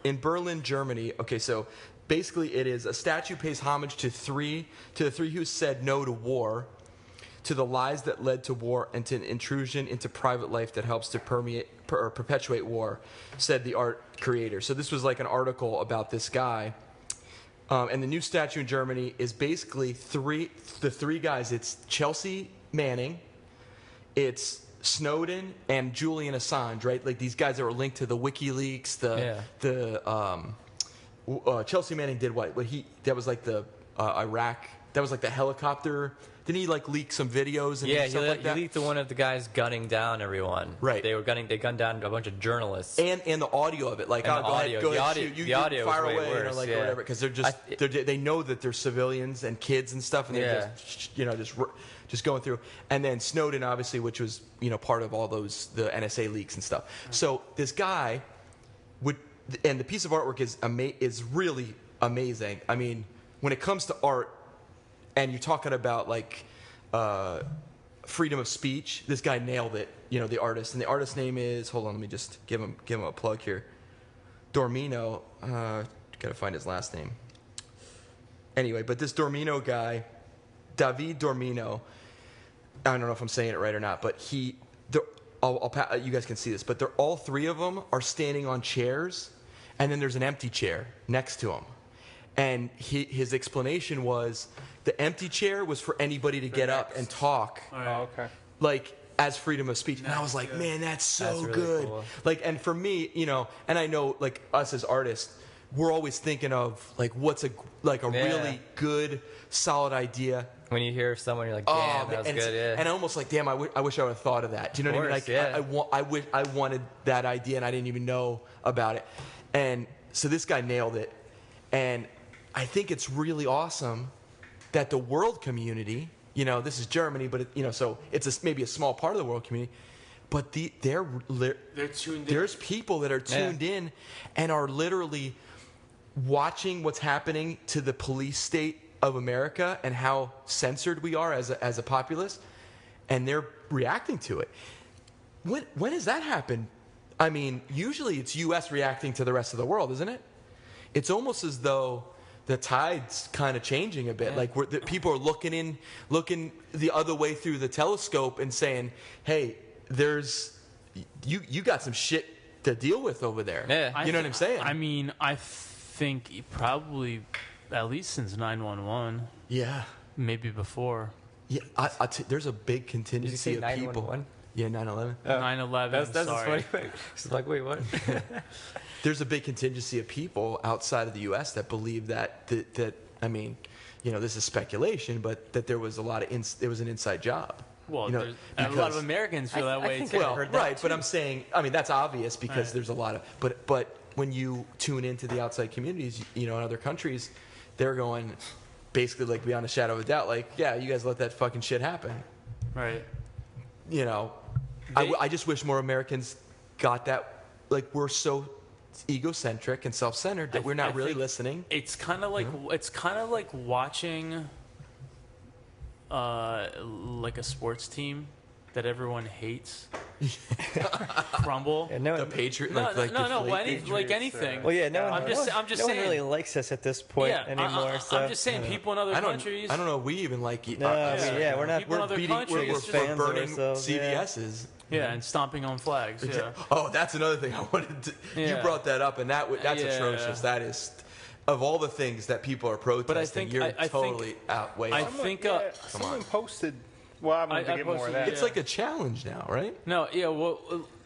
in Berlin, Germany. Okay, so basically, it is a statue pays homage to the three who said no to war, to the lies that led to war, and to an intrusion into private life that helps to perpetuate war, said the art creator. So this was like an article about this guy. And the new statue in Germany is basically the three guys. It's Chelsea Manning, it's Snowden, and Julian Assange, right? Like these guys that were linked to the WikiLeaks. Chelsea Manning did what? That was like the Iraq. That was like the helicopter. Didn't he like leak some videos and stuff like that? He leaked one of the guys gunning down everyone. Right. They gunned down a bunch of journalists. And the audio of it, like go ahead, you audio fire was way away worse, or like whatever, because they know that they're civilians and kids and stuff, and they're just going through. And then Snowden, obviously, which was part of all the NSA leaks and stuff. So this guy and the piece of artwork is really amazing. I mean, when it comes to art. And you're talking about like freedom of speech. This guy nailed it, the artist. And the artist's name is, hold on, let me just give him a plug here. Dormino. Gotta find his last name. anyway, but this Dormino guy, David Dormino, I don't know if I'm saying it right or not, but you guys can see this, but all three of them are standing on chairs, and then there's an empty chair next to them. And his explanation was the empty chair was for anybody to get up and talk. Oh, okay. Like, as freedom of speech. And I was like, man, that's really good. Cool. Like, and for me, and I know, like, us as artists, we're always thinking of, like, what's a really good, solid idea. When you hear someone, you're like, damn, that was good, yeah. And I'm almost like, damn, I wish I would have thought of that. Do you know what I mean? Like, I wanted that idea, and I didn't even know about it. And so this guy nailed it. And I think it's really awesome that the world community, this is Germany, but so it's maybe a small part of the world community, but they're tuned in. There's people that are tuned in and are literally watching what's happening to the police state of America and how censored we are as a populace, and they're reacting to it. When has that happened? I mean, usually it's U.S. reacting to the rest of the world, isn't it? It's almost as though the tide's kind of changing a bit. Like people are looking the other way through the telescope and saying, "Hey, you got some shit to deal with over there." Yeah. You know what I'm saying? I mean, I think probably at least since 9/11. Yeah. Maybe before. Yeah. There's a big contingency of people. Yeah, 9/11. 9/11. That's sorry. A funny thing. It's like, wait, what? There's a big contingency of people outside of the U.S. that believe that I mean, this is speculation, but that there was a lot of there was an inside job. Well, a lot of Americans feel that way too. Well, right, but I'm saying, I mean, that's obvious because there's a lot of, but when you tune into the outside communities, in other countries, they're going basically like beyond a shadow of a doubt, like, yeah, you guys let that fucking shit happen. Right. I just wish more Americans got that. Like, we're so egocentric and self-centered that we're not really listening. It's kind of like watching like a sports team that everyone hates crumble. Yeah, the Patriots, like anything. Well, yeah, I'm just no saying. one really likes us at this point anymore. I'm just saying, people in other countries. I don't know. We even like. We're not. People in other countries we're burning CVS's. Yeah, and stomping on flags. Yeah. Oh, that's another thing I wanted to. You brought that up, and that's atrocious. That is, of all the things that people are protesting, but I think you're totally outweighed. I think someone posted. Well, I'm going to get more of that. It's like a challenge now, right? No, yeah. Well,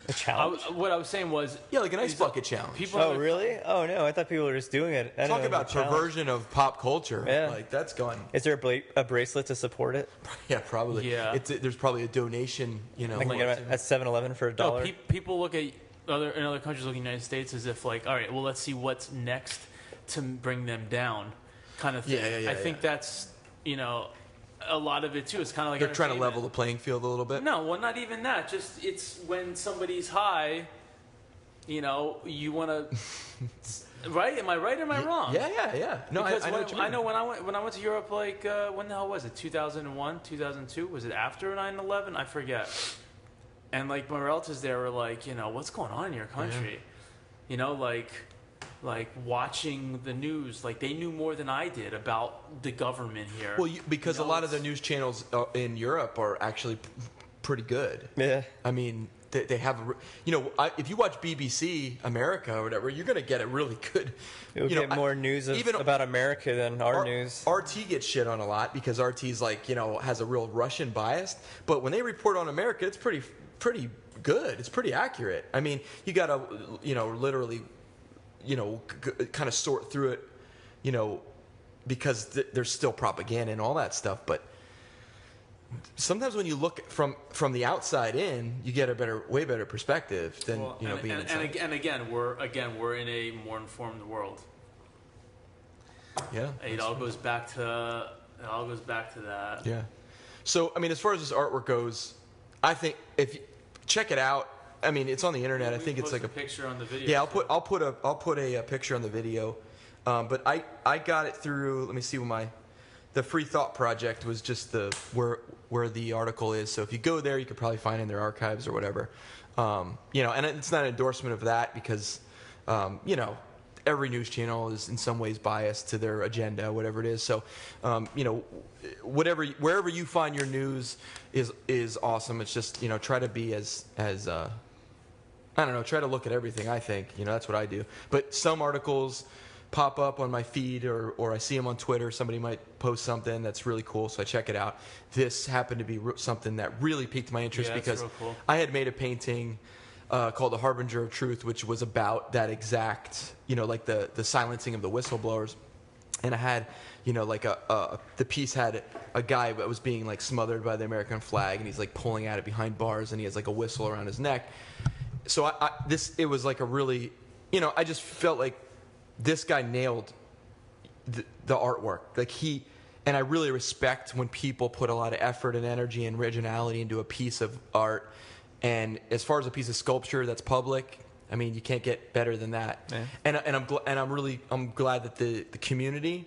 a challenge. What I was saying was, like an ice bucket challenge. Really? Oh no, I thought people were just doing it. Talk about perversion of pop culture. Yeah. Like that's gone. Is there a bracelet to support it? Yeah, probably. Yeah. There's probably a donation. Like at 7-Eleven for $1. No, people look at in other countries, look at the United States as if like, all right, well, let's see what's next to bring them down, kind of thing. Yeah. I think that's a lot of it too. It's kind of like they're trying to level the playing field a little bit. No, well, not even that. Just it's when somebody's high, you want to. Right? Am I right? Or am I wrong? Yeah. No, because I know what you mean. I know when I went to Europe, like when the hell was it? 2001, 2002? Was it after 9/11? I forget. And like my relatives there were like, what's going on in your country? Like watching the news, like they knew more than I did about the government here. Well, because a lot of the news channels in Europe are actually pretty good. Yeah. I mean, they have, if you watch BBC America or whatever, you're going to get a really good. You'll get more news about America than our news. RT gets shit on a lot because RT's like, has a real Russian bias. But when they report on America, it's pretty good. It's pretty accurate. I mean, you got to, literally. Kind of sort through it, because there's still propaganda and all that stuff. But sometimes when you look from the outside in, you get a way better perspective than being inside. And again, we're in a more informed world. Yeah, it all goes back to that. Yeah. So I mean, as far as this artwork goes, I think if you check it out. I mean, it's on the internet. I think it's like a picture on the video. Yeah, I'll put a picture on the video. But I got it through. Let me see what the Free Thought Project was just where the article is. So if you go there, you could probably find it in their archives or whatever. And it's not an endorsement of that because, every news channel is in some ways biased to their agenda, whatever it is. So, wherever you find your news is awesome. It's just, try to be as I don't know, try to look at everything, I think. That's what I do. But some articles pop up on my feed or I see them on Twitter. Somebody might post something that's really cool, so I check it out. This happened to be something that really piqued my interest because real cool. I had made a painting called The Harbinger of Truth, which was about that exact, like the silencing of the whistleblowers. And I had, the piece had a guy that was being like smothered by the American flag, and he's like pulling at it behind bars, and he has like a whistle around his neck. So it was like a really, I just felt like this guy nailed the artwork. And I really respect when people put a lot of effort and energy and originality into a piece of art. And as far as a piece of sculpture that's public, I mean, you can't get better than that. Yeah. And I'm glad that the community,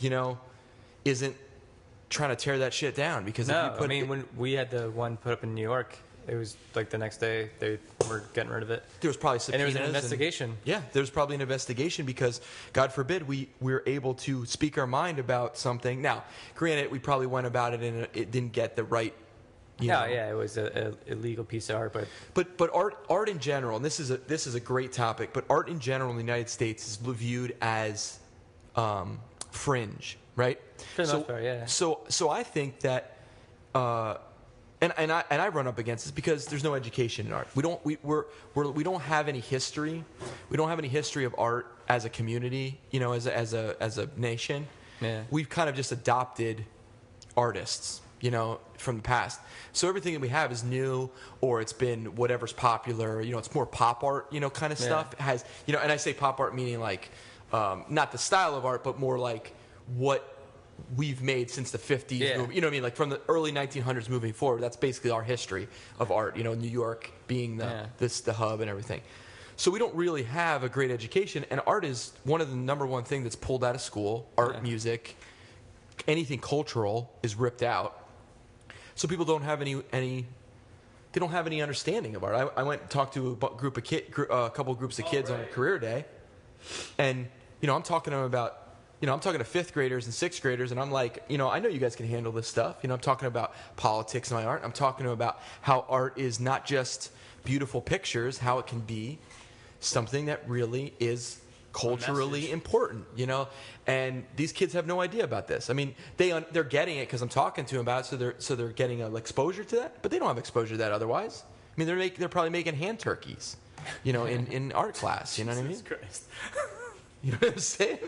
isn't trying to tear that shit down because when we had the one put up in New York, it was like the next day they were getting rid of it. There was probably subpoenas. And there was an investigation. There was probably an investigation because, God forbid, we were able to speak our mind about something. Now, granted, we probably went about it and it didn't get the right. It was a illegal piece of art, but art in general, and this is a great topic. But art in general in the United States is viewed as fringe, right? For the most part, yeah. So I think that. And I run up against this because there's no education in art. We don't have any history. We don't have any history of art as a community. As a nation. Yeah. We've kind of just adopted artists. From the past. So everything that we have is new, or it's been whatever's popular. It's more pop art. Kind of stuff. It has. And I say pop art meaning like not the style of art, but more like what we've made since the 50s. Yeah. You know what I mean? Like from the early 1900s moving forward, that's basically our history of art. New York being the hub and everything. So we don't really have a great education, and art is one of the number one thing that's pulled out of school. Art, music, anything cultural is ripped out. So people don't have any they don't have any understanding of art. I went and talked to a couple of groups of kids on a career day, and I'm talking to them about. I'm talking to fifth graders and sixth graders, and I'm like, I know you guys can handle this stuff. I'm talking about politics in my art. I'm talking to them about how art is not just beautiful pictures, how it can be something that really is culturally important, And these kids have no idea about this. I mean, they're getting it because I'm talking to them about it, so they're getting exposure to that, but they don't have exposure to that otherwise. I mean, they're probably making hand turkeys, in art class. You know what I mean? Jesus Christ. You know what I'm saying?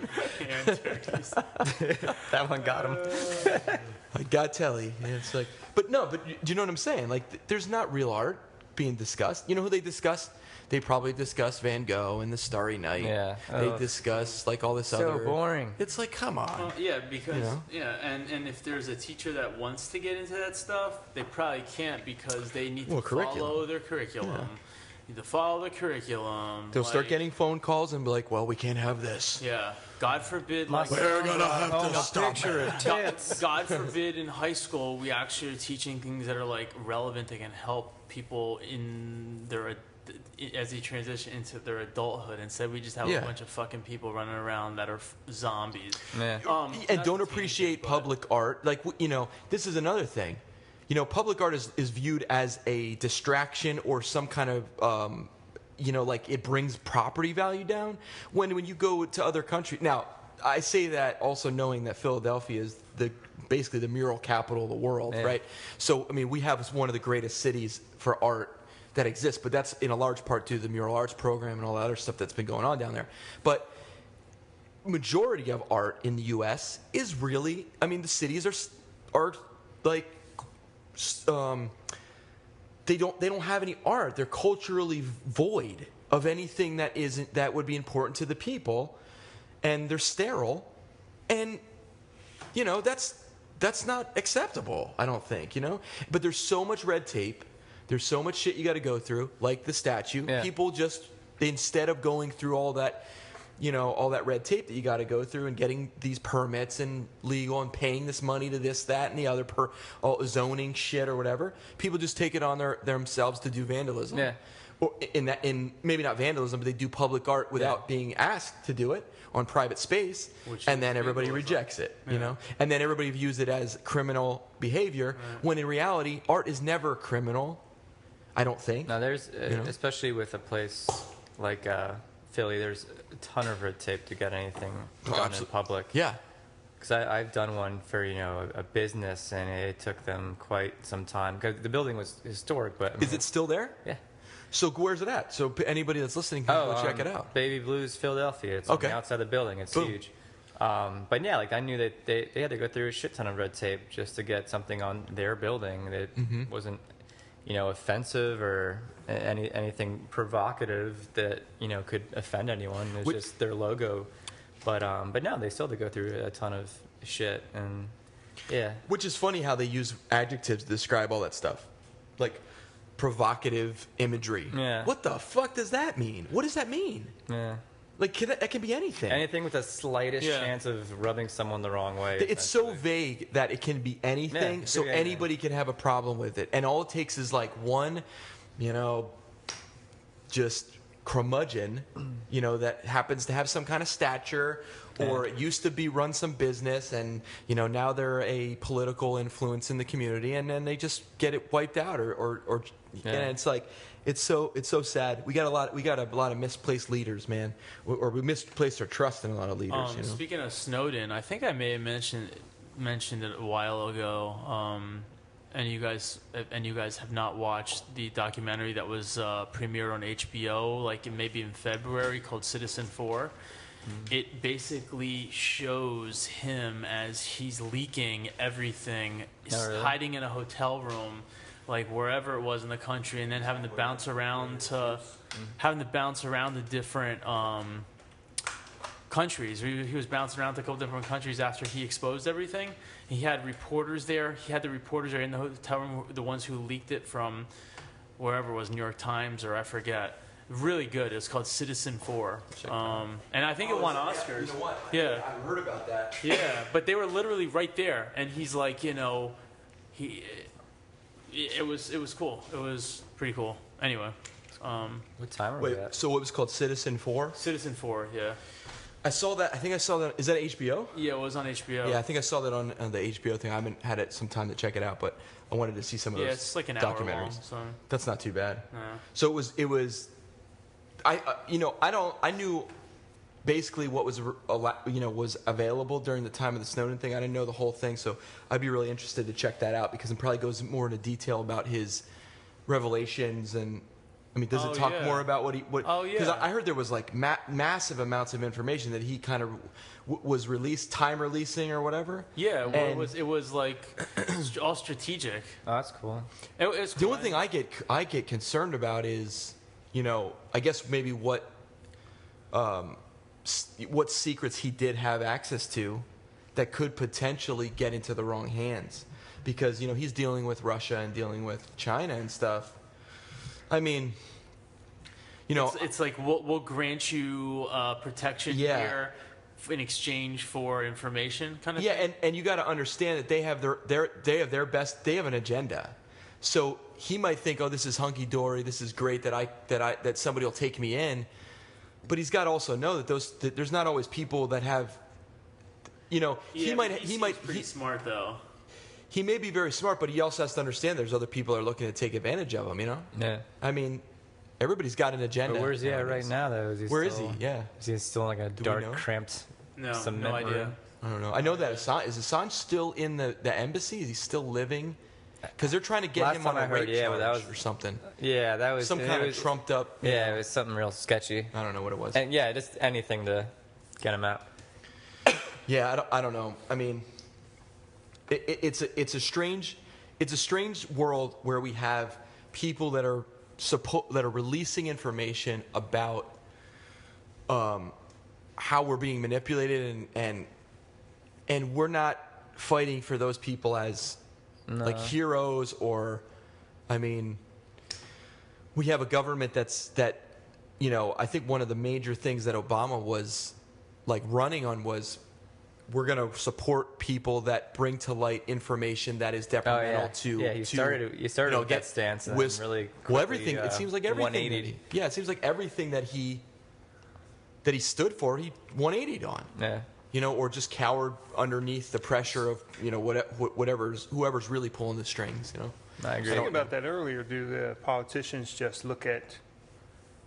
That one got him. I got Telly. And it's like, but do you know what I'm saying? Like, there's not real art being discussed. You know who they discuss? They probably discuss Van Gogh and the Starry Night. Yeah. They discuss like all this other. So boring. It's like, come on. Well, yeah, because and if there's a teacher that wants to get into that stuff, they probably can't because they need to follow their curriculum. Yeah. Need to follow the curriculum. They'll start getting phone calls and be like, "Well, we can't have this." Yeah. God forbid. We're gonna have to stop it. God forbid in high school we actually are teaching things that are like relevant that can help people in their as they transition into their adulthood. Instead, we just have a bunch of fucking people running around that are zombies. Yeah. And don't appreciate public art. Like, this is another thing. Public art is viewed as a distraction or some kind of, like it brings property value down. When you go to other countries. Now, I say that also knowing that Philadelphia is basically the mural capital of the world, right? So, I mean, we have one of the greatest cities for art that exists, but that's in a large part due to the mural arts program and all that other stuff that's been going on down there. But majority of art in the U.S. is really, I mean, the cities are like, they don't have any art. They're culturally void of anything that would be important to the people, and they're sterile, and that's not acceptable. I don't think But there's so much red tape. There's so much shit you got to go through, like the statue. Yeah. People instead of going through all that, all that red tape that you got to go through and getting these permits and legal and paying this money to this, that, and the other zoning shit or whatever, people just take it on themselves to do vandalism. Yeah. or in maybe not vandalism, but they do public art without being asked to do it on private space, and then everybody rejects it, you know? And then everybody views it as criminal behavior, when in reality, art is never criminal, I don't think. Now, there's, especially with a place like Philly, there's a ton of red tape to get anything done in public. Yeah. Because I've done one for, a business, and it took them quite some time. Because the building was historic, but... Is it still there? Yeah. So where's it at? So anybody that's listening can go check it out. Baby Blues, Philadelphia. It's on the outside of the building. It's huge. But yeah, I knew that they had to go through a shit ton of red tape just to get something on their building that wasn't, offensive or anything provocative that could offend anyone. It's just their logo. But no, they still have to go through a ton of shit, and yeah. Which is funny how they use adjectives to describe all that stuff, like provocative imagery. Yeah. What the fuck does that mean? What does that mean? Yeah. Like that can be anything. Anything with the slightest chance of rubbing someone the wrong way. It's so vague that it can be anything, so anybody can have a problem with it. And all it takes is like one, just curmudgeon, that happens to have some kind of stature, or it used to run some business, and now they're a political influence in the community, and then they just get it wiped out, or and it's like it's so sad. We got a lot of misplaced leaders, man, or we misplaced our trust in a lot of leaders. Speaking of Snowden, I think I may have mentioned it a while ago. And you guys have not watched the documentary that was premiered on HBO, maybe in February, called Citizen 4. It basically shows him as he's leaking everything, hiding in a hotel room, wherever it was in the country, and then having to bounce around to the different countries. He was bouncing around to a couple different countries after he exposed everything. He had reporters there. He had the reporters there in the hotel room, the ones who leaked it from wherever it was, New York Times or I forget. Really good. It's called Citizen 4. And I think it won Oscars. You know what? Yeah. I heard about that. Yeah, but they were literally right there. And he's like, it was cool. It was pretty cool. Anyway. What time are we at? So it was called Citizen 4? Citizen 4, yeah. I saw that. I think I saw that. Is that HBO? Yeah, it was on HBO. Yeah, I think I saw that on the HBO thing. I haven't had it some time to check it out, but I wanted to see some of those it's like an documentaries. hour long, so. That's not too bad. Yeah. So it was. I knew basically what was was available during the time of the Snowden thing. I didn't know the whole thing, so I'd be really interested to check that out because it probably goes more into detail about his revelations and. I mean, does it talk more about what? Because I heard there was massive amounts of information that he kind of was time releasing or whatever. Yeah, well, it was all strategic. Oh, that's cool. It's the only thing I get concerned about is, I guess maybe what secrets he did have access to that could potentially get into the wrong hands, because he's dealing with Russia and dealing with China and stuff. I mean, it's like we'll grant you protection here in exchange for information, kind of thing. Yeah, and you got to understand that they have their best. They have an agenda, so he might think, oh, this is hunky dory. This is great that somebody will take me in, but he's got to also know that there's not always people that have, he might pretty smart though. He may be very smart, but he also has to understand there's other people that are looking to take advantage of him, Yeah. I mean, everybody's got an agenda. But where's he at right now, though? Where is he? Yeah. Is he still in a dark, cramped cement no idea. room? I don't know. I know that Assange still in the embassy? Is he still living? Because they're trying to get him on a rape charge or something. Yeah, that was... Some kind of trumped up... Yeah, it was something real sketchy. I don't know what it was. And yeah, just anything to get him out. Yeah, I don't know. I mean... It's a strange world where we have people that are releasing information about how we're being manipulated, and we're not fighting for those people as like heroes, or I mean, we have a government that I think one of the major things that Obama was running on was we're gonna support people that bring to light information that is detrimental to. Yeah, you started with that stance, and then really quickly, well, everything. It seems like everything. 180. It seems like everything that he stood for, he 180'd on. Yeah. Or just cowered underneath the pressure of whoever's really pulling the strings. I agree. Thinking about that earlier, do the politicians just look at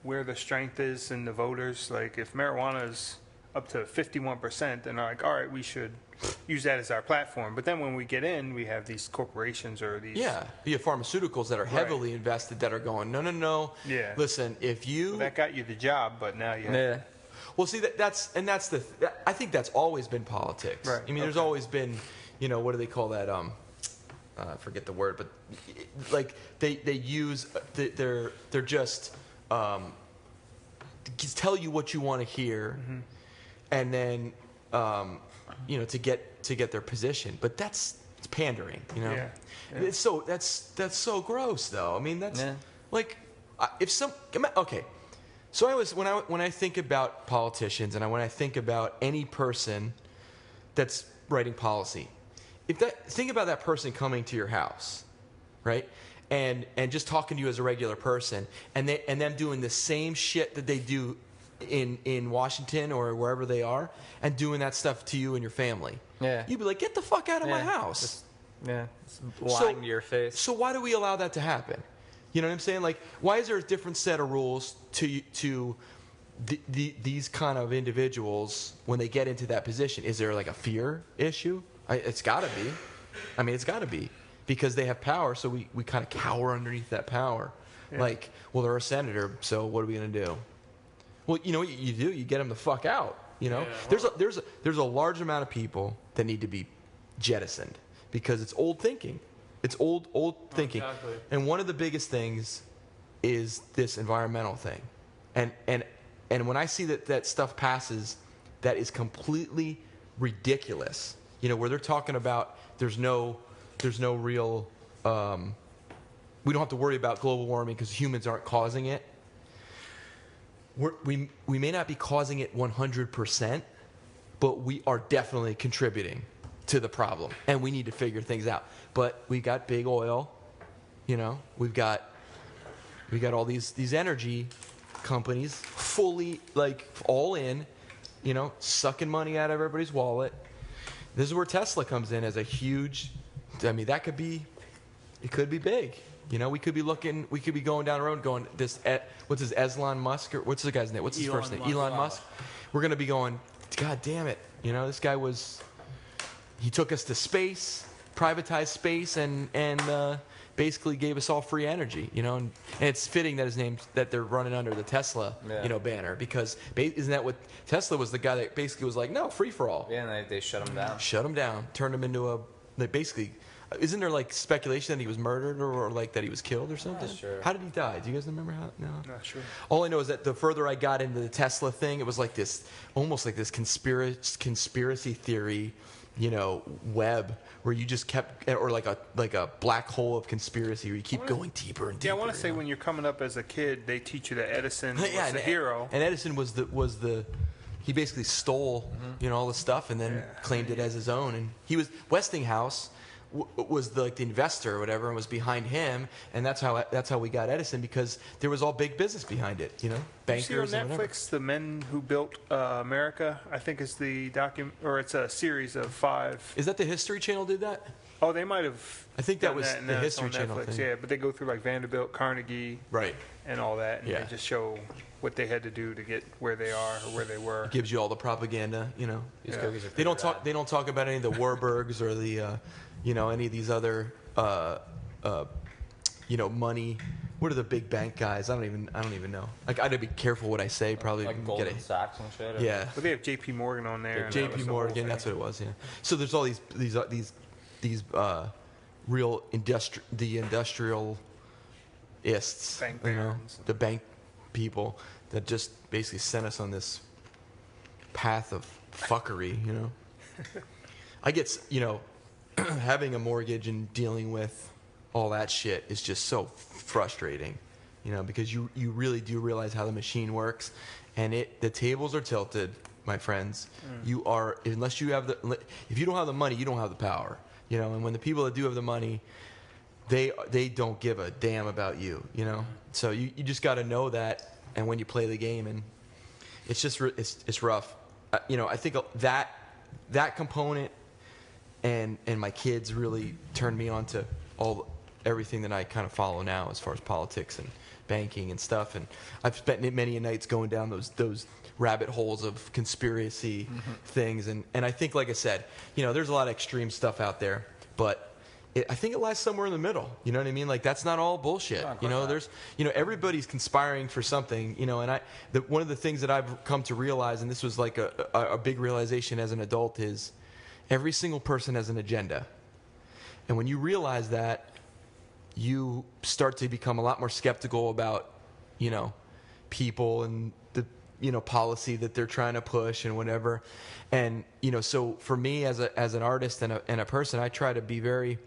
where the strength is in the voters? Like, if marijuana is up to 51%, then they're like, all right, we should use that as our platform. But then when we get in, we have these corporations or these... Yeah, you have pharmaceuticals that are heavily invested that are going, no. Yeah. Listen, if you... Well, that got you the job, but now you have... Yeah. Well, see, I think that's always been politics. Right. I mean, there's always been, what do they call that? I forget the word, but like they use, they're just tell you what you want to hear, and then, to get their position. But it's pandering, Yeah. It's that's so gross, though. I mean, that's like, okay. So when I think about politicians and when I think about any person that's writing policy, think about that person coming to your house, right, and just talking to you as a regular person, and them doing the same shit that they do in Washington or wherever they are, and doing that stuff to you and your family. Yeah, you'd be like, get the fuck out of my house. It's lying to your face. So why do we allow that to happen? You know what I'm saying? Like, why is there a different set of rules to these kind of individuals when they get into that position? Is there like a fear issue? It's got to be. I mean, it's got to be because they have power, so we kind of cower underneath that power. Yeah. Like, well, they're a senator, so what are we going to do? Well, you know what you do? You get them the fuck out. There's a large amount of people that need to be jettisoned because it's old thinking. It's old thinking. Exactly. And one of the biggest things is this environmental thing. And when I see that stuff passes, that is completely ridiculous. Where they're talking about there's no real we don't have to worry about global warming because humans aren't causing it. We may not be causing it 100%, but we are definitely contributing to the problem, and we need to figure things out. But we got big oil, we've got all these energy companies fully all in, sucking money out of everybody's wallet. This is where Tesla comes in as a huge. I mean, it could be big. We could be going down the road going what's his Elon Musk, or what's the guy's name? What's his first name? Elon Musk. We're gonna be going, God damn it! This guy he took us to space, privatized space, and basically gave us all free energy, and it's fitting that they're running under the Tesla, banner, because isn't that what Tesla was, the guy that basically was like, no, free for all. Yeah, and they shut him down. Shut him down, turned him into isn't there speculation that he was murdered or that he was killed or something? Not sure. How did he die? Do you guys remember how? No. Not sure. All I know is that the further I got into the Tesla thing, it was almost like this conspiracy theory, web where you just kept, or like a black hole of conspiracy where you keep going deeper and deeper. Yeah, I want to say when you're coming up as a kid, they teach you that Edison was the hero. And Edison was the he basically stole all the stuff and then claimed it as his own. And he was Westinghouse was the investor or whatever, and was behind him, and that's how we got Edison, because there was all big business behind it, bankers. You see on Netflix, The Men Who Built America? I think it's it's a series of 5. Is that the History Channel did that? Oh, they might have. I think that was the History Channel Netflix, thing. Yeah, but they go through Vanderbilt, Carnegie, right, and all that, and they just show what they had to do to get where they are or where they were. It gives you all the propaganda, These cookies are They don't talk about any of the Warburgs or the any of these other money. What are the big bank guys? I don't even know. I got to be careful what I say. Probably like Goldman Sachs and shit. Yeah. But they have J.P. Morgan on there. J.P. Morgan. That's what it was. Yeah. So there's all these real industrialists. Bank the bank people that just basically sent us on this path of fuckery. I get having a mortgage and dealing with all that shit is just so frustrating, because you really do realize how the machine works, and the tables are tilted my friends. You are, unless you have if you don't have the money, you don't have the power. You know, and when the people that do have the money, they don't give a damn about you. You know, so you just got to know that, and when you play the game, and it's just it's rough. You know, I think that component and my kids really turned me on to everything that I kind of follow now as far as politics and banking and stuff. And I've spent many nights going down those rabbit holes of conspiracy things. And I think, like I said, you know, there's a lot of extreme stuff out there, but I think it lies somewhere in the middle. You know what I mean? Like, that's not all bullshit. You know, there's, you know, everybody's conspiring for something, you know, and one of the things that I've come to realize, and this was like a big realization as an adult, is every single person has an agenda. And when you realize that, you start to become a lot more skeptical about, you know, people and the, you know, policy that they're trying to push and whatever. And, you know, so for me as an artist and a person, I try to be very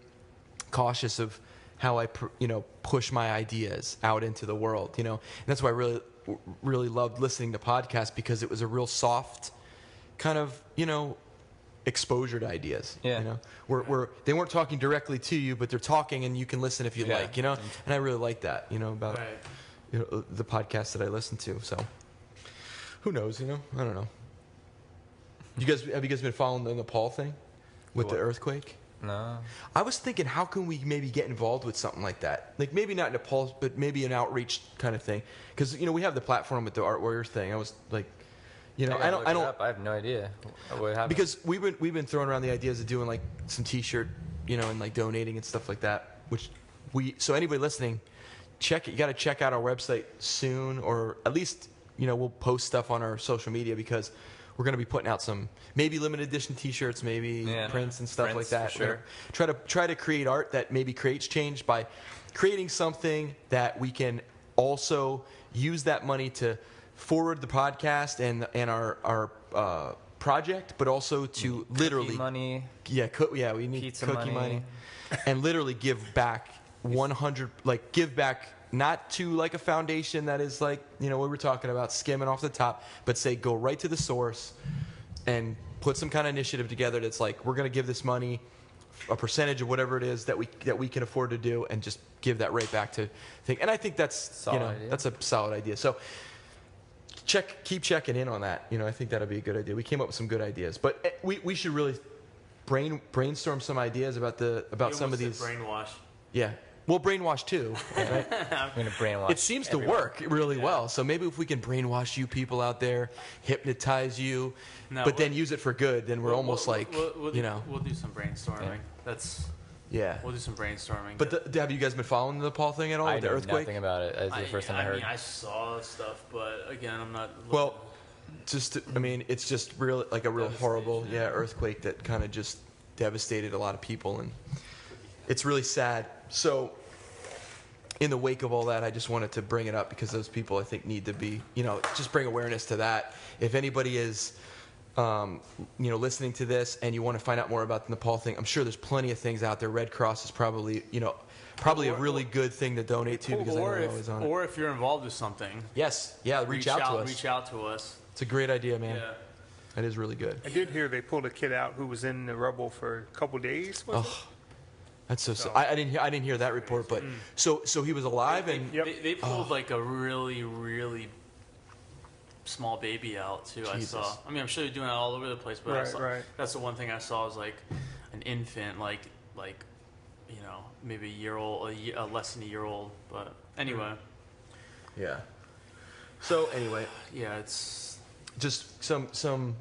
cautious of how I, you know, push my ideas out into the world, you know. And that's why I really loved listening to podcasts, because it was a real soft kind of, you know, exposure to ideas. You know, where they weren't talking directly to you, but they're talking and you can listen if you like, you know. And I really like that, you know, about you know, the podcasts that I listen to. So who knows, you know? I don't know. Have you guys been following the Nepal thing with the earthquake? No. I was thinking, how can we maybe get involved with something like that? Like, maybe not Nepal, but maybe an outreach kind of thing. Because, you know, we have the platform with the Art Warriors thing. I was like, you know, I have no idea what happened. Because we've been throwing around the ideas of doing like some T-shirt, you know, and like donating and stuff like that. So anybody listening, check it. You got to check out our website soon, or at least, you know, we'll post stuff on our social media, because we're going to be putting out some maybe limited edition T-shirts, maybe prints and stuff like that. Sure. Try to create art that maybe creates change by creating something that we can also use that money to forward the podcast and our project, but also to literally cookie money. We need Pizza cookie money, and literally give back 100. Like, give back. Not to like a foundation that is like, you know, what we're talking about, skimming off the top, but say go right to the source and put some kind of initiative together that's like, we're going to give this money, a percentage of whatever it is that we can afford to do, and just give that right back to thing. And I think that's that's a solid idea. So keep checking in on that. You know, I think that'll be a good idea. We came up with some good ideas, but we should really brainstorm some ideas about some of these. Brainwash. Yeah. Well, brainwash too, right? I'm going to brainwash. It seems to work really well. So maybe if we can brainwash you people out there, hypnotize you, then use it for good, then we're almost you know. We'll do some brainstorming. We'll do some brainstorming. But have you guys been following the Nepal thing at all? I with the know earthquake? nothing about it. It's the first time I heard. I mean, I saw stuff, but again, I'm not. Well, it's just real, like a real horrible, earthquake that kind of just devastated a lot of people, and it's really sad. So, in the wake of all that, I just wanted to bring it up, because those people, I think, need to be, you know, just bring awareness to that. If anybody is, you know, listening to this and you want to find out more about the Nepal thing, I'm sure there's plenty of things out there. Red Cross is probably, you know, a really good thing to donate to, because I know they're always on it. Or if you're involved with something. Yes, reach out to us. Reach out to us. It's a great idea, man. Yeah. That is really good. I did hear they pulled a kid out who was in the rubble for a couple days. That's so. I didn't hear that report, but so he was alive, and they pulled like a really, really small baby out too. Jesus. I saw. I mean, I'm sure they're doing it all over the place, but that's the one thing I saw was like an infant, like you know, maybe a year old, less than a year old. But anyway. Yeah. So anyway. Yeah, it's just some.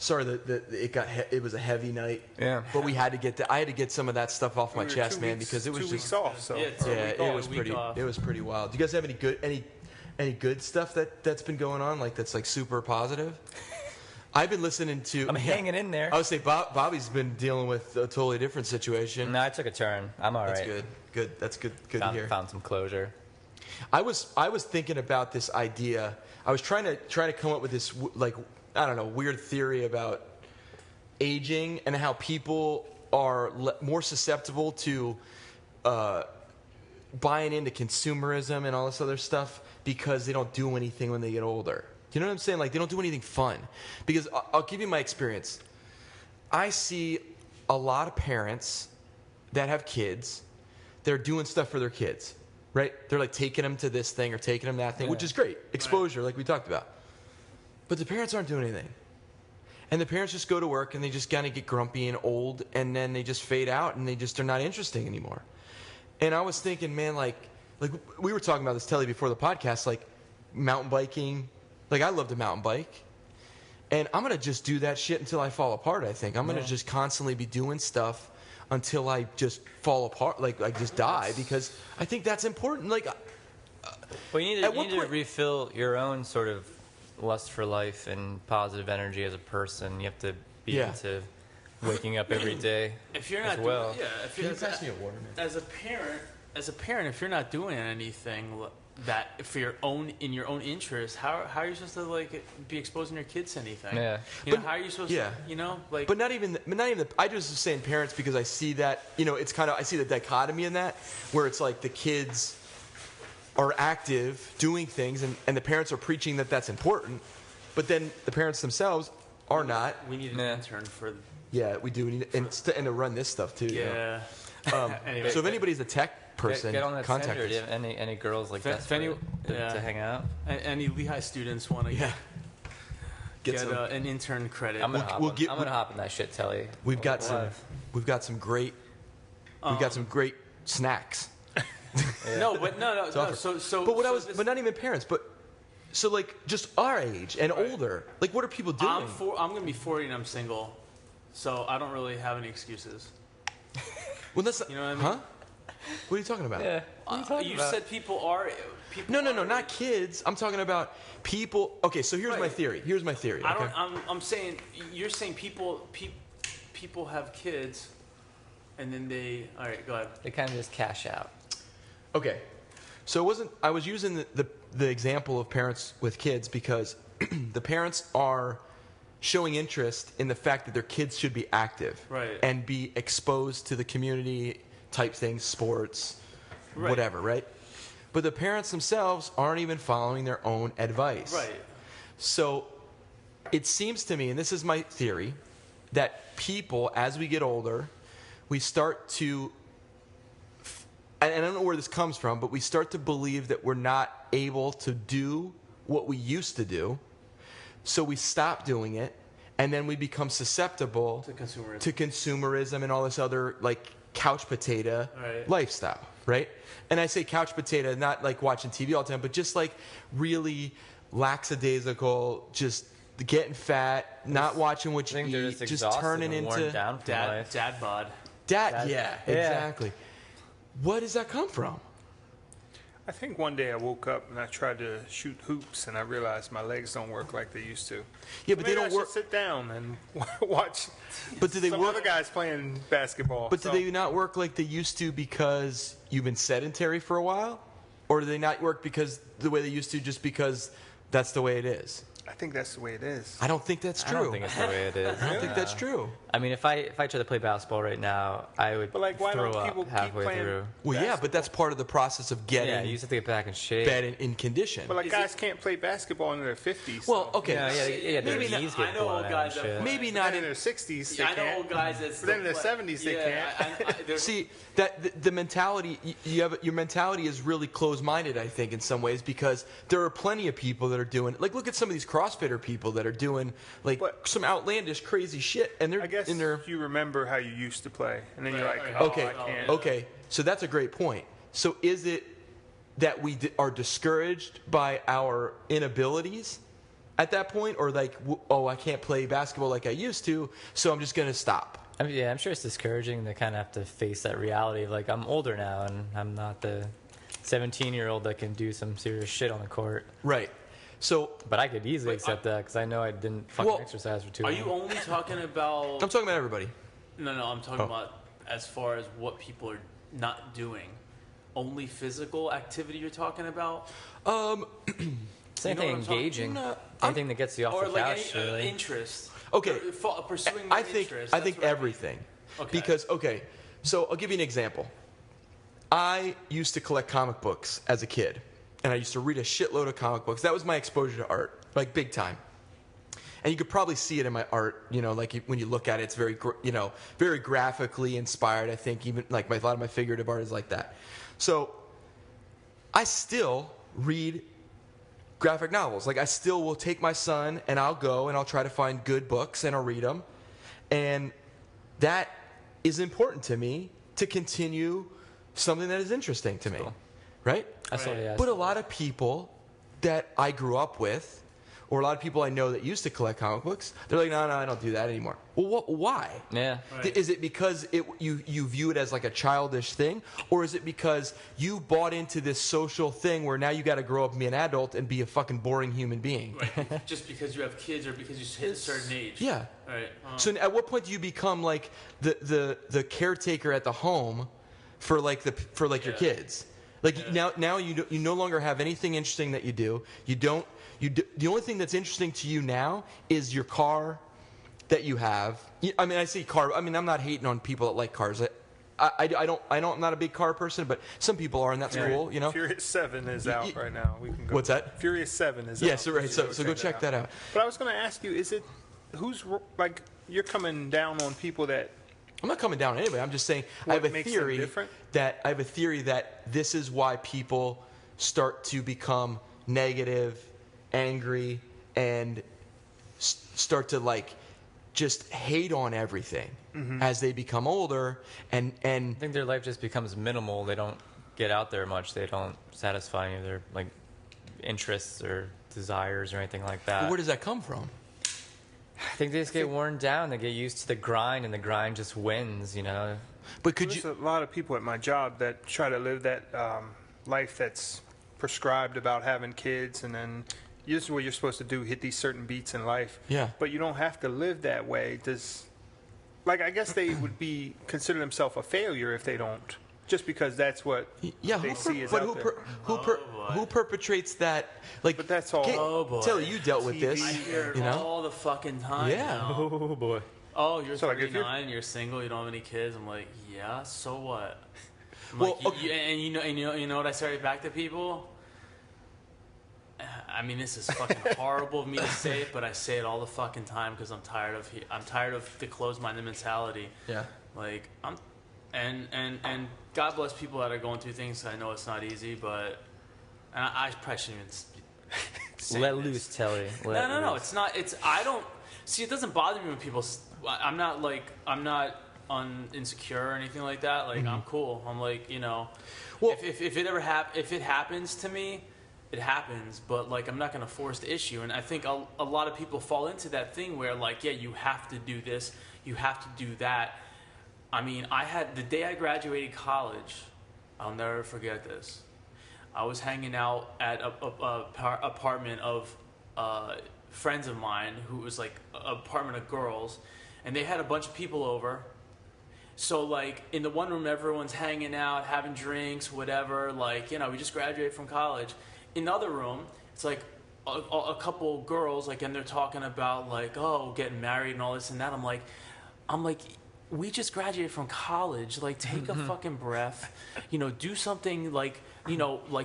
Sorry that it was a heavy night. Yeah. But we had to get I had to get some of that stuff off my chest, man, because it was 2 just weeks off. So it was pretty wild. Do you guys have any good stuff that's been going on, like that's like super positive? I've been listening to. I'm hanging in there. I would say Bobby's been dealing with a totally different situation. No, I took a turn. I'm all right. That's good. That's good to hear. Found some closure. I was thinking about this idea. I was trying to come up with this like, I don't know, weird theory about aging and how people are more susceptible to buying into consumerism and all this other stuff because they don't do anything when they get older. You know what I'm saying? Like, they don't do anything fun. Because I'll give you my experience. I see a lot of parents that have kids. They're doing stuff for their kids, right? They're like taking them to this thing or taking them that thing, which is great. Exposure, like we talked about. But the parents aren't doing anything. And the parents just go to work and they just kind of get grumpy and old, and then they just fade out and they're not interesting anymore. And I was thinking, man, like we were talking about this, Telly, before the podcast, like mountain biking. Like, I love to mountain bike. And I'm going to just do that shit until I fall apart, I think. I'm going to just constantly be doing stuff until I just fall apart, like I just die, because I think that's important. Like, well, you need to refill your own sort of lust for life and positive energy as a person. You have to be into waking up every day. If you're not doing, if you're pass me a water, man? As a parent, if you're not doing anything that for your own interest, how are you supposed to like be exposing your kids to anything? Yeah. You know, how are you supposed to? You know, like. But not even. I just was saying parents because I see that. You know, it's kind of, I see the dichotomy in that, where it's like the kids are active doing things, and the parents are preaching that that's important, but then the parents themselves are not. We need an intern for. Yeah, we do. We need and to run this stuff too. Yeah. You know? Anyway, so if anybody's a tech person, get on that contact Tinder. us. Do you have any girls like that to hang out? Any Lehigh students want to get an intern credit? I'm gonna hop in that shit, Telly. We've got some great snacks. No. But not even parents, but so like just our age and older. Like, what are people doing? I'm gonna be 40 and I'm single, so I don't really have any excuses. Well, that's you know what I mean? Huh? What are you talking about? Yeah. You said people are. No, not kids. I'm talking about people. Okay, so here's my theory. Okay? I'm saying you're saying people have kids, and then they. All right, go ahead. They kind of just cash out. Okay, so I was using the example of parents with kids because the parents are showing interest in the fact that their kids should be active, and be exposed to the community type things, sports, whatever, right? But the parents themselves aren't even following their own advice. Right. So it seems to me, and this is my theory, that people, as we get older, we start to, and I don't know where this comes from, but we start to believe that we're not able to do what we used to do. So we stop doing it, and then we become susceptible to consumerism and all this other, like, couch potato lifestyle, right? And I say couch potato, not like watching TV all the time, but just like really lackadaisical, just getting fat, not watching what you eat, just turning into dad bod. Yeah, exactly. What does that come from? I think one day I woke up and I tried to shoot hoops and I realized my legs don't work like they used to. Yeah, but maybe they don't work. Sit down and watch. But do they some work? Other guys playing basketball. But do they not work like they used to because you've been sedentary for a while, or do they not work because the way they used to just because that's the way it is? I think that's the way it is. I don't think that's true. I don't think it's the way it is. I don't think that's true. I mean, if I tried to play basketball right now, I would why throw don't people up halfway keep through. Well, yeah, but that's part of the process of getting. Yeah, you just have to get back in shape. In condition. But like guys can't play basketball in their 50s. Well, okay. Yeah, their knees get blown out and shit. Maybe not in their 60s. They I know can't. old guys that. But then in their 70s they can't. See that the mentality you have. Your mentality is really closed-minded, I think, in some ways, because there are plenty of people that are doing. Like, look at some of these CrossFitter people that are doing like some outlandish, crazy shit, and they're I guess in their. You remember how you used to play, and then you're like, okay, I can't. okay. So that's a great point. So is it that we are discouraged by our inabilities at that point, or like, I can't play basketball like I used to, so I'm just going to stop? I mean, yeah, I'm sure it's discouraging to kind of have to face that reality of, like, I'm older now, and I'm not the 17-year-old that can do some serious shit on the court. Right. So, but I could easily accept that because I know I didn't fucking exercise for too long. Are you only talking about? I'm talking about everybody. No, I'm talking about as far as what people are not doing. Only physical activity you're talking about? Same thing, engaging. Anything that gets you off the couch. Or like interest. Okay. Pursuing I think everything. Okay. Because, so I'll give you an example. I used to collect comic books as a kid. and I used to read a shitload of comic books. That was my exposure to art, like big time. And you could probably see it in my art, like when you look at it, it's very, very graphically inspired. I think even like a lot of my figurative art is like that. So I still read graphic novels. Like I still will take my son and I'll go and I'll try to find good books and I'll read them. And that is important to me to continue something that is interesting to me. Cool. Right? But a lot of people that I grew up with, or a lot of people I know that used to collect comic books, they're like, no, I don't do that anymore. Well, why? Yeah. Right. Is it because you view it as like a childish thing? Or is it because you bought into this social thing where now you got to grow up and be an adult and be a fucking boring human being? Right. Just because you have kids or because you hit a certain age. Yeah. Right. So at what point do you become like the caretaker at the home for your kids? Like now you no longer have anything interesting that you do. The only thing that's interesting to you now is your car that you have. I mean, I see car. I mean, I'm not hating on people that like cars. I'm not a big car person, but some people are, and that's cool. Furious 7 is out right now. We can go. What's that? Furious 7 is out. Yes, right. So go check that out. But I was going to ask you, who's like you're coming down on people that? I'm not coming down on anybody. I'm just saying I have a theory that this is why people start to become negative, angry, and start to just hate on everything as they become older. And I think their life just becomes minimal. They don't get out there much. They don't satisfy any of their interests or desires or anything like that. Well, where does that come from? I think they just get worn down. They get used to the grind, and the grind just wins, But there's a lot of people at my job that try to live that life that's prescribed about having kids, and then this is what you're supposed to do, hit these certain beats in life. Yeah. But you don't have to live that way. I guess they would consider themselves a failure if they don't. Just because that's what they see is out there. Who perpetrates that? But that's all. Oh boy, Taylor, you dealt with this. I hear it all the fucking time. Yeah. Now. Oh boy. Oh, you're 39. You're single. You don't have any kids. I'm like, yeah. So what? You know what I say back to people? I mean, this is fucking horrible of me to say it, but I say it all the fucking time because I'm tired of the closed-minded mentality. Yeah. And God bless people that are going through things. I know it's not easy, but I probably shouldn't even let loose, Telly. No. It's not. I don't see. It doesn't bother me when people. I'm not insecure or anything like that. I'm cool. I'm well, if it happens to me, it happens. But I'm not gonna force the issue. And I think a lot of people fall into that thing where you have to do this, you have to do that. I mean, the day I graduated college, I'll never forget this. I was hanging out at a apartment of friends of mine who was an apartment of girls, and they had a bunch of people over. So in the one room, everyone's hanging out, having drinks, whatever. We just graduated from college. In the other room, it's a couple girls, and they're talking about getting married and all this and that. I'm like. We just graduated from college. Take a fucking breath. Do something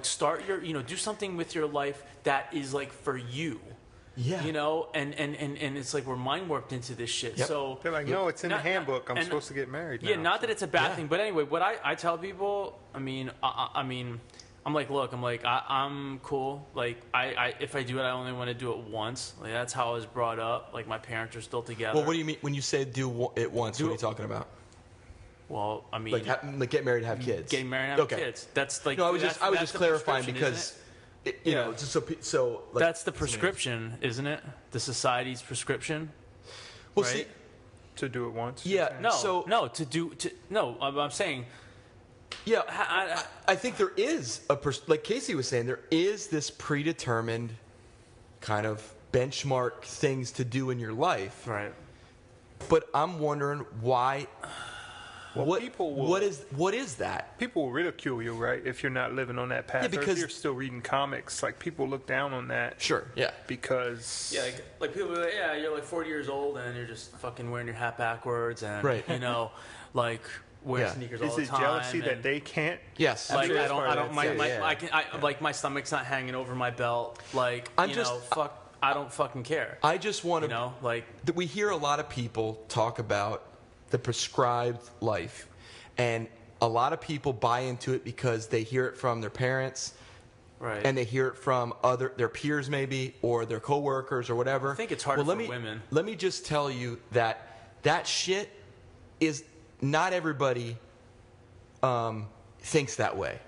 start your, do something with your life that is for you. Yeah. And it's we're mind warped into this shit. Yep. So they're no, it's in the handbook. I'm supposed to get married now. Yeah, not that it's a bad thing, but anyway, what I tell people, I'm look, I'm cool. If I do it, I only want to do it once. That's how I was brought up. My parents are still together. Well, what do you mean when you say do it once? What are you talking about? Well, I mean, get married and have kids. Getting married and have kids. That's No, I was just clarifying because, so that's the prescription, isn't it? The society's prescription. Well, right? see, to do it once. Yeah. I'm saying. Yeah, I think there is like Casey was saying, there is this predetermined kind of benchmark things to do in your life. Right. But I'm wondering why. Well, what is that? People will ridicule you, right, if you're not living on that path. Yeah, because or if you're still reading comics. People look down on that. Sure. Yeah. Because people are you're 40 years old and you're just fucking wearing your hat backwards and right. wear sneakers all the time. Is it jealousy that they can't? Yes. Like my stomach's not hanging over my belt. Like I don't fucking care. I just want to, we hear a lot of people talk about the prescribed life, and a lot of people buy into it because they hear it from their parents, right? And they hear it from their peers maybe, or their coworkers or whatever. I think it's harder for women. Let me just tell you that shit is not everybody thinks that way.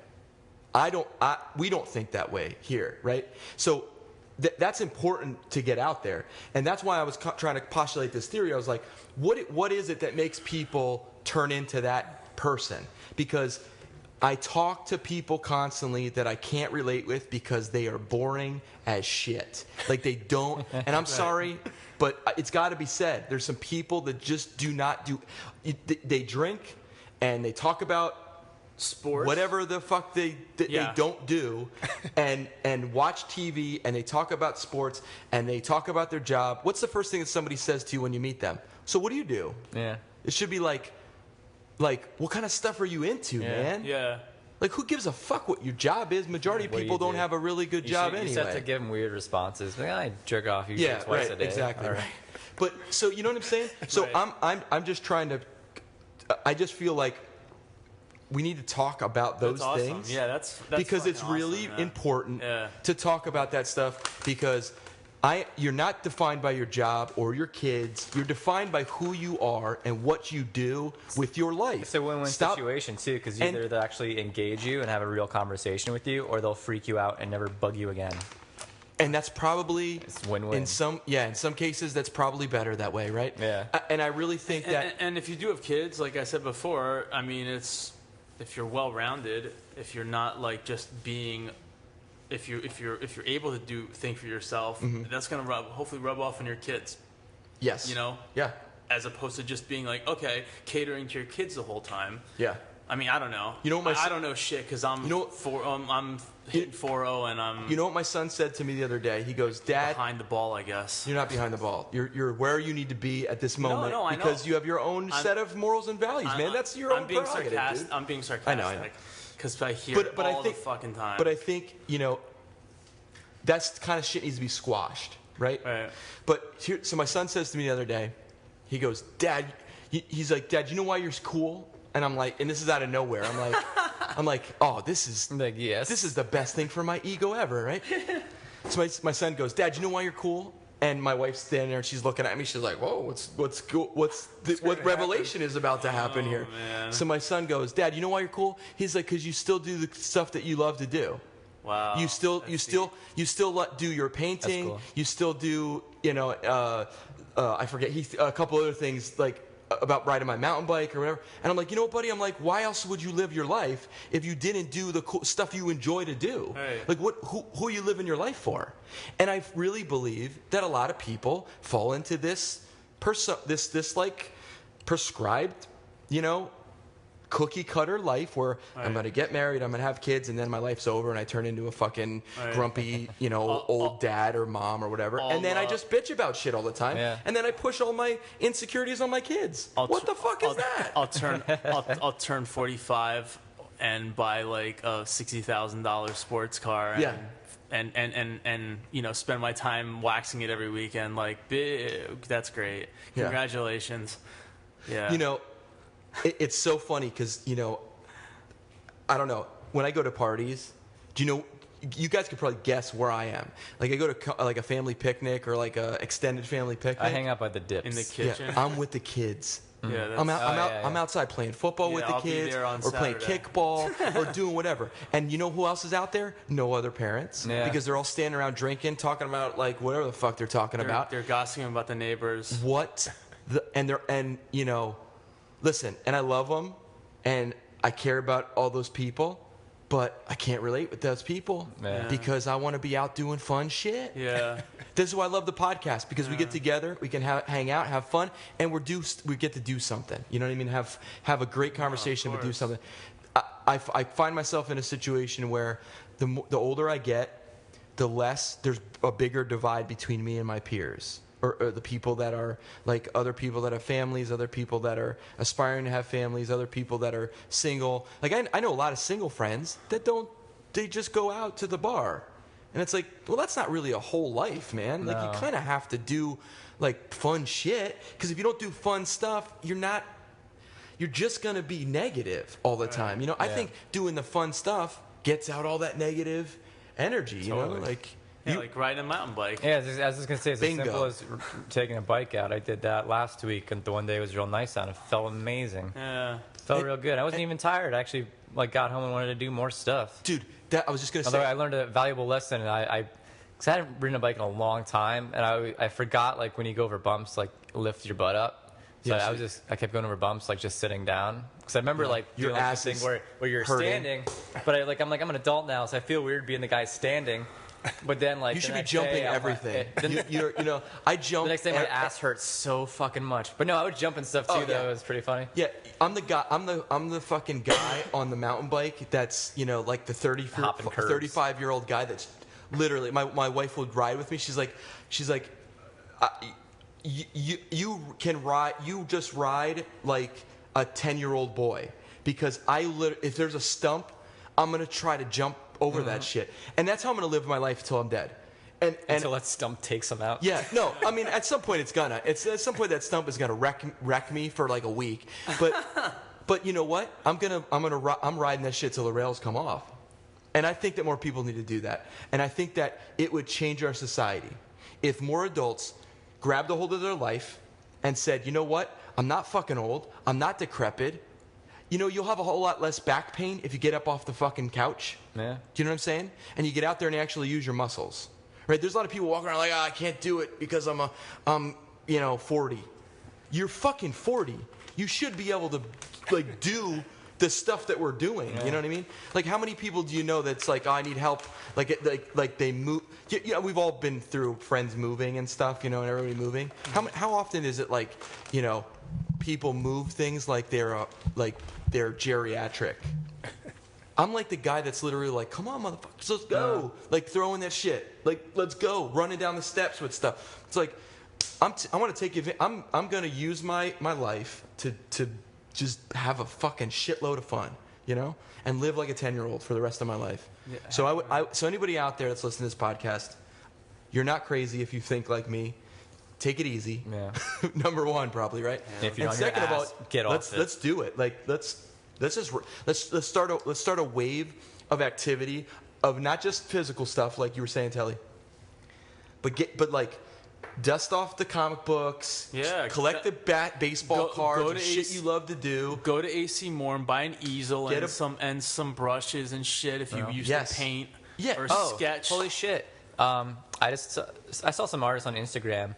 We don't think that way here, right? So that's important to get out there, and that's why I was trying to postulate this theory. I was like, what is it that makes people turn into that person? Because I talk to people constantly that I can't relate with because they are boring as shit. Like they don't, and I'm sorry, but it's got to be said. There's some people that just do not do. They drink and they talk about sports, whatever the fuck they don't do, and watch TV, and they talk about sports, and they talk about their job. What's the first thing that somebody says to you when you meet them? So what do you do? Yeah. It should be like, what kind of stuff are you into, man? Yeah. Like, who gives a fuck what your job is? Majority of people don't have a really good job anyway. You just have to give them weird responses. Like, I jerk off usually twice a day. Exactly. All right. But so you know what I'm saying? So I'm just trying to. I just feel like we need to talk about those things. Yeah, that's because it's really important to talk about that stuff, because you're not defined by your job or your kids. You're defined by who you are and what you do with your life. It's a win-win situation too, because either they'll actually engage you and have a real conversation with you, or they'll freak you out and never bug you again. And that's probably win-win. in some cases that's probably better that way, right? Yeah. And I really think and if you do have kids, like I said before, I mean, it's if you're well-rounded, if you're not like just being, if you're able to think for yourself, that's gonna hopefully rub off on your kids. Yes. You know. Yeah. As opposed to just being like, okay, catering to your kids the whole time. Yeah. I mean, I don't know. You know what I don't know shit because I'm I'm hitting 4-0 and I'm. You know what my son said to me the other day? He goes, "Dad, behind the ball, I guess." You're not behind the ball. You're where you need to be at this moment because you have your own set of morals and values, man. That's your own prerogative, dude. I'm being sarcastic. I know. Because I hear it all the fucking time. But I think that's kind of shit needs to be squashed, right? Right. But so my son says to me the other day, he goes, "Dad," he's like, "Dad, you know why you're cool?" And I'm like, and this is out of nowhere. I'm like, oh, this is the best thing for my ego ever, right? So my son goes, "Dad, you know why you're cool?" And my wife's standing there and she's looking at me. She's like, "Whoa, what revelation is about to happen here?" Man. So my son goes, "Dad, you know why you're cool?" He's like, "Because you still do the stuff that you love to do." Wow. You still do your painting. Cool. You still do, I forget a couple other things like about riding my mountain bike or whatever. And I'm like, you know what, buddy? I'm like, why else would you live your life if you didn't do the cool stuff you enjoy to do? Right. Like, who are you living your life for? And I really believe that a lot of people fall into this like prescribed, cookie cutter life where I'm going to get married, I'm going to have kids, and then my life's over and I turn into a fucking grumpy, old dad or mom or whatever. And then I just bitch about shit all the time. Yeah. And then I push all my insecurities on my kids. What the fuck is that? I'll turn 45 and buy like a $60,000 sports car. And spend my time waxing it every weekend. Like, big, that's great. Congratulations. Yeah. It's so funny because, I don't know. When I go to parties, you guys could probably guess where I am. Like, I go to like a family picnic or like a extended family picnic. I hang out by the dips. In the kitchen? Yeah, I'm with the kids. Yeah, I'm outside playing football with the kids or playing kickball or doing whatever. And you know who else is out there? No other parents. Yeah. Because they're all standing around drinking, talking about like whatever the fuck they're talking about. They're gossiping about the neighbors. Listen, and I love them, and I care about all those people, but I can't relate with those people because I want to be out doing fun shit. Yeah. This is why I love the podcast, because we get together, we can hang out, have fun, and we get to do something. You know what I mean? Have a great conversation, but do something. I find myself in a situation where the older I get, the less there's a bigger divide between me and my peers. or the people that are like other people that have families, other people that are aspiring to have families, other people that are single. Like I know a lot of single friends that they just go out to the bar. And it's like, well, that's not really a whole life, man. No. Like you kind of have to do like fun shit, because if you don't do fun stuff, you're just going to be negative all the time. You know, I think doing the fun stuff gets out all that negative energy, you know, like like riding a mountain bike. Yeah, I was just going to say, it's Bingo. as simple as taking a bike out. I did that last week, and the one day was real nice out. It felt amazing. Yeah. Felt real good. I wasn't even tired. I actually got home and wanted to do more stuff. Dude, I was just going to Although say. I learned a valuable lesson, and because I hadn't ridden a bike in a long time, and I forgot, like, when you go over bumps, like, lift your butt up. So I kept going over bumps, like, just sitting down. Because I remember, like, your doing ass this thing where you're hurting. standing, but I'm an adult now, so I feel weird being the guy standing. But then, like, You should the be next jumping day, everything. Then, I jump. the next day, my ass hurts so fucking much. But no, I would jump and stuff too. Though it was pretty funny. Yeah, I'm the guy. I'm the fucking guy on the mountain bike. That's like the 35-year-old guy. That's literally my wife would ride with me. She's like, you can ride. You just ride like a 10-year-old boy, because if there's a stump, I'm gonna try to jump over that shit, and that's how I'm gonna live my life until I'm dead. And until that stump takes him out. Yeah, no, I mean at some point at some point that stump is gonna wreck me for like a week. But you know what? I'm riding that shit till the rails come off. And I think that more people need to do that. And I think that it would change our society if more adults grabbed a hold of their life and said, you know what? I'm not fucking old. I'm not decrepit. You know, you'll have a whole lot less back pain if you get up off the fucking couch. Yeah. Do you know what I'm saying? And you get out there and you actually use your muscles. Right? There's a lot of people walking around like, I can't do it because I'm 40. You're fucking 40. You should be able to like do the stuff that we're doing. Yeah. You know what I mean? Like, how many people do you know that's like, I need help? Like they move. You know, we've all been through friends moving and stuff. You know, and everybody moving. How often is it like, you know, people move things like they're geriatric? I'm like the guy that's literally like, come on, motherfuckers, let's go. Like throwing that shit. Like, let's go. Running down the steps with stuff. It's like, I want to take you. I'm going to use my life to just have a fucking shitload of fun, you know, and live like a 10-year-old for the rest of my life. Yeah. So anybody out there that's listening to this podcast, you're not crazy if you think like me. Take it easy. Yeah. Number one, probably, right? Yeah. If you're on your ass, get off it. Let's do it. Like let's start a wave of activity of not just physical stuff like you were saying, Telly, but like dust off the comic books. Yeah. Collect the baseball cards and shit you love to do. Go to AC Moore and buy an easel and some brushes and shit if you use to paint or sketch. Holy shit. I saw some artist on Instagram,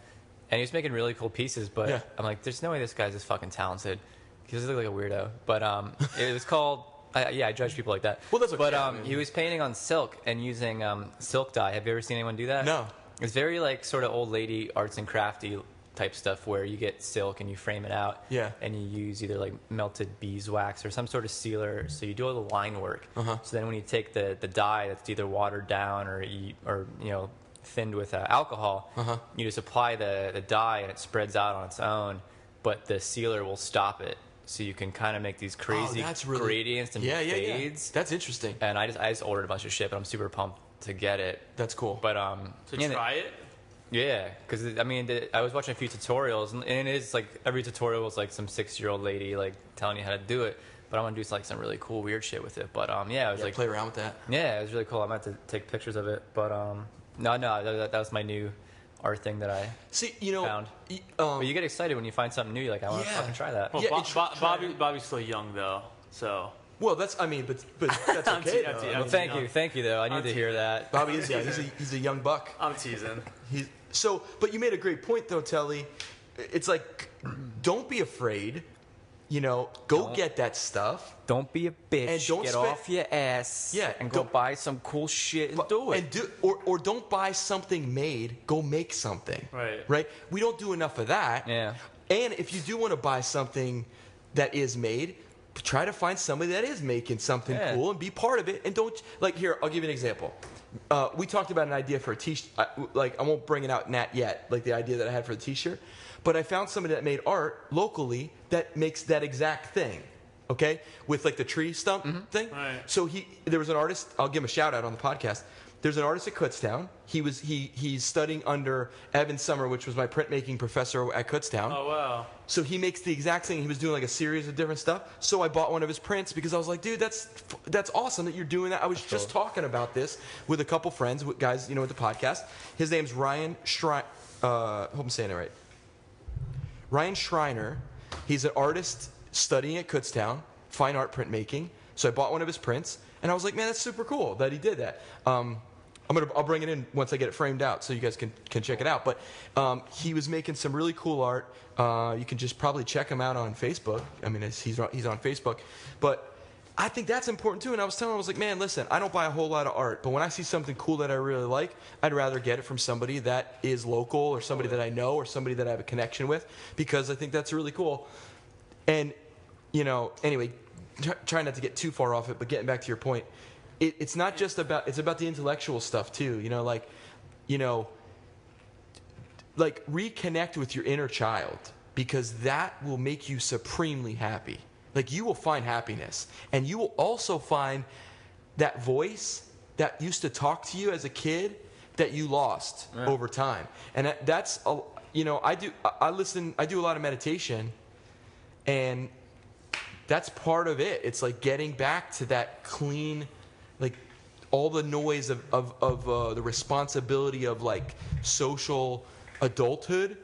and he was making really cool pieces, but I'm like, there's no way this guy's this fucking talented. He doesn't look like a weirdo. But it was called... I judge people like that. Well, that's okay. But he was painting on silk and using silk dye. Have you ever seen anyone do that? No. It's very like sort of old lady arts and crafty type stuff where you get silk and you frame it out. Yeah. And you use either like melted beeswax or some sort of sealer. So you do all the line work. Uh-huh. So then when you take the dye that's either watered down or thinned with alcohol, you just apply the dye and it spreads out on its own. But the sealer will stop it. So you can kind of make these crazy gradients and fades. That's interesting. And I just ordered a bunch of shit, but I'm super pumped to get it. That's cool. But try it. Yeah, because I mean, I was watching a few tutorials, and it is like every tutorial was like some 6-year-old lady like telling you how to do it. But I want to do like some really cool weird shit with it. But I was like play around with that. Yeah, it was really cool. I'm about to take pictures of it. But no, that was my new art thing that I found. But you get excited when you find something new. You're like, I want to fucking try that. Well, Bobby's still young though, so. Well, but that's okay. Well, thank you though. I need to hear that. Bobby is he's a young buck. I'm teasing. But you made a great point though, Telly. It's like, don't be afraid. You know, get that stuff. Don't be a bitch. And don't get off your ass. Yeah, and go buy some cool shit and do it. Or don't buy something made. Go make something. Right. We don't do enough of that. Yeah. And if you do want to buy something that is made, try to find somebody that is making something cool and be part of it. And don't, like, here, I'll give you an example. We talked about an idea for a t-shirt. I won't bring it out yet, like the idea that I had for the t-shirt. But I found somebody that made art locally that makes that exact thing. Okay? With like the tree stump thing. Right. So there was an artist, I'll give him a shout out on the podcast. There's an artist at Kutztown. He's studying under Evan Summer, which was my printmaking professor at Kutztown. Oh, wow. So he makes the exact thing. He was doing like a series of different stuff. So I bought one of his prints because I was like, dude, that's awesome that you're doing that. I was just talking about this with a couple friends, with guys, with the podcast. His name's Ryan Schreiner. Hope I'm saying it right. Ryan Schreiner. He's an artist studying at Kutztown, fine art printmaking. So I bought one of his prints, and I was like, man, that's super cool that he did that. I'll bring it in once I get it framed out, so you guys can check it out. But he was making some really cool art. You can just probably check him out on Facebook. I mean, he's on Facebook. But I think that's important too. And I was telling him, I was like, man, listen, I don't buy a whole lot of art, but when I see something cool that I really like, I'd rather get it from somebody that is local or somebody that I know or somebody that I have a connection with, because I think that's really cool. And anyway, trying not to get too far off it, but getting back to your point. It's not just about, it's about the intellectual stuff too, like reconnect with your inner child, because that will make you supremely happy. Like, you will find happiness, and you will also find that voice that used to talk to you as a kid that you lost over time. And that's, I do a lot of meditation, and that's part of it. It's like getting back to that clean, like all the noise of the responsibility of like social adulthood,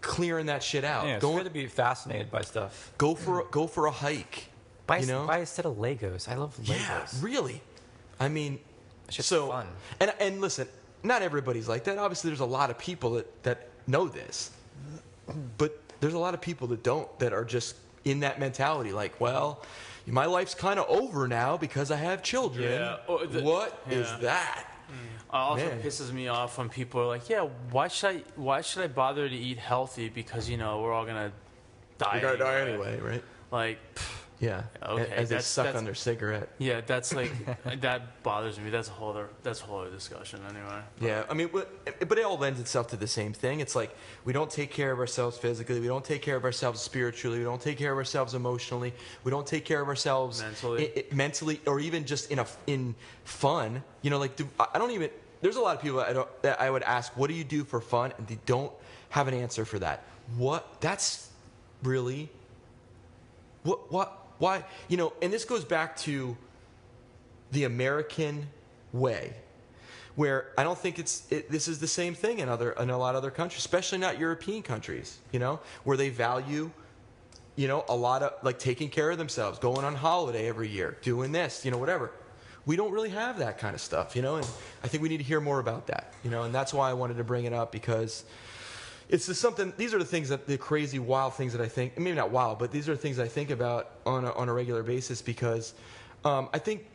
clearing that shit out. Yeah, it's good to be fascinated by stuff. Go for a hike. Buy a set of Legos. I love Legos. Yeah, really. I mean, it's just fun. And listen, not everybody's like that. Obviously, there's a lot of people that know this, but there's a lot of people that don't, that are just in that mentality. Like, well, my life's kind of over now because I have children. Yeah. What is that? It also pisses me off when people are like, yeah, why should I bother to eat healthy, because we're all gonna die. You're gonna die anyway, right? Like, yeah. Okay. As they suck on their cigarette. Yeah, that's like that bothers me. That's a whole other discussion anyway. Yeah, I mean, but it all lends itself to the same thing. It's like, we don't take care of ourselves physically, we don't take care of ourselves spiritually, we don't take care of ourselves emotionally, we don't take care of ourselves mentally, or even just in fun. I don't even. There's a lot of people that I would ask, what do you do for fun? And they don't have an answer for that. That's really. Why? And this goes back to the American way, where I don't think this is the same thing in a lot of other countries, especially not European countries, where they value, a lot of like taking care of themselves, going on holiday every year, doing this, whatever. We don't really have that kind of stuff, and I think we need to hear more about that, and that's why I wanted to bring it up, because it's just something. These are the crazy, wild things that I think. Maybe not wild, but these are the things I think about on a regular basis, because I think,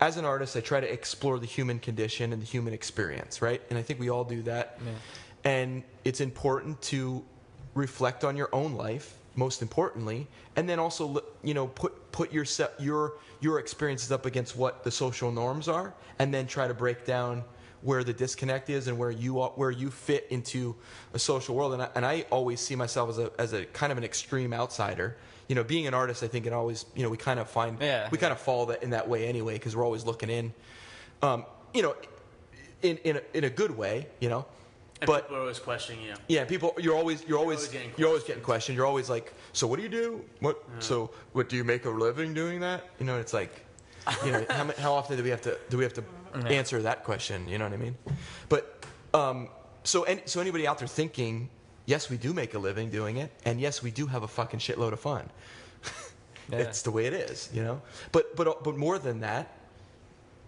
as an artist, I try to explore the human condition and the human experience, right? And I think we all do that. Yeah. And it's important to reflect on your own life, most importantly, and then also, put your experiences up against what the social norms are, and then try to break down where the disconnect is and where you fit into a social world. And I always see myself as a kind of an extreme outsider. Being an artist, I think it always, we kind of fall in that way anyway, because we're always looking in, in a good way, And but people are always questioning you. Yeah, you're always getting questioned. You're always like, so what do you do? What? Yeah. So what, do you make a living doing that? It's like, how often do we have to answer that question? You know what I mean? But so anybody out there thinking, yes, we do make a living doing it, and yes, we do have a fucking shitload of fun. It's the way it is, But more than that,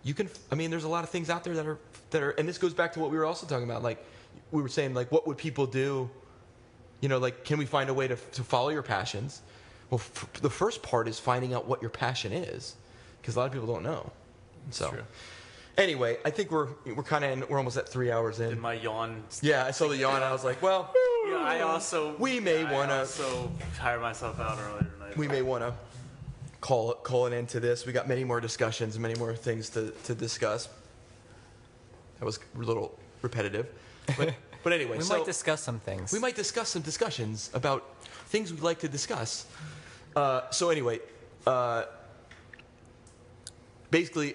you can. I mean, there's a lot of things out there that are, and this goes back to what we were also talking about. Like, we were saying, like, what would people do? Like, can we find a way to follow your passions? Well, the first part is finding out what your passion is, because a lot of people don't know. So, true. Anyway, I think we're almost at 3 hours in. Did my yawn? Yeah, I saw the yawn. And I was like, well, I also we may want to also tire myself out earlier tonight. We may want to call an end to this. We got many more discussions, many more things to discuss. That was a little repetitive, but anyway, we might discuss some things. We might discuss some discussions about things we'd like to discuss. So anyway, basically,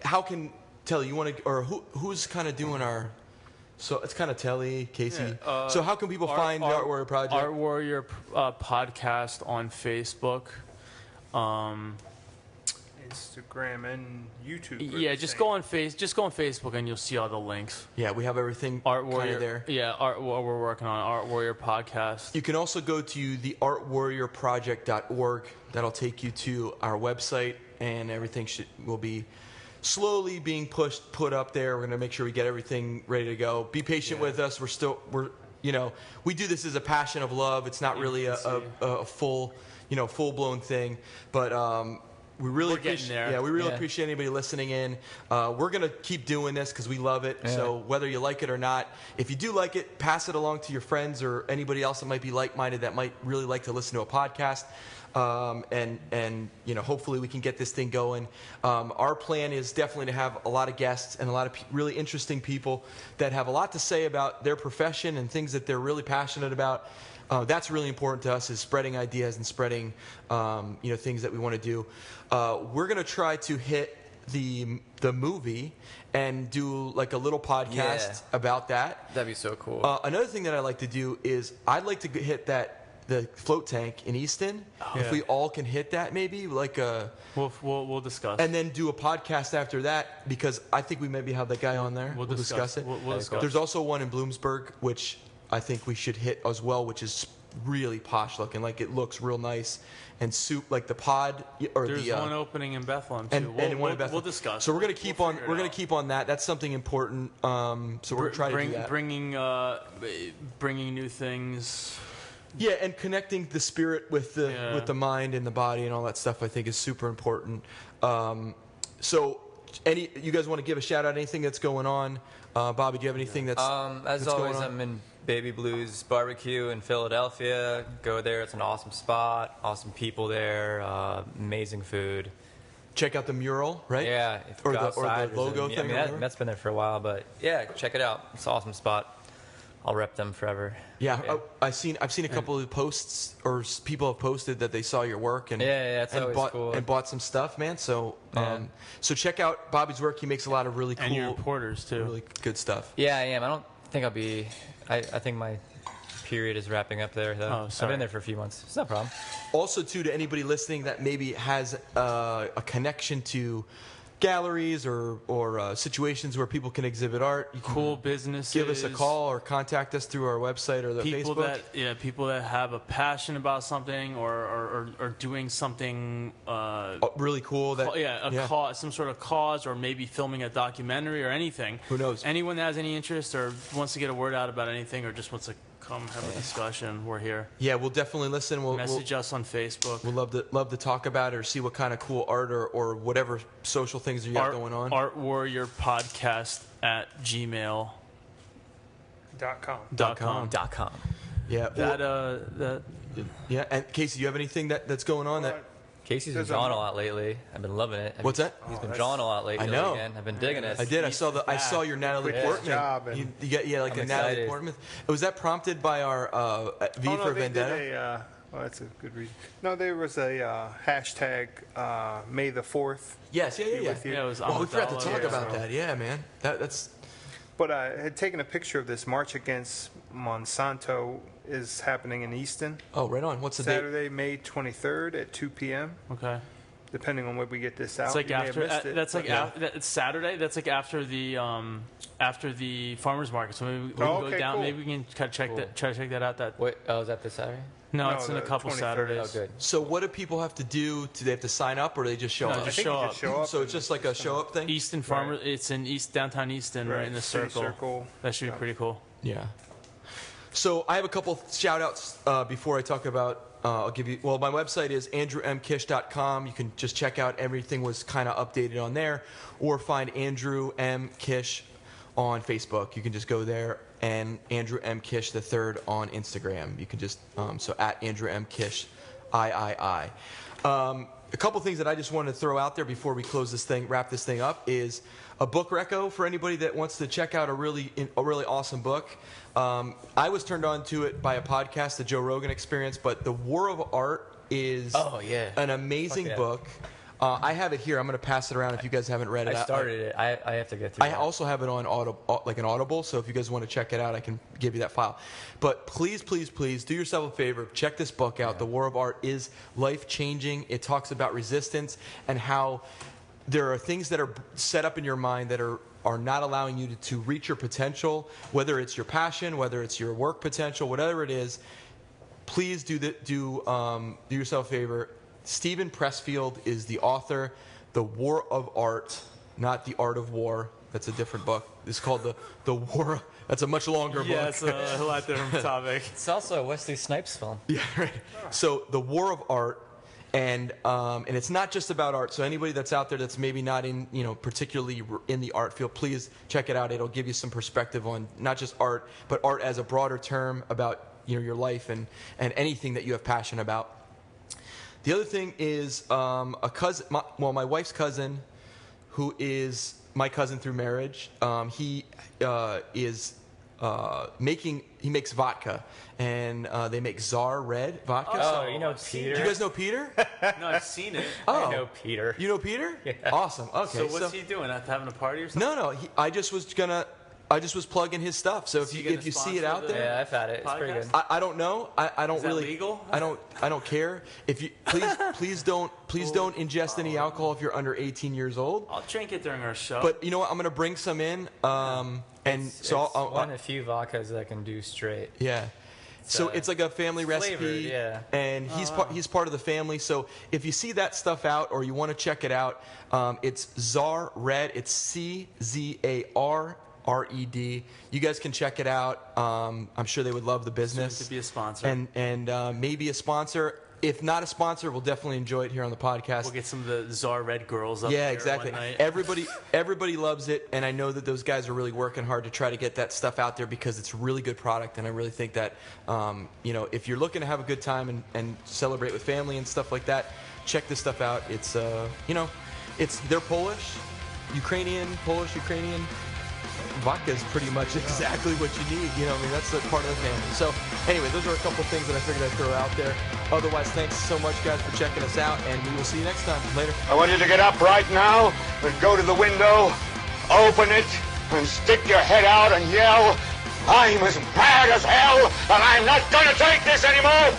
how can Telly, you want to, or who's kind of doing our? So it's kind of Telly, Casey. Yeah, so how can people find the Art Warrior Project? Art Warrior podcast on Facebook. Instagram and YouTube. Yeah, just go on Facebook and you'll see all the links. Yeah, we have everything Art Warrior there. Yeah, what we're working on, Art Warrior Podcast. You can also go to the artwarriorproject.org. That'll take you to our website, and everything will be slowly being put up there. We're going to make sure we get everything ready to go. Be patient with us. We do this as a passion of love. It's not really a full-blown thing, but we really appreciate anybody listening in. We're going to keep doing this because we love it. Yeah. So whether you like it or not, if you do like it, pass it along to your friends or anybody else that might be like-minded that might really like to listen to a podcast. And hopefully we can get this thing going. Our plan is definitely to have a lot of guests and a lot of really interesting people that have a lot to say about their profession and things that they're really passionate about. That's really important to us, is spreading ideas and spreading things that we want to do. We're going to try to hit the movie and do like a little podcast about that. That'd be so cool. Another thing that I like to do is I'd like to hit the float tank in Easton. If we all can hit that, maybe like we'll discuss, and then do a podcast after that, because I think we maybe have that guy on there. We'll discuss it. We'll discuss. There's also one in Bloomsburg, which I think we should hit as well, which is really posh looking. Like, it looks real nice and like the pod or there's one opening in Bethlehem too. We'll discuss. So we're gonna keep on. We're gonna keep on that. That's something important. So we're gonna try to do that. Bringing new things. Yeah, and connecting the spirit with the mind and the body and all that stuff, I think, is super important. So, you guys want to give a shout out anything that's going on? Bobby, do you have anything that's as always, I'm in Baby Blues Barbecue in Philadelphia. Go there; it's an awesome spot, awesome people there, amazing food. Check out the mural, right? Yeah, or the logo thing. That's been there for a while, but yeah, check it out. It's an awesome spot. I'll rep them forever. Yeah. I've seen a couple of posts, or people have posted that they saw your work and it's always cool. And bought some stuff, man. So so check out Bobby's work. He makes a lot of really cool, and your reporters too, really good stuff. Yeah, I am. I don't think I'll be. I think my period is wrapping up there, though. I've been there for a few months. It's no problem. Also, too, to anybody listening that maybe has a connection to galleries or situations where people can exhibit art, cool businesses, give us a call or contact us through our website or the Facebook. People that have a passion about something or doing something really cool. Cause, some sort of cause, or maybe filming a documentary or anything. Who knows? Anyone that has any interest or wants to get a word out about anything, or just wants to come have a discussion, we're here. Yeah, we'll definitely listen. We'll message us on Facebook. We'll love to talk about it or see what kind of cool art or whatever social things you got going on. Art Warrior Podcast at gmail.com. Yeah. Yeah. And Casey, do you have anything that's going on? Casey's been drawing a lot lately. I've been loving it. What's that? He's been drawing a lot lately. I know. Again. I've been digging it. I did. I saw your Natalie Portman. Job, you got a Natalie Portman. Was that prompted by our V for Vendetta? That's a good reason. No, there was a hashtag May the 4th. Yes, yeah. It was we forgot to talk about that. Yeah, man. That's. But I had taken a picture of this March Against Monsanto is happening in Easton. Oh, right on. What's the date? Saturday, May 23rd at 2 p.m. Okay. Depending on when we get this out. It's like after. It's Saturday. That's like after the farmers market. So maybe we can go down. Cool. Maybe we can try to check that out. Wait, is that this Saturday? No, it's in a couple 23rd. Saturdays. Oh, good. So what do people have to do? Do they have to sign up, or do they just show up? Just show up. So it's just like a show up thing? Easton Farmer. Right. It's in downtown Easton, right in the circle. That should be pretty cool. Yeah. So I have a couple shout-outs before I talk about. I'll give you. Well, my website is andrewmkish.com. You can just check out everything was kind of updated on there, or find Andrew M. Kish on Facebook. You can just go there, and Andrew M. Kish III on Instagram. You can just so at Andrew M. Kish III. A couple things that I just wanted to throw out there before we wrap this thing up, is a book reco for anybody that wants to check out a really awesome book. I was turned on to it by a podcast, the Joe Rogan Experience, but The War of Art is an amazing book. I have it here. I'm going to pass it around if you guys haven't read it. I started it. I have to get through it. I also have it on Audible, so if you guys want to check it out, I can give you that file. But please, please, please do yourself a favor. Check this book out. The War of Art is life-changing. It talks about resistance and how there are things that are set up in your mind that are not allowing you to reach your potential, whether it's your passion, whether it's your work potential, whatever it is. Please do yourself a favor. Stephen Pressfield is the author. The War of Art, not The Art of War. That's a different book. It's called the War. That's a much longer book. Yeah, it's a lot different topic. It's also a Wesley Snipes film. Yeah, right. So The War of Art, and it's not just about art. So anybody that's out there that's maybe not in, particularly in the art field, please check it out. It'll give you some perspective on not just art, but art as a broader term about your life and anything that you have passion about. The other thing is a cousin, my wife's cousin, who is my cousin through marriage. He makes vodka, and they make Tsar Red vodka. Oh, you know Peter? Do you guys know Peter? No, I've seen it. Oh, I know Peter. You know Peter? Yeah. Awesome. Okay. So what's he doing? Having a party or something? No. I just was plugging his stuff. So if you see it out there, yeah, I've had it. It's pretty good. I don't know. I don't Is that really. legal? I don't care. If you please don't ingest any alcohol if you're under 18 years old. I'll drink it during our show. But you know what? I'm going to bring some in. It's one of the few vodkas that I can do straight. Yeah. So it's like a family recipe, yeah. And he's part of the family. So if you see that stuff out or you want to check it out, it's Tsar Red. It's CZAR. RED. You guys can check it out. I'm sure they would love the business. Soon to be a sponsor. And maybe a sponsor. If not a sponsor, we'll definitely enjoy it here on the podcast. We'll get some of the Tsar Red girls up there. Yeah, there exactly. one night. Everybody loves it, and I know that those guys are really working hard to try to get that stuff out there because it's a really good product, and I really think that if you're looking to have a good time and celebrate with family and stuff like that, check this stuff out. It's they're Polish, Ukrainian. Vodka is pretty much exactly what you need. That's a part of the family. So anyway, those are a couple things that I figured I'd throw out there. Otherwise, thanks so much, guys, for checking us out, and we will see you next time. Later. I want you to get up right now and go to the window, open it, and stick your head out and yell, "I'm as bad as hell, and I'm not going to take this anymore!"